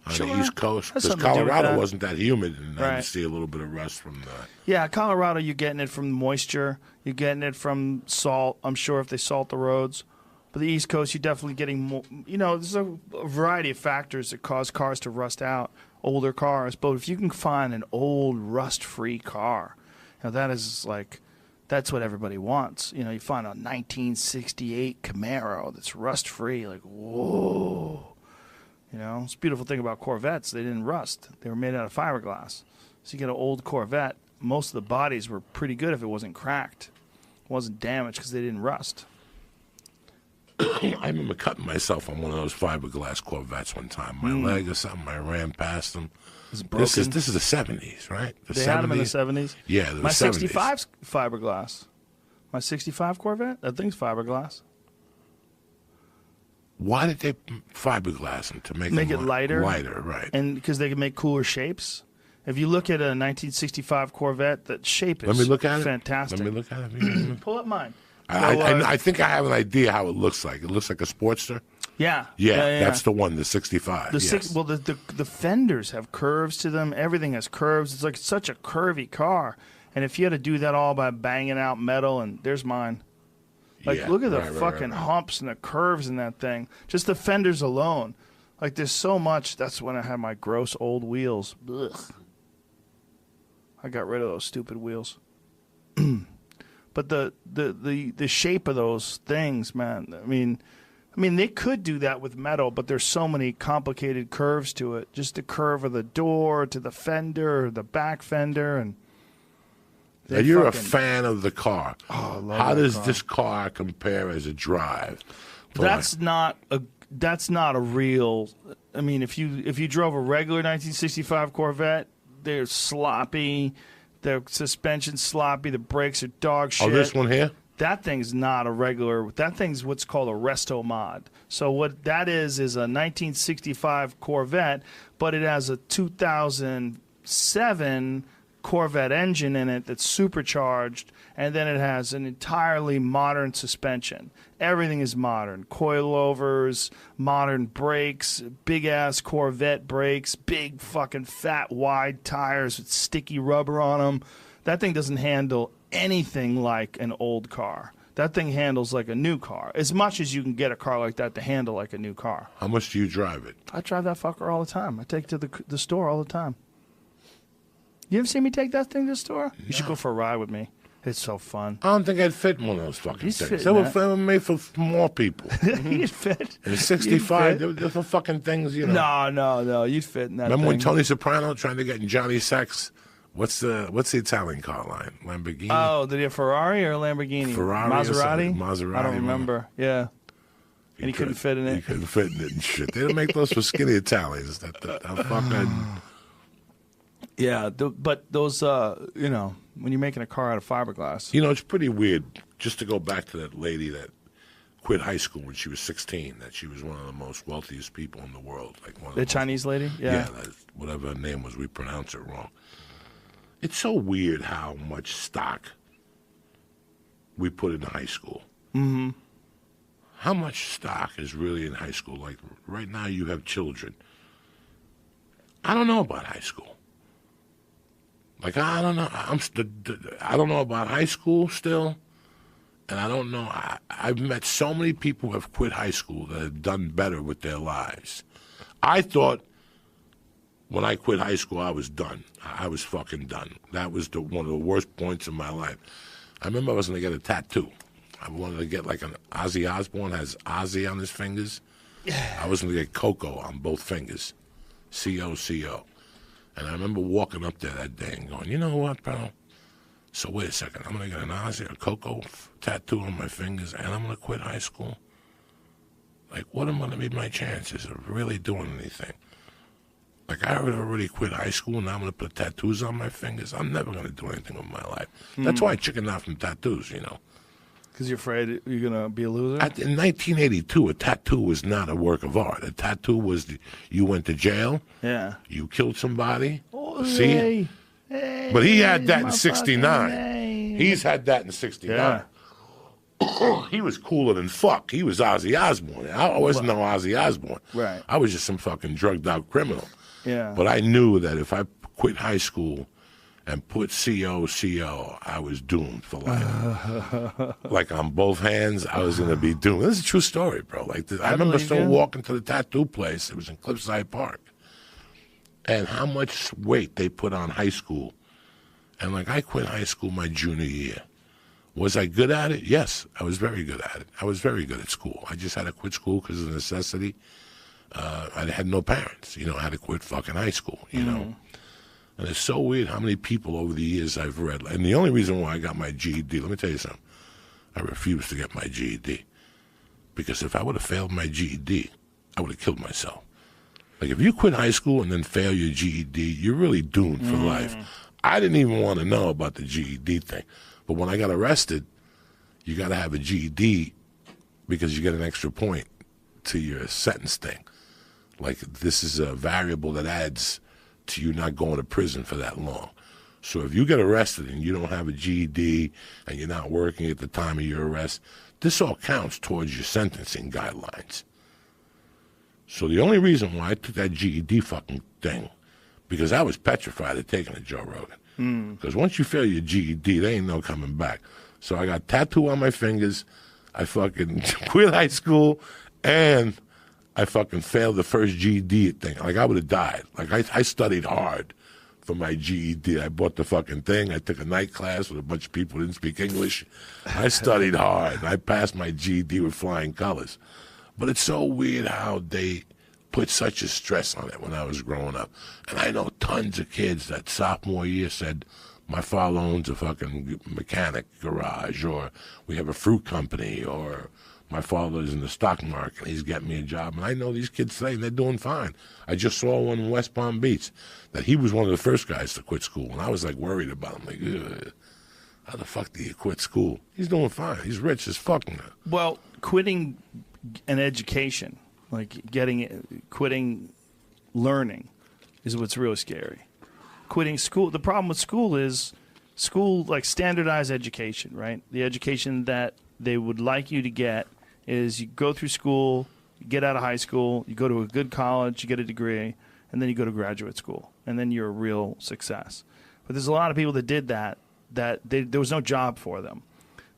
On the East Coast? Because Colorado wasn't that humid, and I see a little bit of rust from that. Yeah, Colorado, you're getting it from moisture. You're getting it from salt, I'm sure, if they salt the roads. But the East Coast, you're definitely getting more. You know, there's a variety of factors that cause cars to rust out, older cars. But if you can find an old, rust-free car, you know, that is like, that's what everybody wants. You know, you find a 1968 Camaro that's rust-free, like, whoa. You know, it's a beautiful thing about Corvettes. They didn't rust. They were made out of fiberglass. So you get an old Corvette, most of the bodies were pretty good if it wasn't cracked. It wasn't damaged because they didn't rust. I remember cutting myself on one of those fiberglass Corvettes one time. My leg or something, I ran past them. This is the 70s, right? They had them in the 70s? Yeah, the 70s. My 65's fiberglass. My 65 Corvette, that thing's fiberglass. Why did they fiberglass them? To make it lighter? Lighter, right. And because they can make cooler shapes. If you look at a 1965 Corvette, that shape is fantastic. Let me look at it. Pull up mine. I think I have an idea how it looks like. It looks like a Sportster. Yeah. That's the one, the 65. The fenders have curves to them. Everything has curves. It's like such a curvy car. And if you had to do that all by banging out metal, and there's mine. Like, Yeah, look at the right, fucking right. humps and the curves in that thing. Just the fenders alone. Like, there's so much. That's when I had my gross old wheels. Ugh. I got rid of those stupid wheels. But the shape of those things, man. I mean, they could do that with metal, but there's so many complicated curves to it. Just the curve of the door to the fender, the back fender, and Now, you're a fan of the car. Oh, I love How that does car. this car compare as a drive? That's not a real. I mean, if you drove a regular 1965 Corvette, they're sloppy. Their suspension's sloppy. The brakes are dog shit. Oh, this one here? That thing's not a regular. That thing's what's called a resto mod. So what that is a 1965 Corvette, but it has a 2007 Corvette engine in it that's supercharged, and then it has an entirely modern suspension. Everything is modern. Coilovers, modern brakes, big-ass Corvette brakes, big fucking fat wide tires with sticky rubber on them. That thing doesn't handle anything like an old car. That thing handles like a new car, as much as you can get a car like that to handle like a new car. How much do you drive it? I drive that fucker all the time. I take it to the store all the time. You ever seen me take that thing to the store? You should go for a ride with me. It's so fun. I don't think I'd fit in one of those fucking He's things. fitting They were made for more people. You'd fit. In 65, they're the fucking things, you know. No. You'd fit in that Remember when thing. Tony Soprano trying to get in Johnny Sack's, what's the Italian car line? Lamborghini? Oh, did he have Ferrari or Lamborghini? Ferrari or Maserati? something. Maserati, I don't remember. Yeah. And he couldn't fit in He it. couldn't fit in it and shit. They didn't make those for skinny Italians. That fucking... Yeah, but those, when you're making a car out of fiberglass. You know, it's pretty weird, just to go back to that lady that quit high school when she was 16, that she was one of the most wealthiest people in the world. Like one of The most- Chinese lady? Yeah, whatever her name was, we pronounce it wrong. It's so weird how much stock we put in high school. Mm-hmm. How much stock is really in high school? Like, right now you have children. I don't know about high school. Like, I don't know. I don't know about high school still. And I don't know. I've met so many people who have quit high school that have done better with their lives. I thought when I quit high school, I was done. I was fucking done. That was one of the worst points in my life. I remember I was going to get a tattoo. I wanted to get like an Ozzy Osbourne has Ozzy on his fingers. I was going to get Coco on both fingers. C-O-C-O. And I remember walking up there that day and going, you know what, bro? So wait a second. I'm going to get an Ozzy, a Coco tattoo on my fingers, and I'm going to quit high school? Like, what am going to be my chances of really doing anything? Like, I already quit high school, and now I'm going to put tattoos on my fingers. I'm never going to do anything with my life. That's why I chickened out from tattoos, you know. Because you're afraid you're going to be a loser? In 1982, a tattoo was not a work of art. A tattoo was you went to jail. Yeah. You killed somebody. Oh, See? hey, But he had that in my 69. fucking name. He's had that in 69. Yeah. He was cooler than fuck. He was Ozzy Osbourne. I wasn't no Ozzy Osbourne. Right. I was just some fucking drugged out criminal. Yeah. But I knew that if I quit high school and put C-O-C-O, I was doomed for life. Like on both hands, I was going to be doomed. This is a true story, bro. Like I remember believe still you. walking to the tattoo place. It was in Cliffside Park. And how much weight they put on high school. And like I quit high school my junior year. Was I good at it? Yes, I was very good at it. I was very good at school. I just had to quit school because of necessity. I had no parents. You know, I had to quit fucking high school, you know. And it's so weird how many people over the years I've read. And the only reason why I got my GED, let me tell you something. I refused to get my GED. Because if I would have failed my GED, I would have killed myself. Like if you quit high school and then fail your GED, you're really doomed for life. I didn't even want to know about the GED thing. But when I got arrested, you got to have a GED because you get an extra point to your sentence thing. Like this is a variable that adds to you not going to prison for that long. So if you get arrested and you don't have a GED and you're not working at the time of your arrest, this all counts towards your sentencing guidelines. So the only reason why I took that GED fucking thing, because I was petrified of taking it, Joe Rogan. Because once you fail your GED, there ain't no coming back. So I got tattoo on my fingers. I fucking quit high school, and I fucking failed the first GED thing. Like, I would have died. Like, I studied hard for my GED. I bought the fucking thing. I took a night class with a bunch of people who didn't speak English. I studied hard. I passed my GED with flying colors. But it's so weird how they put such a stress on it when I was growing up. And I know tons of kids that sophomore year said, my father owns a fucking mechanic garage, or we have a fruit company, or my father's in the stock market, he's getting me a job. And I know these kids saying they're doing fine. I just saw one in West Palm Beach that he was one of the first guys to quit school. And I was like worried about him. Like, ugh, how the fuck do you quit school? He's doing fine. He's rich as fuck now. Well, quitting an education, like quitting learning, is what's really scary. Quitting school. The problem with school is like standardized education, right? The education that they would like you to get is you go through school, you get out of high school, you go to a good college, you get a degree, and then you go to graduate school, and then you're a real success. But there's a lot of people that did that there was no job for them.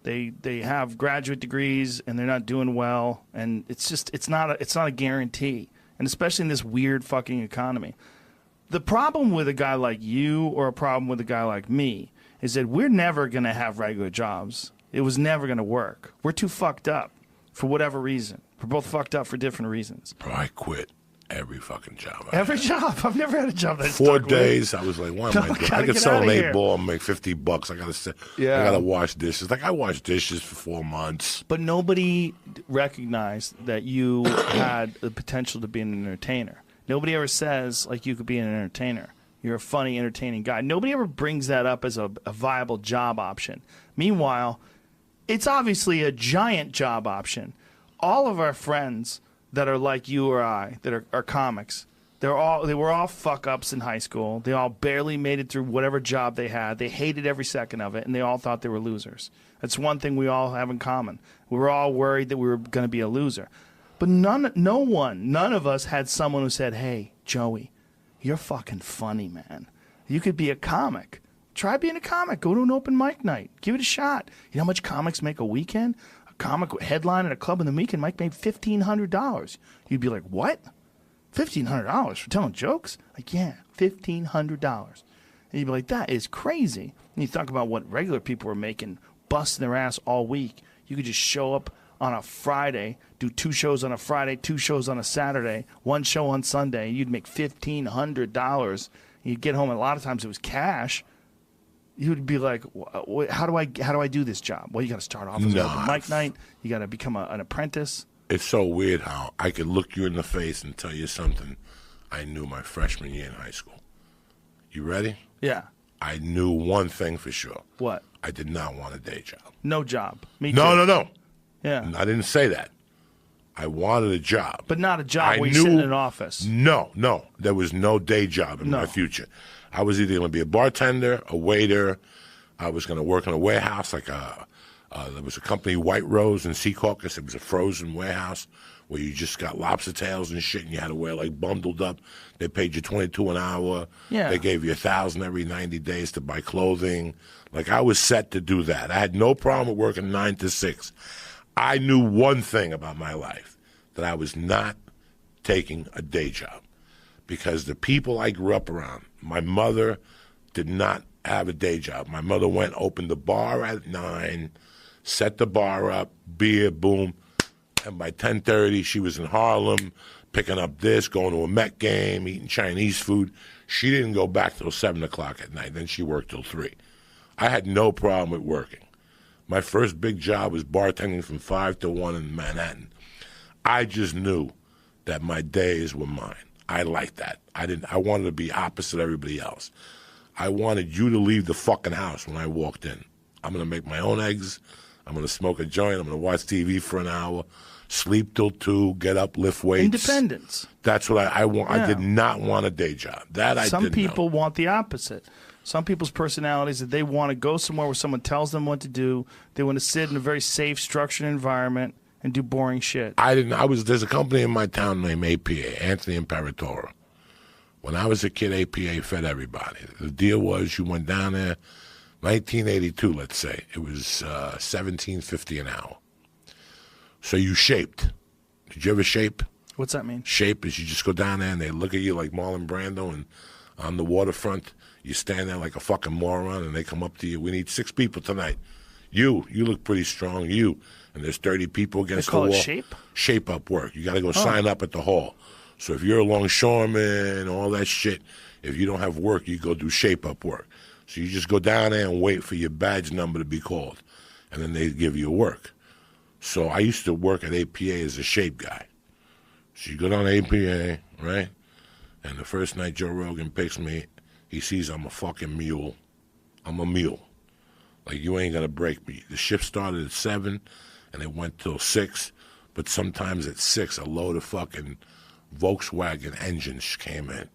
They have graduate degrees and they're not doing well, and it's not a guarantee, and especially in this weird fucking economy. The problem with a guy like you or a problem with a guy like me is that we're never going to have regular jobs. It was never going to work. We're too fucked up for whatever reason. We're both fucked up for different reasons. Bro, I quit every fucking job. Every job? I've never had a job that 4 days, I was like, why am I doing? I could sell an 8-ball and make $50. I gotta wash dishes. Like, I washed dishes for 4 months. But nobody recognized that you had the potential to be an entertainer. Nobody ever says, like, you could be an entertainer. You're a funny, entertaining guy. Nobody ever brings that up as a viable job option. Meanwhile, it's obviously a giant job option. All of our friends that are like you or I, that are comics, they were all fuck-ups in high school. They all barely made it through whatever job they had. They hated every second of it, and they all thought they were losers. That's one thing we all have in common. We were all worried that we were going to be a loser. But none of us had someone who said, hey, Joey, you're fucking funny, man. You could be a comic. Try being a comic. Go to an open mic night. Give it a shot. You know how much comics make a weekend? A comic headline at a club in the weekend might make $1,500. You'd be like, what? $1,500 for telling jokes? Like, yeah, $1,500. And you'd be like, that is crazy. And you talk about what regular people are making, busting their ass all week. You could just show up on a Friday, do 2 shows on a Friday, 2 shows on a Saturday, 1 show on Sunday. You'd make $1,500. You'd get home, and a lot of times it was cash. You would be like, how do I do this job? Well, you got to start off as an open mic night. You got to become an apprentice. It's so weird how I could look you in the face and tell you something I knew my freshman year in high school. You ready? Yeah. I knew one thing for sure. What? I did not want a day job. No job. Me too. No. Yeah. I didn't say that. I wanted a job. But not a job where you sit in an office. No. There was no day job in my future. I was either going to be a bartender, a waiter. I was going to work in a warehouse. Like there was a company, White Rose in Secaucus. It was a frozen warehouse where you just got lobster tails and shit, and you had to wear like bundled up. They paid you $22 an hour. Yeah. They gave you $1,000 every 90 days to buy clothing. Like, I was set to do that. I had no problem with working 9 to 6. I knew one thing about my life, that I was not taking a day job, because the people I grew up around, my mother did not have a day job. My mother went, opened the bar at 9, set the bar up, beer, boom, and by 10:30 she was in Harlem picking up this, going to a Met game, eating Chinese food. She didn't go back till 7 o'clock at night. Then she worked till 3. I had no problem with working. My first big job was bartending from 5 to 1 in Manhattan. I just knew that my days were mine. I liked that. I wanted to be opposite everybody else. I wanted you to leave the fucking house when I walked in. I'm going to make my own eggs. I'm going to smoke a joint. I'm going to watch TV for an hour, sleep till 2, get up, lift weights. Independence. That's what I want. Yeah. I did not want a day job. Some people want the opposite. Some people's personalities, that they want to go somewhere where someone tells them what to do. They want to sit in a very safe, structured environment and do boring shit. There's a company in my town named APA, Anthony Imperatore. When I was a kid, APA fed everybody. The deal was you went down there, 1982, let's say. It was $17.50 an hour. So you shaped. Did you ever shape? What's that mean? Shape is you just go down there and they look at you like Marlon Brando, and on the waterfront, you stand there like a fucking moron, and they come up to you. We need 6 people tonight. You look pretty strong. You. And there's 30 people against the wall. They call it shape? Shape up work. You got to go sign up at the hall. So if you're a longshoreman, all that shit, if you don't have work, you go do shape up work. So you just go down there and wait for your badge number to be called, and then they give you work. So I used to work at APA as a shape guy. So you go down to APA, right? And the first night Joe Rogan picks me, he sees I'm a fucking mule. I'm a mule. Like, you ain't going to break me. The shift started at 7, and it went till 6. But sometimes at 6, a load of fucking Volkswagen engines came in.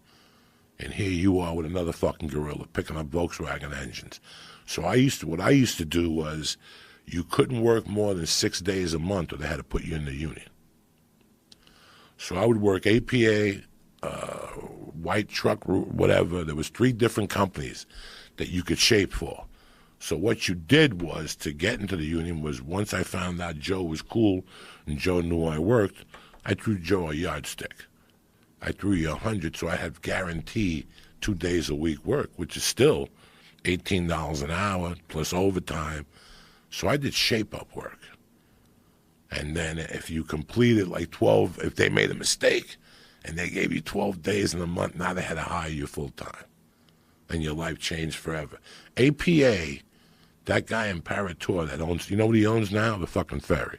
And here you are with another fucking gorilla picking up Volkswagen engines. So what I used to do was, you couldn't work more than 6 days a month or they had to put you in the union. So I would work APA, white truck, whatever. There was 3 different companies that you could shape for. So what you did was, to get into the union, was once I found out Joe was cool and Joe knew I worked, I threw Joe a yardstick. I threw you 100, so I had guaranteed 2 days a week work, which is still $18 an hour plus overtime. So I did shape-up work. And then if you completed like 12, if they made a mistake and they gave you 12 days in a month, now they had to hire you full-time. And your life changed forever. APA, that guy in Parator that owns, you know what he owns now? The fucking ferry.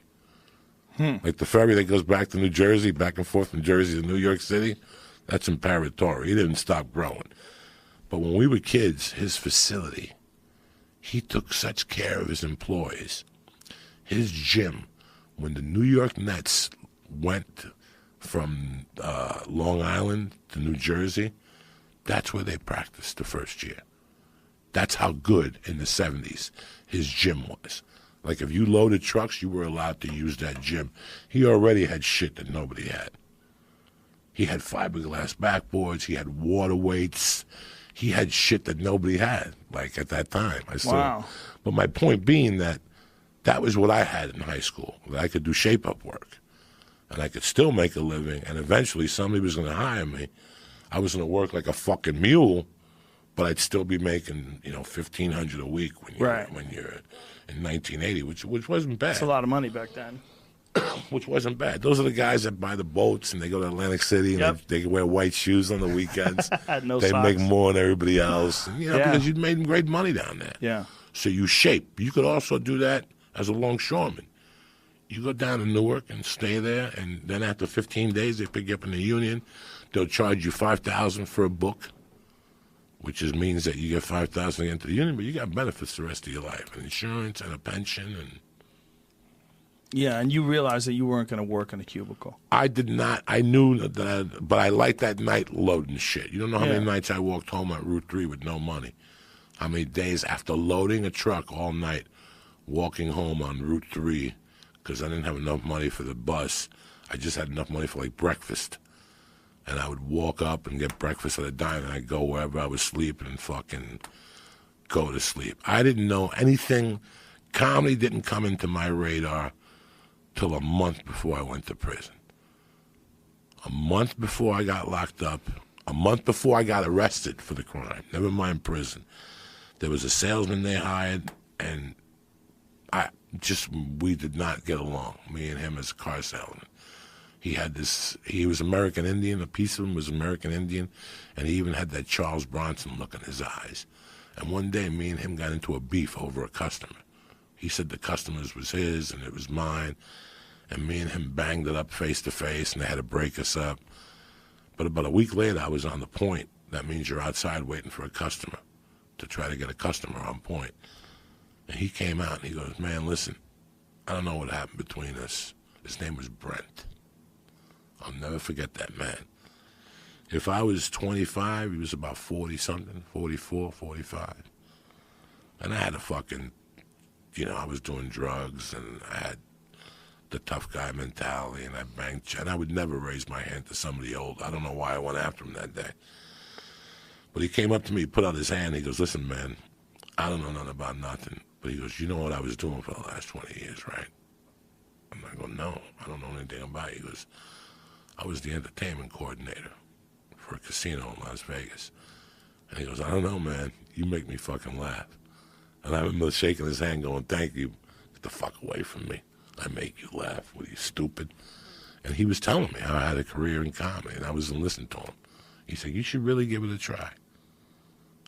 Like the ferry that goes back to New Jersey, back and forth from Jersey to New York City, that's in Parator. He didn't stop growing. But when we were kids, his facility, he took such care of his employees. His gym, when the New York Nets went from Long Island to New Jersey, that's where they practiced the first year. That's how good in the 70s his gym was. Like, if you loaded trucks, you were allowed to use that gym. He already had shit that nobody had. He had fiberglass backboards. He had water weights. He had shit that nobody had, like, at that time. Wow. But my point being that was what I had in high school. That I could do shape-up work. And I could still make a living. And eventually somebody was going to hire me. I was going to work like a fucking mule, but I'd still be making, $1,500 a week when you're in 1980, which wasn't bad. That's a lot of money back then. Which wasn't bad. Those are the guys that buy the boats and they go to Atlantic City and they wear white shoes on the weekends. No they socks. make more than everybody else, because you'd made great money down there. Yeah. So you shape. You could also do that as a longshoreman. You go down to Newark and stay there, and then after 15 days they pick you up in the union. They'll charge you $5,000 for a book, which means that you get $5,000 into the union, but you got benefits the rest of your life, and insurance and a pension. And yeah, and you realized that you weren't going to work in a cubicle. I did not. I knew that, but I liked that night loading shit. You don't know how many nights I walked home on Route 3 with no money. How many days after loading a truck all night, walking home on Route 3, because I didn't have enough money for the bus. I just had enough money for, like, breakfast. And I would walk up and get breakfast at a diner, and I'd go wherever I was sleeping and fucking go to sleep. I didn't know anything. Comedy didn't come into my radar till a month before I went to prison. A month before I got locked up, a month before I got arrested for the crime, never mind prison. There was a salesman they hired, and we did not get along, me and him as a car salesman. He was American Indian, a piece of him was American Indian, and he even had that Charles Bronson look in his eyes. And one day, me and him got into a beef over a customer. He said the customer's was his and it was mine, and me and him banged it up face to face, and they had to break us up. But about a week later, I was on the point. That means you're outside waiting for a customer to try to get a customer on point. And he came out and he goes, "Man, listen, I don't know what happened between us." His name was Brent. I'll never forget that man. If I was 25, he was about 40-something, 44, 45. And I had a fucking, I was doing drugs, and I had the tough guy mentality, and I banged, and I would never raise my hand to somebody old. I don't know why I went after him that day. But he came up to me, he put out his hand, he goes, listen, man, I don't know nothing about nothing. But he goes, you know what I was doing for the last 20 years, right? And I go, no, I don't know anything about it. He goes, I was the entertainment coordinator for a casino in Las Vegas. And he goes, I don't know, man, you make me fucking laugh. And I remember shaking his hand going, thank you. Get the fuck away from me. I make you laugh. What are you, stupid? And he was telling me how I had a career in comedy, and I was listening to him. He said, you should really give it a try.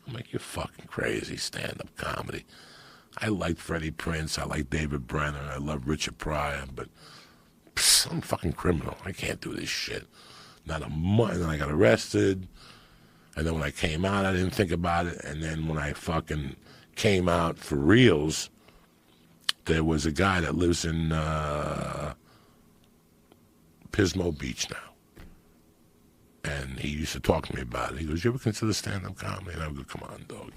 I'm like, you're fucking crazy, stand-up comedy. I like Freddie Prinze, I like David Brenner, I love Richard Pryor, but I'm a fucking criminal. I can't do this shit. Not a month, and then I got arrested, and then when I came out, I didn't think about it, and then when I fucking came out for reals, there was a guy that lives in Pismo Beach now. And he used to talk to me about it. He goes, you ever consider stand-up comedy? And I go, come on, dog.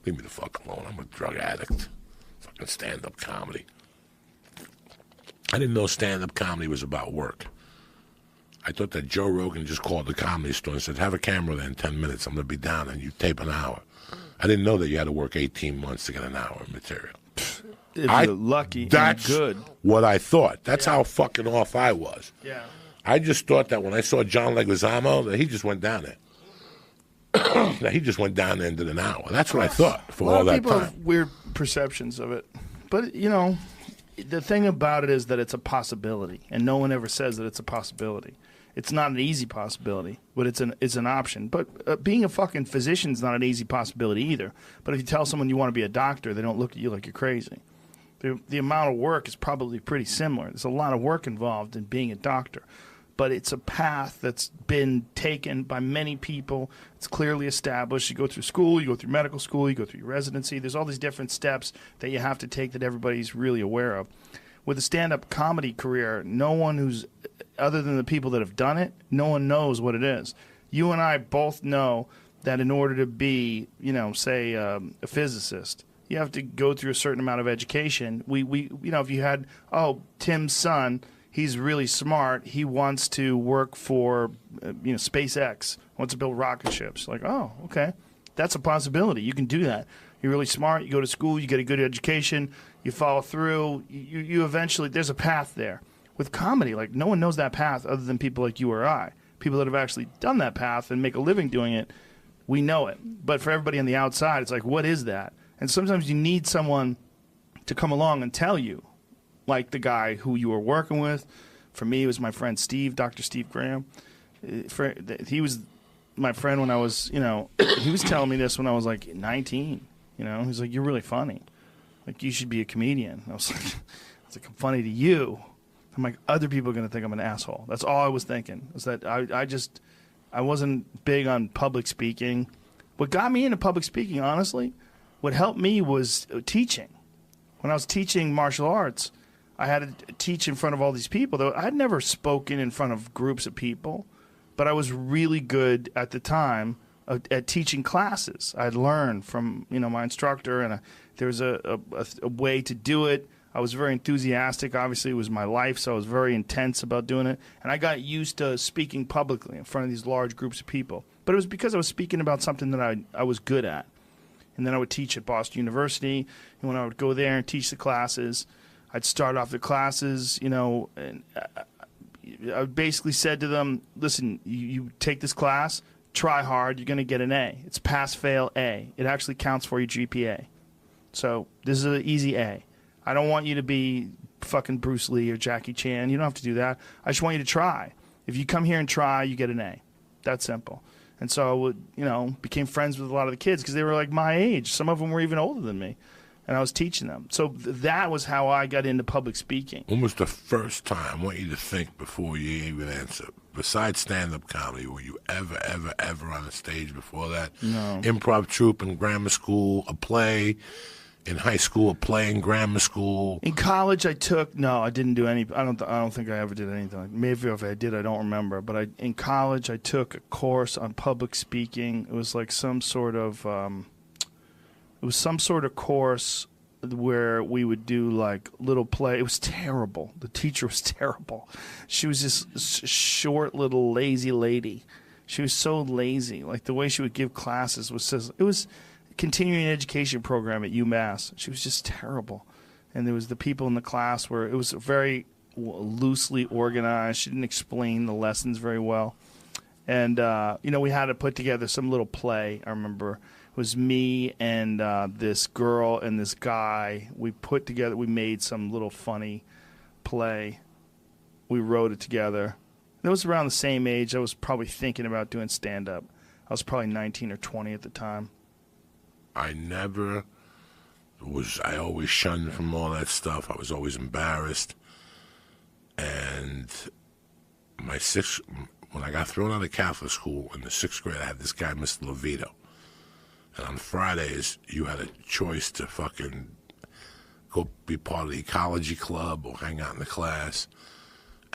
Leave me the fuck alone. I'm a drug addict. Fucking stand-up comedy. I didn't know stand-up comedy was about work. I thought that Joe Rogan just called the comedy store and said, have a camera there in 10 minutes. I'm going to be down and you tape an hour. I didn't know that you had to work 18 months to get an hour of material. If you're lucky, that's good. What I thought. That's how fucking off I was. Yeah. I just thought that when I saw John Leguizamo, that he just went down there. That he just went down there and did an hour. That's what I thought for all that time. A lot of people have weird perceptions of it. But, you know, the thing about it is that it's a possibility, and no one ever says that it's a possibility. It's not an easy possibility, but it's an option. But being a fucking physician is not an easy possibility either. But if you tell someone you want to be a doctor, they don't look at you like you're crazy. The amount of work is probably pretty similar. There's a lot of work involved in being a doctor. But it's a path that's been taken by many people. It's clearly established. You go through school, you go through medical school, you go through your residency. There's all these different steps that you have to take that everybody's really aware of. With a stand-up comedy career, no one who's, other than the people that have done it, no one knows what it is. You and I both know that in order to be, you know, say a physicist, you have to go through a certain amount of education. We you know, if you had, Tim's son, he's really smart. He wants to work for, SpaceX. Wants to build rocket ships. Like, oh, okay, that's a possibility. You can do that. You're really smart. You go to school. You get a good education. You follow through. You eventually, there's a path there. With comedy, like, no one knows that path other than people like you or I. People that have actually done that path and make a living doing it, we know it. But for everybody on the outside, it's like, what is that? And sometimes you need someone to come along and tell you. Like the guy who you were working with. For me, it was my friend Steve, Dr. Steve Graham. He was my friend when I was, he was telling me this when I was like 19. He's like, you're really funny. Like, you should be a comedian. I was like, I'm funny to you. I'm like, other people are going to think I'm an asshole. That's all I was thinking. Was that I wasn't big on public speaking. What got me into public speaking, honestly, what helped me was teaching. When I was teaching martial arts, I had to teach in front of all these people. Though I'd never spoken in front of groups of people, but I was really good at the time at teaching classes. I'd learned from my instructor, and there was a way to do it. I was very enthusiastic. Obviously, it was my life, so I was very intense about doing it. And I got used to speaking publicly in front of these large groups of people. But it was because I was speaking about something that I was good at. And then I would teach at Boston University, and when I would go there and teach the classes, I'd start off the classes, and I basically said to them, listen, you take this class, try hard, you're going to get an A. It's pass, fail, A. It actually counts for your GPA. So this is an easy A. I don't want you to be fucking Bruce Lee or Jackie Chan. You don't have to do that. I just want you to try. If you come here and try, you get an A. That's simple. And so I would, became friends with a lot of the kids because they were like my age. Some of them were even older than me. And I was teaching them. So that was how I got into public speaking. When was the first time, I want you to think before you even answer, besides stand-up comedy, were you ever on a stage before that? No. Improv troupe in grammar school, a play in high school, a play in grammar school? In college, I didn't do any. I don't think I ever did anything. Maybe if I did, I don't remember. But in college, I took a course on public speaking. It was like some sort of course where we would do like little play. It was terrible. The teacher was terrible. She was this short little lazy lady, She was so lazy. Like, the way she would give classes was just, it was a continuing education program at UMass. She was just terrible. And there was the people in the class where it was very loosely organized. She didn't explain the lessons very well. And, we had to put together some little play. I remember it was me and this girl and this guy. We made some little funny play. We wrote it together. It was around the same age. I was probably thinking about doing stand-up. I was probably 19 or 20 at the time. I always shunned from all that stuff. I was always embarrassed. And when I got thrown out of Catholic school in the 6th grade, I had this guy, Mr. Levito. And on Fridays, you had a choice to fucking go be part of the ecology club or hang out in the class.